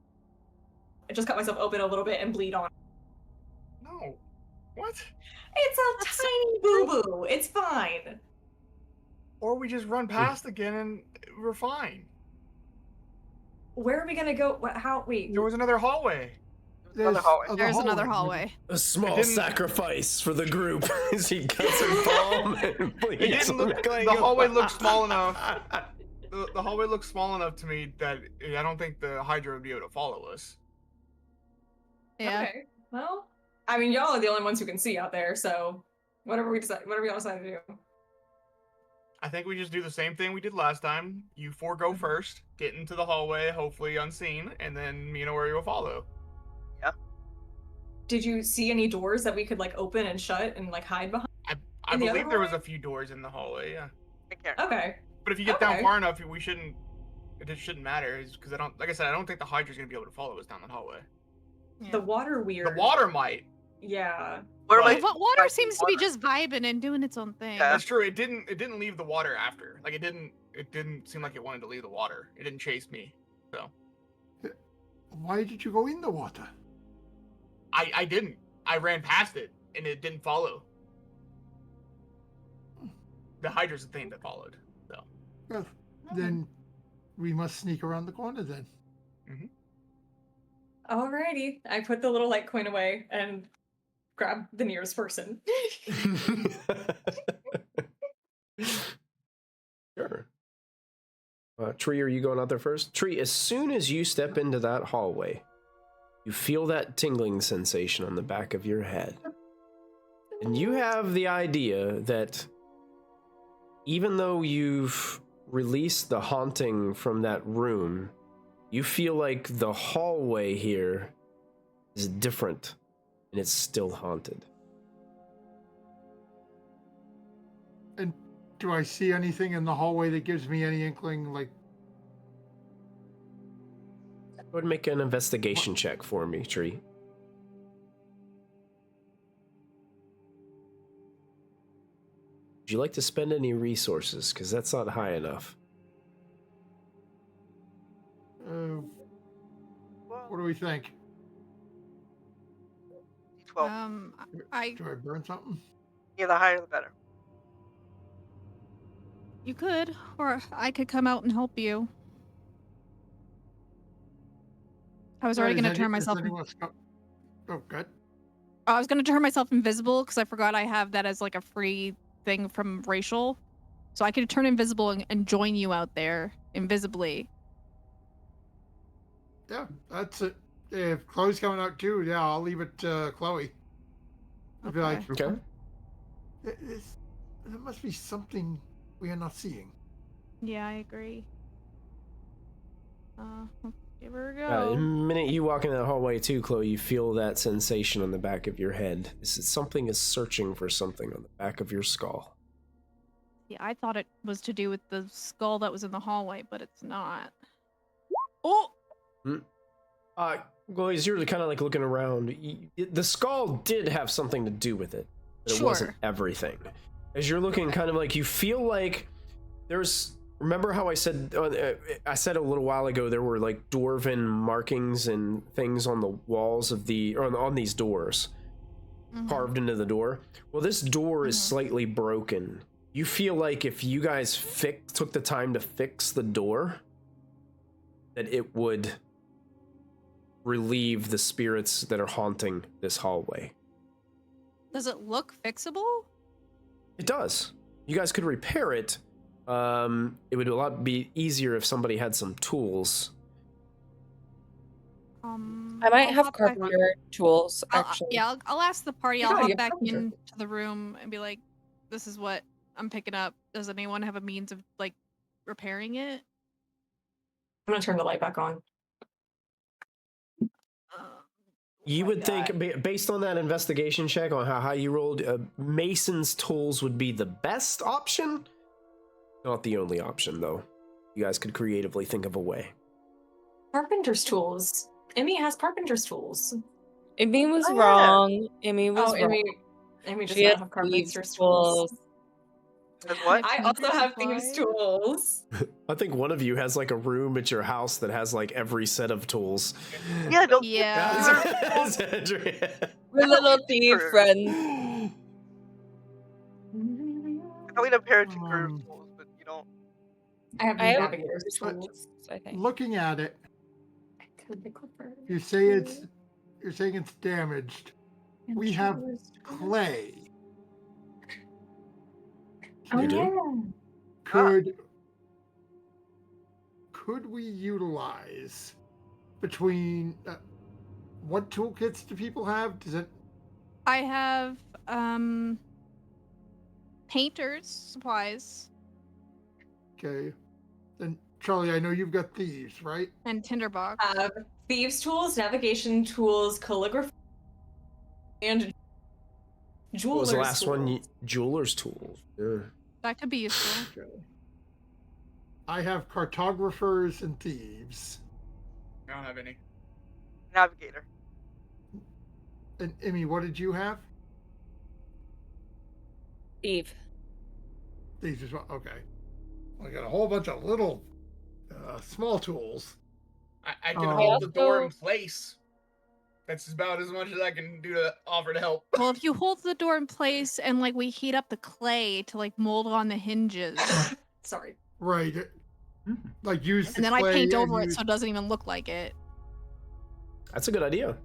cut myself open a little bit and bleed on.
No. What?
It's a tiny boo-boo. It's fine.
Or we just run past again and we're fine.
Where are we gonna go? Wait.
There was another hallway.
There's another hallway.
A small sacrifice for the group as he cuts her palm and bleeds.
The hallway looks small enough. The hallway looks small enough to me that I don't think the Hydra would be able to follow us.
Yeah.
Okay. Well, I mean, y'all are the only ones who can see out there, so whatever we all decide to do.
I think we just do the same thing we did last time. You four go first, get into the hallway, hopefully unseen, and then me and Ori will follow.
Yeah.
Did you see any doors that we could like open and shut and like hide behind?
I believe there was a few doors in the hallway. Yeah.
Okay.
But if you get down far enough, we shouldn't. It just shouldn't matter, because I don't. Like I said, I don't think the Hydra's gonna be able to follow us down the hallway.
Yeah.
The water weird.
The water might.
Yeah.
Water seems to be just vibing and doing its own thing.
Yeah, that's true. It didn't leave the water after. Like it didn't seem like it wanted to leave the water. It didn't chase me. So.
Why did you go in the water?
I didn't. I ran past it and it didn't follow. The Hydra's the thing that followed. So.
Well, then we must sneak around the corner then.
Mm-hmm.
Alrighty. I put the little light coin away and grab the nearest person.
Sure. Tree, are you going out there first? Tree, as soon as you step into that hallway, you feel that tingling sensation on the back of your head. And you have the idea that even though you've released the haunting from that room, you feel like the hallway here is different and it's still haunted.
And do I see anything in the hallway that gives me any inkling, like...
Go ahead and make an investigation check for me, Tree. Would you like to spend any resources? Because that's not high enough.
What do we think?
D12.
Do I burn something?
Yeah, the higher the better.
You could, or I could come out and help you. I was already going to turn myself.
Oh, good.
I was going to turn myself invisible because I forgot I have that as like a free thing from Racial, so I could turn invisible and join you out there invisibly.
Yeah, that's it. If Chloe's coming out too, yeah, I'll leave it to Chloe. I'll be like,
okay.
There must be something we are not seeing.
Yeah, I agree. Let's give her a go.
The minute you walk in that hallway too, Chloe, you feel that sensation on the back of your head. Something is searching for something on the back of your skull.
Yeah, I thought it was to do with the skull that was in the hallway, but it's not. Oh!
Well, as you're kind of like looking around, the skull did have something to do with it, but it wasn't everything. As you're looking, kind of like you feel like there's. Remember how I said a little while ago there were like dwarven markings and things on the walls of on these doors, carved into the door. Well, this door is slightly broken. You feel like if you guys took the time to fix the door, that it would relieve the spirits that are haunting this hallway.
Does it look fixable?
It does. You guys could repair it, it would be easier if somebody had some tools.
I might have carpenter tools, actually.
I'll ask the party. I'll hop back into the room and be like, this is what I'm picking up. Does anyone have a means of, like, repairing it?
I'm going to turn the light back on.
You would think, based on that investigation check on how you rolled, Mason's tools would be the best option. Not the only option, though. You guys could creatively think of a way.
Carpenter's tools. Emmy has carpenter's tools.
Emmy was wrong. Emmy was wrong.
Emmy does not have carpenter's tools.
What?
I also have thieves' tools.
I think one of you has like a room at your house that has like every set of tools.
Yeah, don't.
Yeah. We're little thief friends.
I thought we'd have parenting group tools, but you don't.
I have navigator's tools.
I think.
Looking at it, you say you're saying it's damaged. We have clay.
You do?
Could we utilize between what toolkits do people have? Does it?
I have painter's supplies.
Okay, then Charlie, I know you've got thieves, right?
And tinderbox.
Thieves' tools, navigation tools, calligraphy, and jeweler's
What was the last
tools.
one? Jeweler's tools. Yeah.
That could be useful.
Okay. I have cartographers and thieves.
I don't have any.
Navigator.
And Emmy, what did you have?
Eve.
Thieves as well. Okay. I got a whole bunch of little, small tools.
I can hold the door in place. That's about as much as I can do to offer to help.
Well, if you hold the door in place and like we heat up the clay to like mold on the hinges.
Sorry.
Right. Like use the
and then
clay
I paint
and
over it
use...
so it doesn't even look like it.
That's a good idea.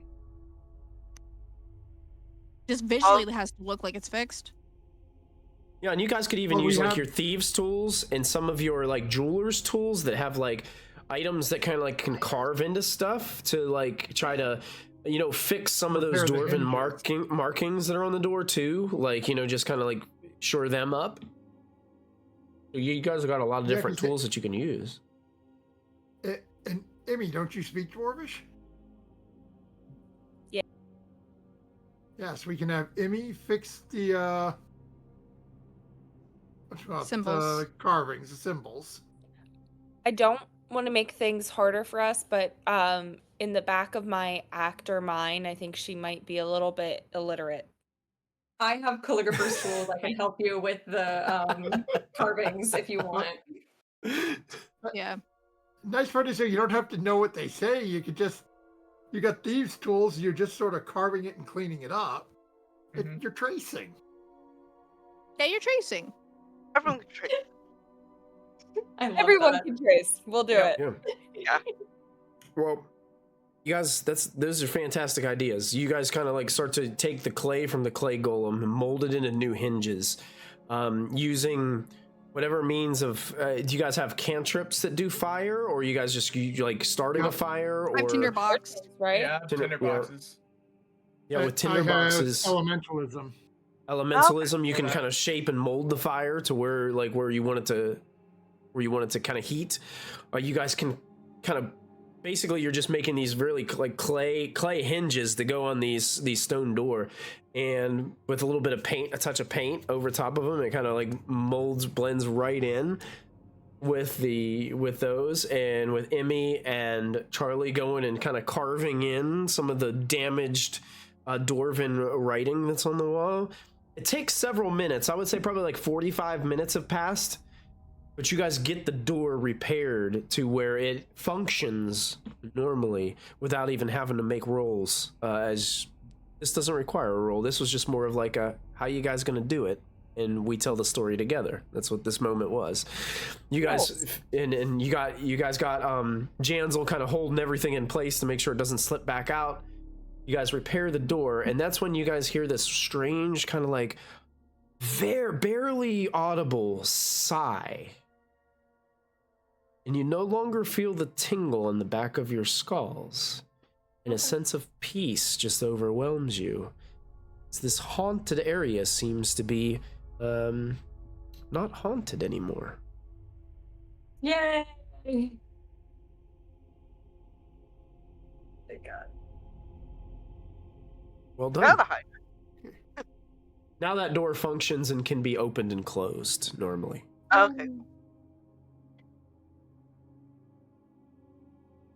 Just visually it has to look like it's fixed.
Yeah, and you guys could even use like your thieves' tools and some of your like jeweler's tools that have like items that kind of like can carve into stuff to like try to, you know, fix some of those dwarven markings that are on the door too. Like, you know, just kind of like shore them up. You guys have got a lot of different tools that you can use.
And Emmy, don't you speak Dwarvish?
Yeah.
Yes, we can have Emmy fix the
symbols.
The carvings, the symbols.
I don't want to make things harder for us, but in the back of my actor mind, I think she might be a little bit illiterate.
I have calligrapher's tools. I can help you with the carvings if you want.
Yeah.
Nice part is that you don't have to know what they say. You could just, you got thieves' tools. You're just sort of carving it and cleaning it up.
Mm-hmm.
You're tracing.
Yeah, you're tracing.
Everyone can trace.
Everyone can trace. We'll do it.
Yeah.
Well, you guys, those are fantastic ideas. You guys kind of like start to take the clay from the clay golem and mold it into new hinges, using whatever means of. Do you guys have cantrips that do fire, or you guys just like starting a fire? Or
tinderbox,
right?
Yeah, tinderboxes.
Yeah, with tinderboxes.
Elementalism.
Elementalism, you can kind of shape and mold the fire to where you want it to kind of heat. You guys can kind of basically you're just making these really like clay hinges to go on these stone door, and with a little bit of paint, a touch of paint over top of them, it kind of like blends right in with those, and with Emmy and Charlie going and kind of carving in some of the damaged dwarven writing that's on the wall. It takes several minutes. I would say probably like 45 minutes have passed, but you guys get the door repaired to where it functions normally without even having to make rolls. As this doesn't require a roll. This was just more of like a, how you guys gonna do it? And we tell the story together. That's what this moment was. You guys, and you guys got Jansel kind of holding everything in place to make sure it doesn't slip back out. You guys repair the door, and that's when you guys hear this strange kind of like barely audible sigh and you no longer feel the tingle in the back of your skulls, and a sense of peace just overwhelms you. As this haunted area seems to be not haunted anymore.
Yay! Thank God.
Well done. Now that door functions and can be opened and closed normally.
Okay.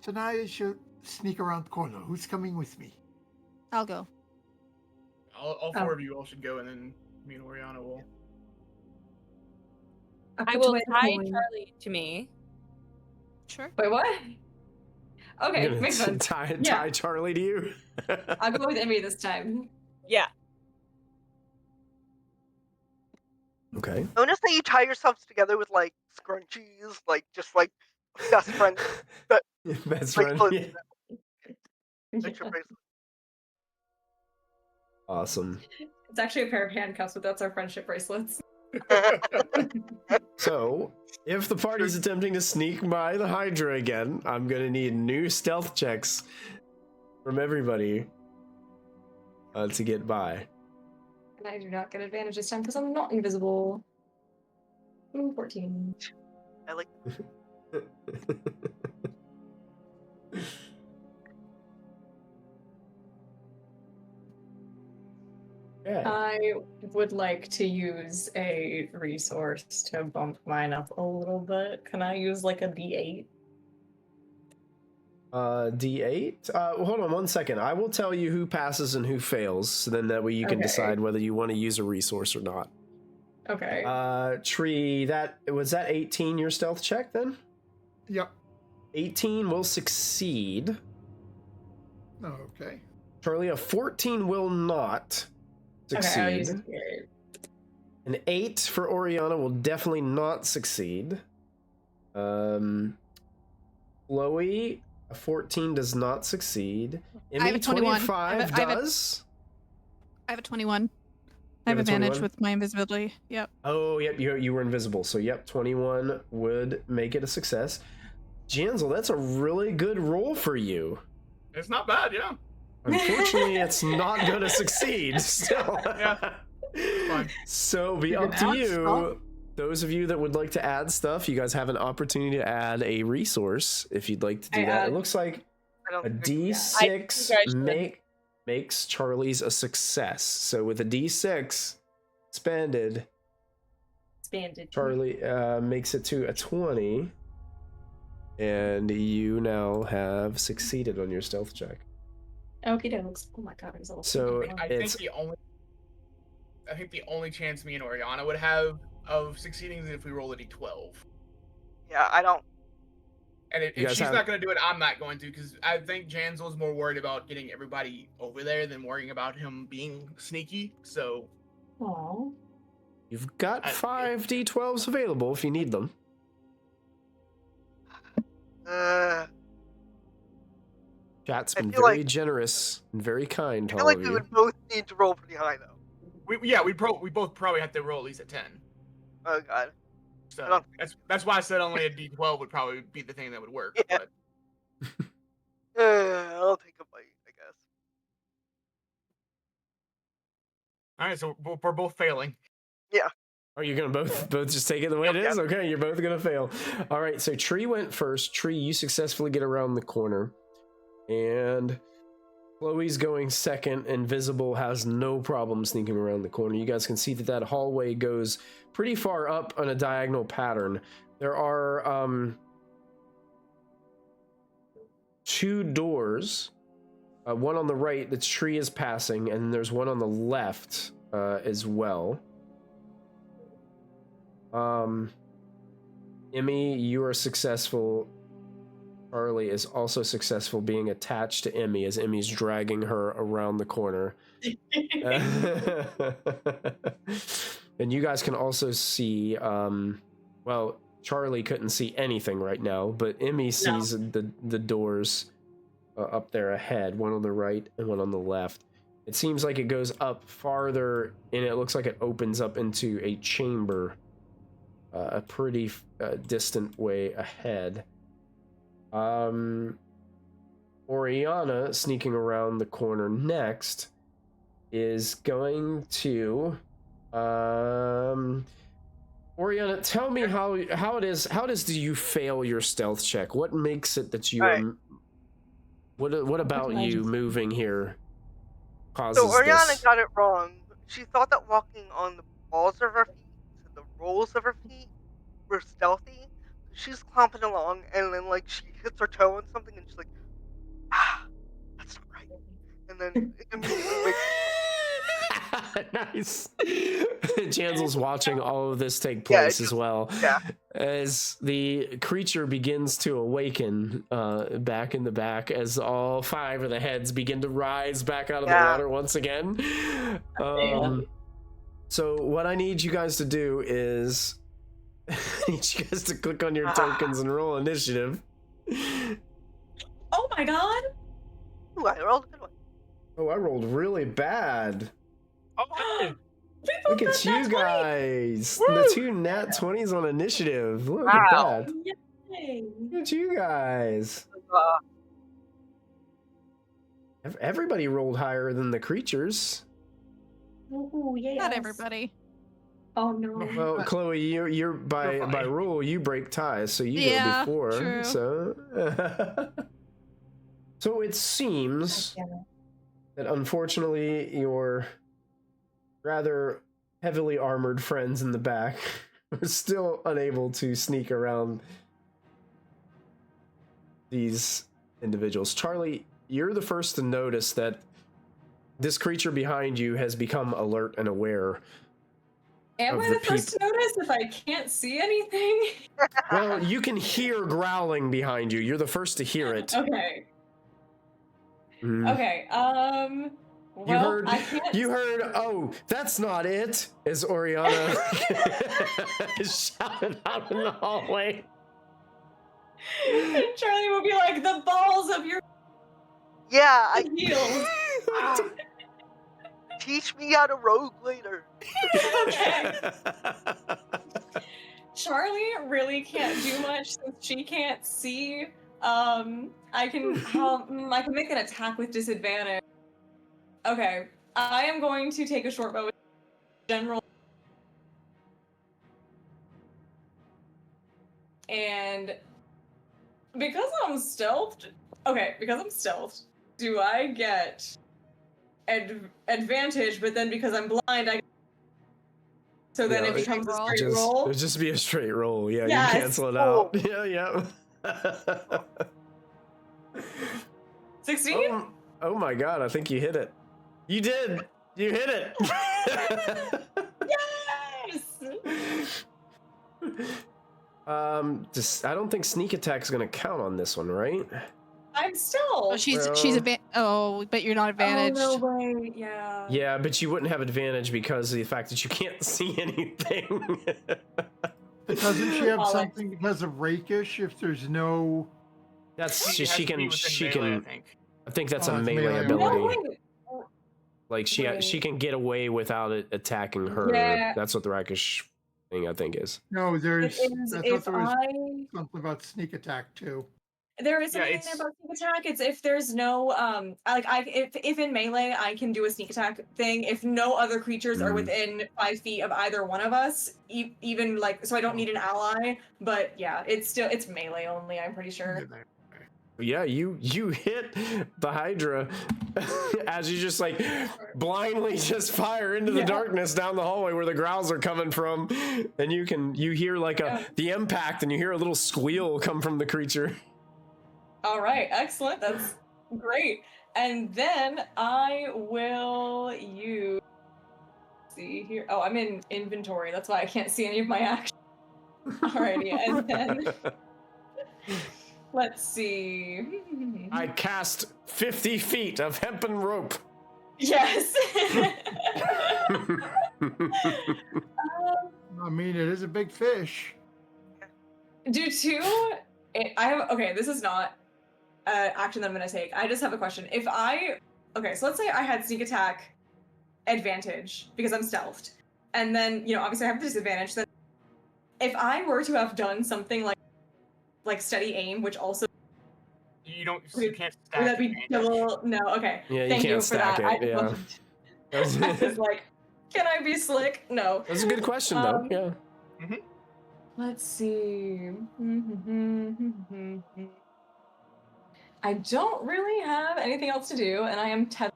So now I should sneak around the corner. Who's coming with me?
I'll go.
All four of you all should go, and then me and Oriana will.
I will tie Charlie to me.
Sure.
Wait, what? Okay, makes sense.
Tie Charlie to you?
I'll go with Emmy this time.
Yeah.
I
Okay.
want to say you tie yourselves together with like scrunchies, like just like best friend.
Best
like,
friend. Yeah. Awesome.
It's actually a pair of handcuffs, but that's our friendship bracelets.
So, if the party's attempting to sneak by the Hydra again, I'm gonna need new stealth checks from everybody to get by.
And I do not get advantage this time because I'm not invisible. 14.
I like.
Yeah.
I would like to use a resource to bump mine up a little bit. Can I use like a D8?
D8? Hold on one second. I will tell you who passes and who fails, so then that way you can decide whether you want to use a resource or not.
Okay.
Tree, was that 18 your stealth check then?
Yep.
18 will succeed.
Okay.
Charlie, a 14 will not succeed.
Okay, I'll use it here.
An 8 for Oriana will definitely not succeed. Chloe, a 14 does not succeed.
I have a 21.
25 does.
I have a 21. I have advantage with my invisibility. Yep.
Oh, yep, you were invisible. So, yep, 21 would make it a success. Janzel, that's a really good roll for you.
It's not bad, yeah.
Unfortunately, it's not going to succeed still.
Yeah. Fine.
So, be up to you. Those of you that would like to add stuff, you guys have an opportunity to add a resource if you'd like to do that. It looks like a D6 makes Charlie's a success. So with a D6 expanded, Charlie makes it to a 20, and you now have succeeded on your stealth check.
Okie dokes. Oh my god,
so
I think the only chance me and Oriana would have of succeeding is if we roll a D12.
Yeah, I don't.
And if she's not going to do it, I'm not going to, because I think Janzel's more worried about getting everybody over there than worrying about him being sneaky. So,
you've got 5 D12s available if you need them. Chat's been very generous and very kind to all of you.
I feel like we would both need to roll pretty high, though.
We both probably have to roll at least a 10.
Oh, God.
So that's why I said only a D12 would probably be the thing that would work.
Yeah.
But...
I'll take a bite, I guess.
All right, so we're both failing.
Yeah.
Are you gonna both just take it the way it is? Okay, you're both gonna fail. All right, so Tree went first. Tree, you successfully get around the corner, and Chloe's going second. Invisible has no problem sneaking around the corner. You guys can see that hallway goes pretty far up on a diagonal pattern. There are 2 doors. One on the right that Tree is passing, and there's one on the left as well. Emmy, you are successful. Charlie is also successful being attached to Emmy as Emmy's dragging her around the corner. And you guys can also see, well, Charlie couldn't see anything right now, but Emmy sees the doors up there ahead, one on the right and one on the left. It seems like it goes up farther, and it looks like it opens up into a chamber a pretty distant way ahead. Oriana, sneaking around the corner next, is going to Oriana, tell me how it is. How do you fail your stealth check? What makes it that you
Right.
what about you moving here causes
So Oriana
this?
got it wrong. She thought that walking on the balls of her feet, so the rolls of her feet, were stealthy. She's clomping along, and then like she hits her toe on something, and she's like, "Ah, that's not right." And then it immediately wakes
Nice. Jansel's watching all of this take place as well.
Yeah.
As the creature begins to awaken back in the back, as all 5 of the heads begin to rise back out of the water once again. So what I need you guys to do is I need you guys to click on your tokens and roll initiative.
Oh my god!
Ooh, I rolled a good one.
Oh, I rolled really bad.
Oh,
Look at you guys. The 2 nat 20s on initiative. Look at that.
Yay.
Look at you guys. Everybody rolled higher than the creatures.
Ooh, yes.
Not everybody.
Oh no.
Well, Chloe, you're by rule you break ties, so you go before.
True.
So, so it seems that unfortunately your rather heavily armored friends in the back are still unable to sneak around these individuals. Charlie, you're the first to notice that this creature behind you has become alert and aware.
Am I the first to notice if I can't see anything?
Well, you can hear growling behind you. You're the first to hear it.
Okay. Okay. Well, I can't.
You heard. Oh, that's not it. As Oriana shouted out in the hallway.
And Charlie will be like, "The balls of your heels."
Teach me how to rogue later.
Okay. Charlie really can't do much since she can't see. I can make an attack with disadvantage. Okay, I am going to take a short bow with general, and because I'm stealthed. Okay, because I'm stealthed, do I get advantage? But then because I'm blind, so then it becomes a straight roll.
It'll just be a straight roll. Yeah,
Yes.
You cancel it out. Yeah.
16?
Oh my god, I think you hit it. You did! You hit it!
Yes!
I don't think sneak attack's gonna count on this one, right?
I'm still.
Oh, she's but you're not advantaged.
Oh, no way. Yeah.
Yeah, but you wouldn't have advantage because of the fact that you can't see anything.
Doesn't she have something because of rakish? If there's no,
that's she can. I think that's a
it's
melee
melee.
ability. Like she can get away without it attacking her.
Yeah.
That's what the rakish thing I think is.
No, there's. I thought there was
something
about sneak attack too.
There is something there about sneak attack. It's if there's no if in melee I can do a sneak attack thing. If no other creatures are within 5 feet of either one of us, even like so I don't need an ally. But yeah, it's melee only. I'm pretty sure.
Yeah, you hit the Hydra as you just like blindly just fire into the darkness down the hallway where the growls are coming from, and you hear like the impact, and you hear a little squeal come from the creature.
All right, excellent. That's great. And then I will use. See here. Oh, I'm in inventory. That's why I can't see any of my actions. Alrighty, and then. Let's see.
I cast 50 feet of hempen rope.
Yes.
I mean, it is a big fish.
This is not action that I'm going to take. I just have a question. So let's say I had sneak attack advantage because I'm stealthed. And then, obviously I have disadvantage. Then if I were to have done something like steady aim, which also
You can't stack.
Would that be double? No, okay.
Yeah,
Thank you for
stack
that.
it. Yeah.
I was like, can I be slick? No.
That's a good question, though. Yeah.
Mm-hmm.
Let's see. I don't really have anything else to do, and I am tethered,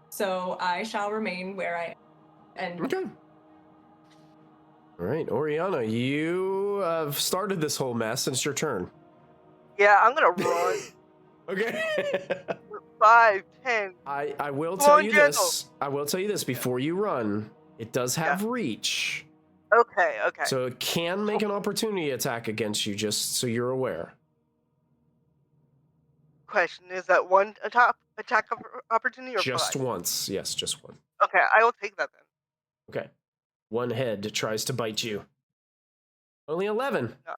so I shall remain where I am. And
okay. All right, Oriana, you have started this whole mess, and it's your turn.
Yeah, I'm gonna run.
Okay.
5, 10.
I will tell you this. I will tell you this before you run. It does have reach.
Okay.
So it can make an opportunity attack against you, just so you're aware.
Question, is that one attack opportunity or
just
5?
Once. Yes, just one.
Okay, I will take that then.
Okay. One head tries to bite you. Only 11.
No.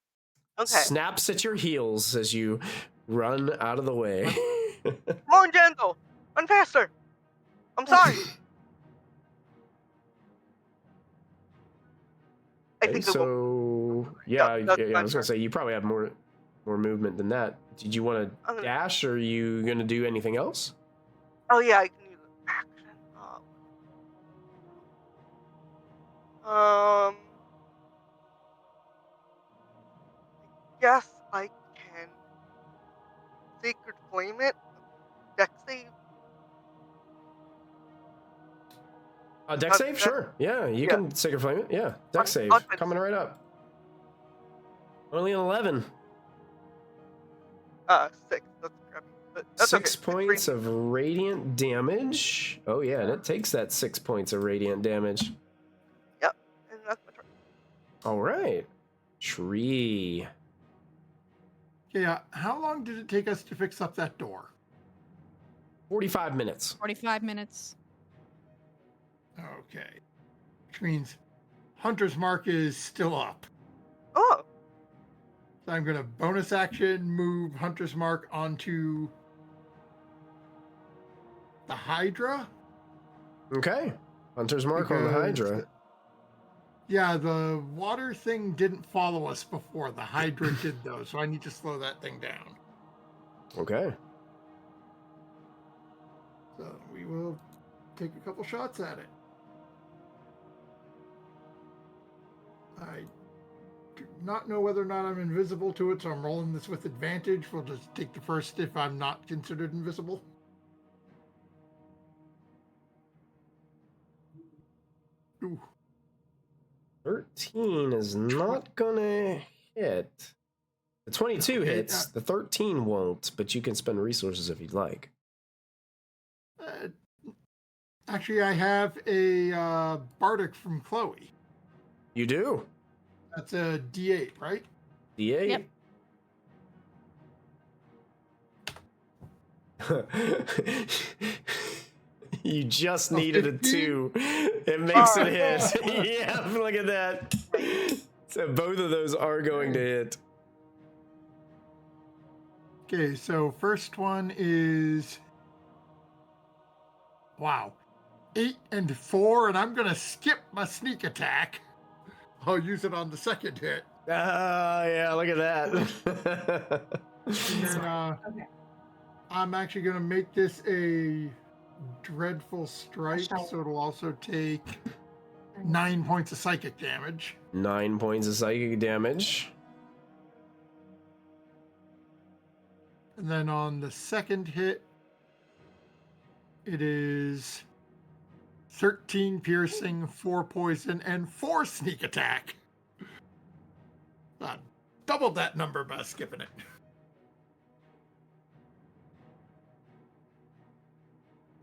Okay.
Snaps at your heels as you run out of the way.
Come on, Gentle. Run faster. I'm sorry. I think
so. Yeah, I was gonna say you probably have more movement than that. Did you want to dash, or are you gonna do anything else?
Oh yeah, I can use action. I guess I can Sacred Flame it. Dex save.
Dex save, sure. Yeah, you can Sacred Flame it. Yeah, Dex save coming right up. Only an 11.
6. That's crappy. But that's
6 points of radiant damage. Oh yeah, and it takes that 6 points of radiant damage.
Yep, and that's my turn.
All right, Tree.
Yeah, how long did it take us to fix up that door?
45 minutes.
45 minutes.
Okay. Which means Hunter's Mark is still up.
Oh.
So I'm going to bonus action move Hunter's Mark onto the Hydra.
Okay. Hunter's Mark on the Hydra.
Yeah, the water thing didn't follow us before. The Hydra did, though, so I need to slow that thing down.
Okay.
So we will take a couple shots at it. I do not know whether or not I'm invisible to it, so I'm rolling this with advantage. We'll just take the first if I'm not considered invisible. Ooh.
13 is not gonna hit. The 22 hits. The 13 won't, but you can spend resources if you'd like.
Actually, I have a Bardic from Chloe.
You do?
That's a D8, right?
D8?
Yep.
You just needed a 2. It makes it hit. Yeah, look at that. So both of those are going to hit.
Okay, so first one is... Wow. 8 and 4, and I'm going to skip my sneak attack. I'll use it on the second hit.
Yeah, look at that.
And then, I'm actually going to make this a Dreadful Strike, so it'll also take 9 points of psychic damage.
9 points of psychic damage.
And then on the second hit, it is 13 piercing, 4 poison, and 4 sneak attack. Doubled that number by skipping it.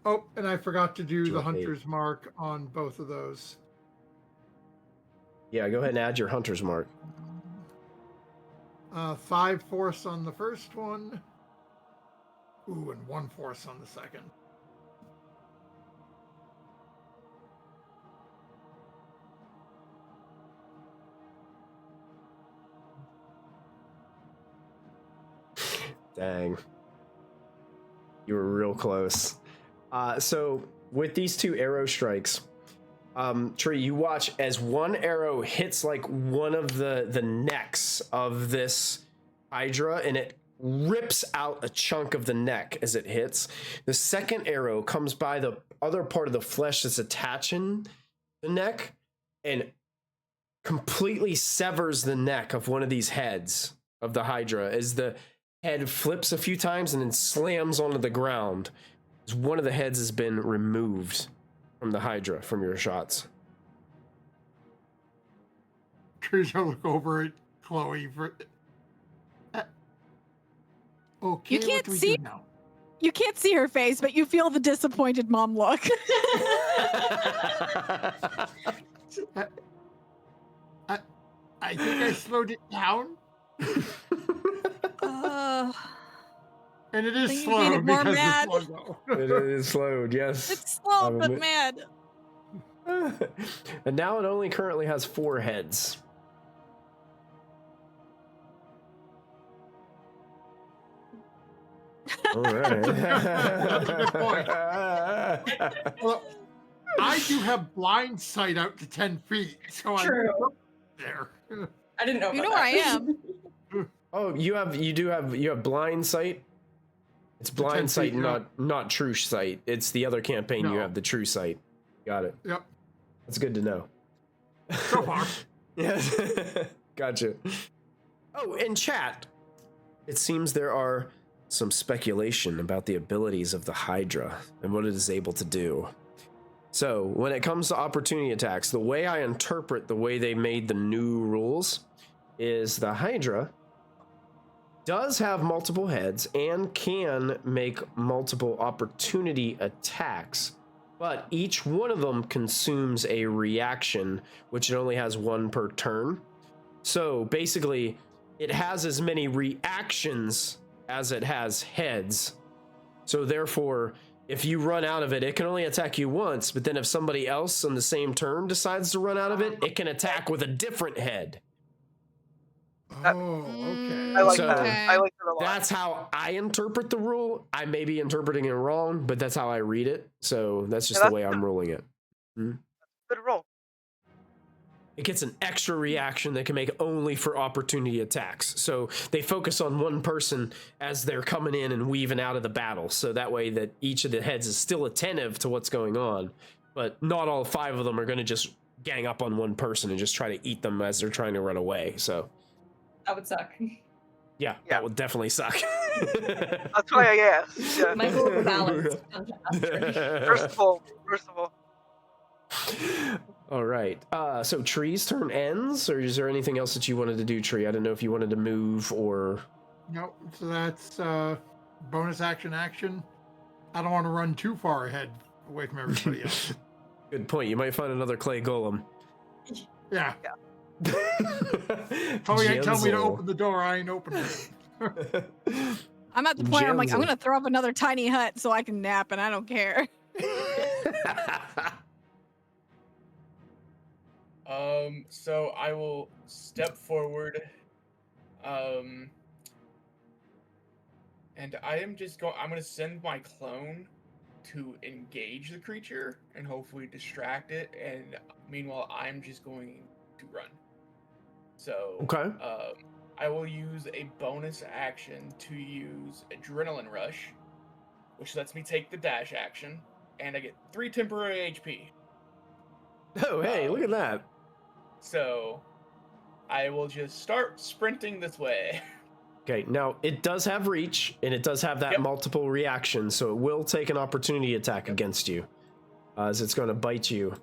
Oh, and I forgot to do the Hunter's Mark on both of those.
Yeah, go ahead and add your Hunter's Mark.
5 force on the first one. Ooh, and 1 force on the second.
Dang. You were real close. So with these 2 arrow strikes, Tree, you watch as one arrow hits like one of the necks of this Hydra, and it rips out a chunk of the neck as it hits. The second arrow comes by the other part of the flesh that's attaching the neck and completely severs the neck of one of these heads of the Hydra as the head flips a few times and then slams onto the ground. As one of the heads has been removed from the Hydra from your shots.
Trisha look over at Chloe for. Okay,
You can't
what do we
see-
do now?
You can't see her face, but you feel the disappointed mom look.
I think I slowed it down. And it is
think you
slow
made it more
because
mad.
it's slow.
It is slowed, yes.
It's slow but mad.
And now it only currently has 4 heads. All right.
That's a good point. Well, I do have blind sight out to 10 feet, so
True.
I'm up there.
I didn't know.
You
about
know where I
that.
am.
Oh, you have blind sight. It's blind
10
sight,
feet, yeah.
not true sight. It's the other campaign you
No.
have the true sight. Got it.
Yep.
That's good to know.
So far.
Yes. Gotcha. Oh, in chat, it seems there are some speculation about the abilities of the Hydra and what it is able to do. So, when it comes to opportunity attacks, the way I interpret the way they made the new rules is the Hydra does have multiple heads and can make multiple opportunity attacks, but each one of them consumes a reaction, which it only has 1 per turn. So basically, it has as many reactions as it has heads. So therefore, if you run out of it, it can only attack you once, but then if somebody else on the same turn decides to run out of it, it can attack with a different head.
Oh, okay.
I like
So-
that. I like that a lot.
That's how I interpret the rule. I may be interpreting it wrong, but that's how I read it. So that's just
Yeah,
the way I'm ruling it.
Good roll.
It gets an extra reaction that can make only for opportunity attacks. So they focus on one person as they're coming in and weaving out of the battle. So that way that each of the heads is still attentive to what's going on, but not all 5 of them are going to just gang up on one person and just try to eat them as they're trying to run away. So
That would suck.
yeah. That would definitely suck.
That's why I asked. Yeah.
My goal is balance.
First of all.
All right. So Tree's turn ends, or is there anything else that you wanted to do, Tree? I don't know if you wanted to move or.
No, so that's bonus action. I don't want to run too far ahead away from everybody else.
Good point. You might find another clay golem.
Yeah. Probably ain't tell me to
Genzel.
open the door. I ain't opening it.
I'm at the point where I'm like, I'm
Genzel.
gonna throw up another tiny hut so I can nap, and I don't care.
So I will step forward, and I'm gonna send my clone to engage the creature and hopefully distract it, and meanwhile I'm just going to run. So
Okay.
I will use a bonus action to use Adrenaline Rush, which lets me take the dash action, and I get 3 temporary HP.
Oh, hey, look at that.
So I will just start sprinting this way.
Okay, now it does have reach, and it does have that
Yep.
multiple reaction, so it will take an opportunity attack against you, as it's going to bite you,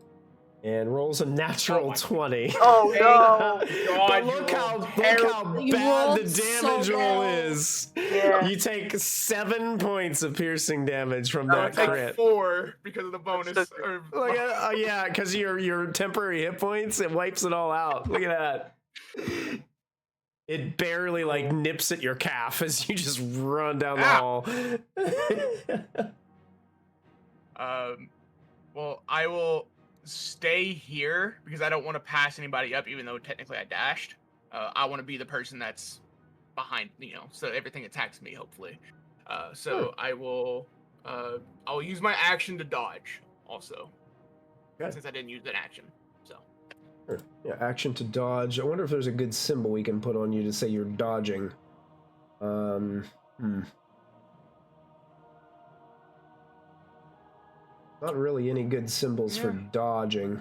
and rolls a natural
my
20.
Oh no.
But
God,
look
you
how
rolled terrible.
You
bad
rolled
the
so
damage roll
bad.
is.
Yeah.
You take 7 points of piercing damage from
Oh,
that
it's like
crit.
4 because of the bonus.
so
or-
Look at, oh yeah, because your temporary hit points, it wipes it all out. Look at that. It barely like nips at your calf as you just run down the
Ow.
hall.
Well, I will stay here because I don't want to pass anybody up, even though technically I dashed. I want to be the person that's behind, so everything attacks me, hopefully. So I will use my action to dodge also. since I didn't use an action. So.
Sure. Yeah, action to dodge. I wonder if there's a good symbol we can put on you to say you're dodging. Not really any good symbols for dodging.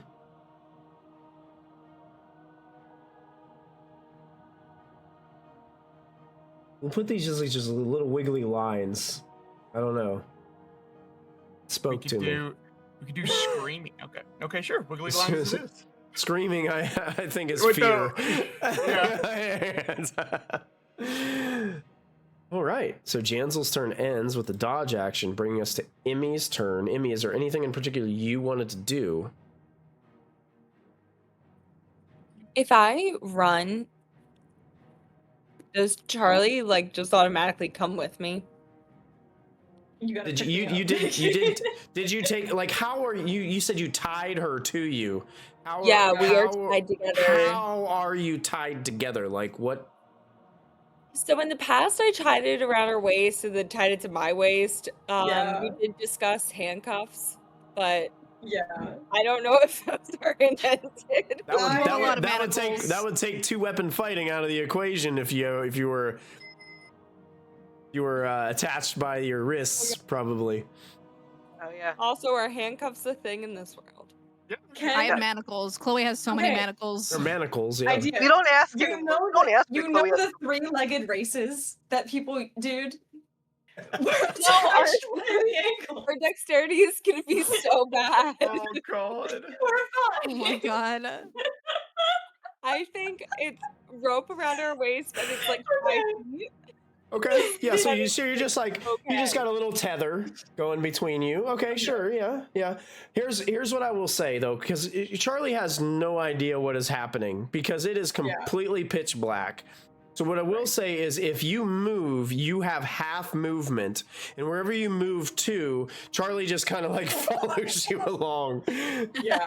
We'll put these just little wiggly lines. I don't know. Spoke to me.
We could do screaming. Okay, sure. Wiggly lines it is.
Screaming, I think is
Wait,
fear.
Yeah.
All right. So Jansel's turn ends with the dodge action, bringing us to Emmy's turn. Emmy, is there anything in particular you wanted to do?
If I run, does Charlie like just automatically come with me?
Did you take, like, how are you said you tied her to you?
We are tied together.
How are you tied together? Like, what?
So in the past, I tied it around her waist and then tied it to my waist. We did discuss handcuffs, but I don't know if those are intended.
That would take 2-weapon fighting out of the equation if you were attached by your wrists, probably.
Oh yeah.
Also, are handcuffs a thing in this world?
I have manacles. Chloe has so many manacles.
They're manacles, yeah.
You don't ask
You know,
don't ask me,
you know
Chloe.
the three-legged races that people, dude.
Our dexterity is gonna be so bad.
Oh god.
Oh my god.
I think it's rope around her waist and it's like 5 feet.
Okay. Yeah. So you're just like you just got a little tether going between you. Okay. Sure. Yeah. Here's what I will say though, because Charlie has no idea what is happening because it is completely pitch black. So what I will say is, if you move, you have half movement, and wherever you move to, Charlie just kind of like follows you along.
Yeah.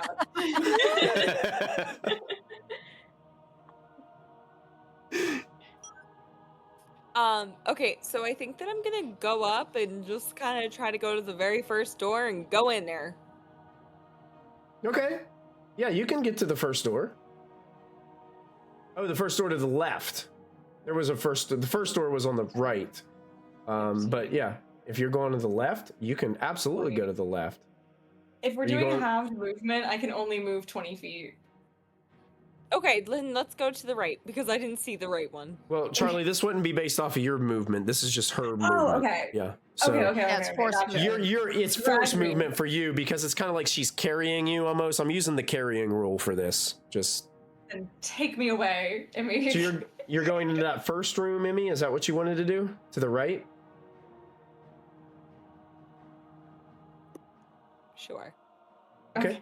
Okay, so I think that I'm gonna go up and just kind of try to go to the very first door and go in there.
Okay. Yeah, you can get to the first door. Oh, the first door to the left. There was the first door was on the right. But yeah, if you're going to the left, you can absolutely go to the left.
If we're doing halved movement, I can only move 20 feet.
Okay, then let's go to the right, because I didn't see the right one.
Well, Charlie, this wouldn't be based off of your movement. This is just her movement.
Oh, okay.
Yeah. So
Okay.
It's force
it's force movement for you because it's kind of like she's carrying you almost. I'm using the carrying rule for this. Just
and take me away.
So you're going into that first room, Emmy? Is that what you wanted to do? To the right?
Sure.
Okay.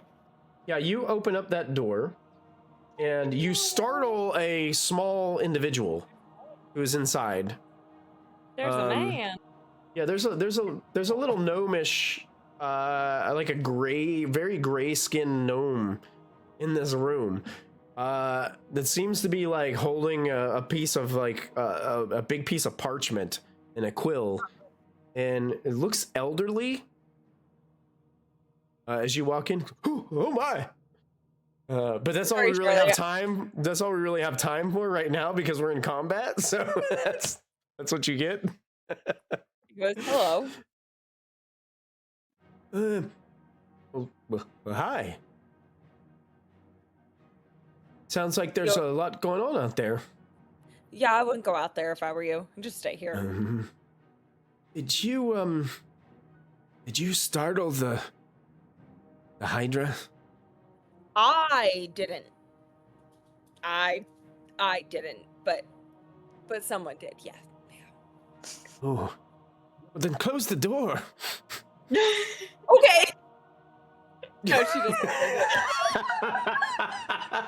Yeah, you open up that door. And you startle a small individual who is inside.
There's a man.
Yeah, there's a little gnomish, like a very gray skinned gnome in this room. That seems to be like holding a piece of like a big piece of parchment and a quill, and it looks elderly. As you walk in, oh my. But that's all we really have time. That's all we really have time for right now because we're in combat. So that's what you get.
He goes, hello.
Well, hi. Sounds like there's a lot going on out there.
Yeah, I wouldn't go out there if I were you. I'd just stay here.
Did you startle the Hydra?
I didn't. I didn't, but someone did. Yeah.
Oh, well, then close the door.
Okay. No, she doesn't.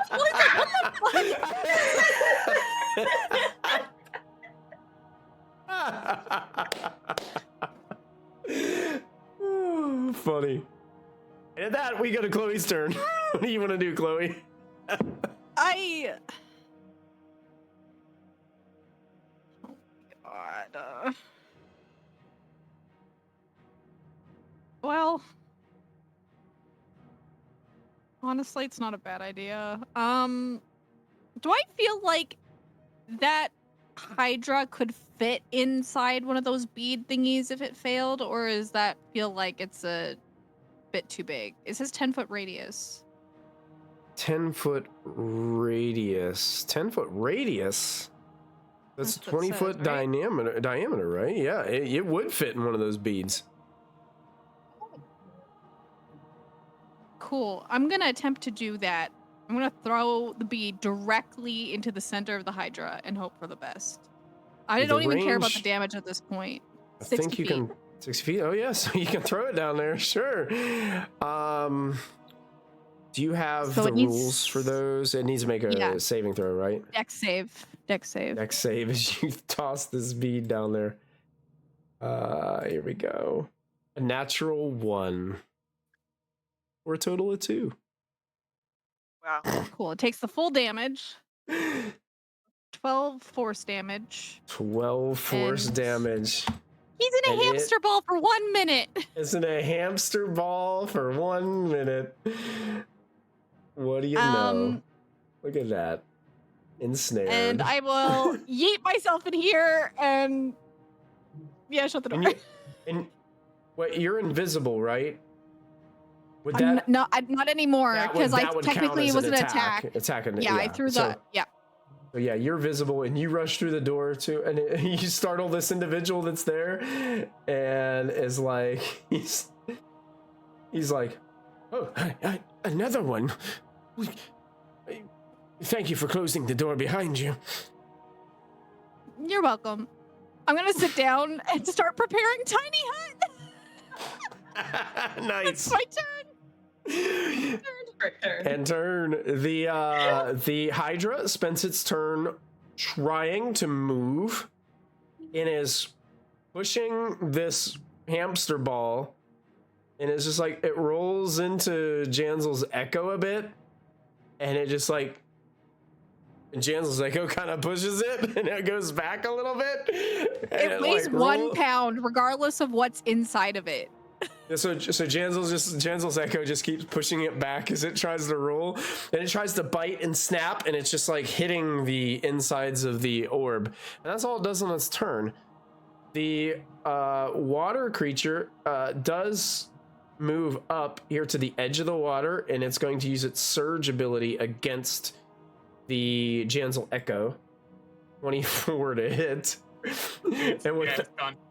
What
the fuck? Funny. And at that, we go to Chloe's turn. What do you want to do, Chloe?
Well, Honestly, it's not a bad idea. Do I feel like that Hydra could fit inside one of those bead thingies if it failed, or does that feel like it's a bit too big? It says 10-foot radius.
10-foot radius. 10-foot radius? That's 20-foot diameter, right? Yeah, it would fit in one of those beads.
Cool. I'm going to attempt to do that. I'm going to throw the bead directly into the center of the Hydra and hope for the best. I don't even care about the damage at this point.
I think you can... 6 feet? Oh, yeah, so you can throw it down there. Sure. Do you have the rules for those? It needs to make a saving throw, right?
Dex save. Dex
save as you toss this bead down there. Here we go. A natural 1. Or a total of 2.
Wow.
Cool. It takes the full damage. 12 force damage.
12 force damage.
He's in a hamster ball for 1 minute.
It's in a hamster ball for 1 minute. What do you know? Look at that. Ensnared.
And I will yeet myself in here and shut the door.
Wait, you're invisible, right? Would
not anymore, because I technically it was an attack. I threw the
So yeah, you're visible, and you rush through the door too, and you startle this individual that's there, and is like, he's like, oh, another one. Thank you for closing the door behind you.
You're welcome. I'm gonna sit down and start preparing tiny hut.
Nice.
It's my turn.
And turn. The Hydra spends its turn trying to move and is pushing this hamster ball, and it's just like it rolls into Janzel's echo a bit, and it just like Janzel's echo kind of pushes it and it goes back a little bit.
It weighs like 1 pound regardless of what's inside of it.
Yeah, so Janzel's echo just keeps pushing it back as it tries to roll, and it tries to bite and snap, and it's just like hitting the insides of the orb, and that's all it does on its turn. The water creature does move up here to the edge of the water, and it's going to use its surge ability against the Janzel echo. 24 to hit. And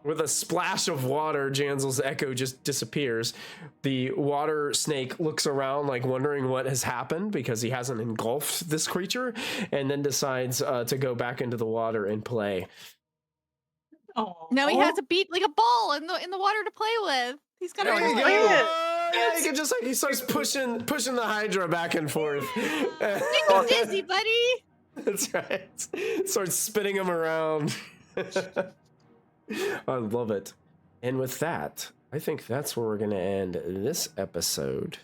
with a splash of water, Janzel's echo just disappears. The water snake looks around like wondering what has happened because he hasn't engulfed this creature, and then decides to go back into the water and play.
Now he has a beat like a ball in the water to play with. He's got
he can just like he starts pushing the Hydra back and forth.
Get dizzy, buddy.
That's right. Starts spinning him around. I love it. And with that, I think that's where we're going to end this episode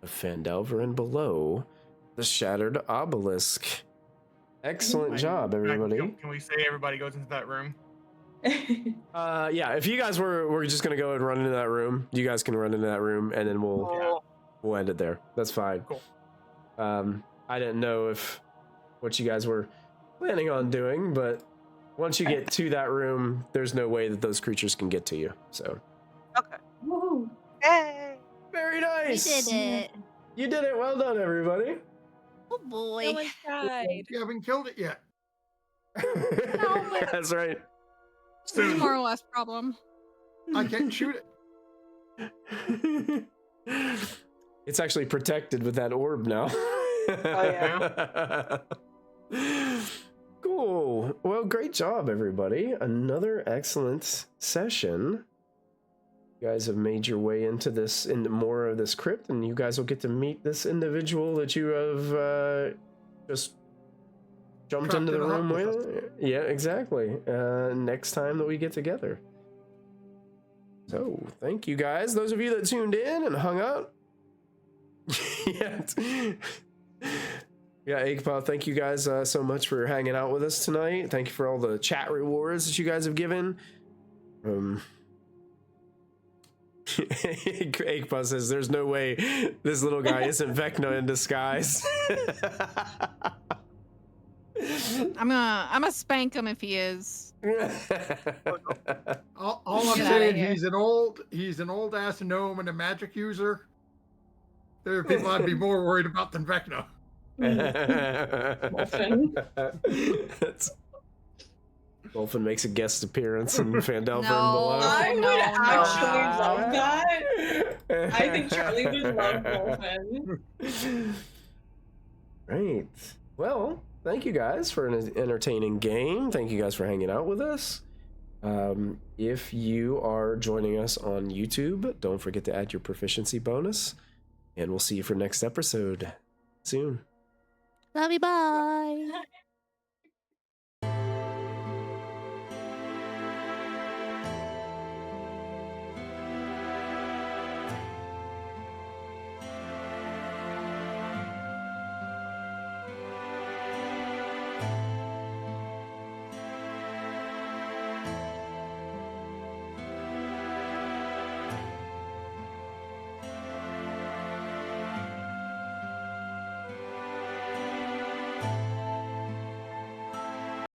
of Phandelver and Below the Shattered Obelisk. Excellent job, everybody.
Can we say everybody goes into that room?
Yeah, if you guys were just going to go and run into that room, you guys can run into that room, and then we'll end it there. That's fine.
Cool.
I didn't know what you guys were planning on doing, but once you get to that room, there's no way that those creatures can get to you. So.
Okay. Woohoo! Hey!
Very nice.
We did it.
You did it. Well done, everybody.
Oh boy.
No one tried.
You haven't killed it yet.
That's right.
Soon. More or less problem.
I can't shoot
it. It's actually protected with that orb now.
Oh
yeah. Cool. Well, great job, everybody. Another excellent session. You guys have made your way into more of this crypt, and you guys will get to meet this individual that you have just jumped into the room with. Yeah, exactly. Next time that we get together. So, thank you guys. Those of you that tuned in and hung out. Yeah, Eggpaw, thank you guys so much for hanging out with us tonight. Thank you for all the chat rewards that you guys have given. Akpa says, "There's no way this little guy isn't Vecna in disguise."
I'm gonna spank him if he is.
All I'm saying, he's an old ass gnome and a magic user. There are people I'd be more worried about than Vecna.
Wolfen makes a guest appearance in Phandelver and below.
I would actually love that. I think Charlie would love Wolfen.
Right. Well, thank you guys for an entertaining game. Thank you guys for hanging out with us. If you are joining us on YouTube, don't forget to add your proficiency bonus. And we'll see you for next episode soon.
Love you, bye.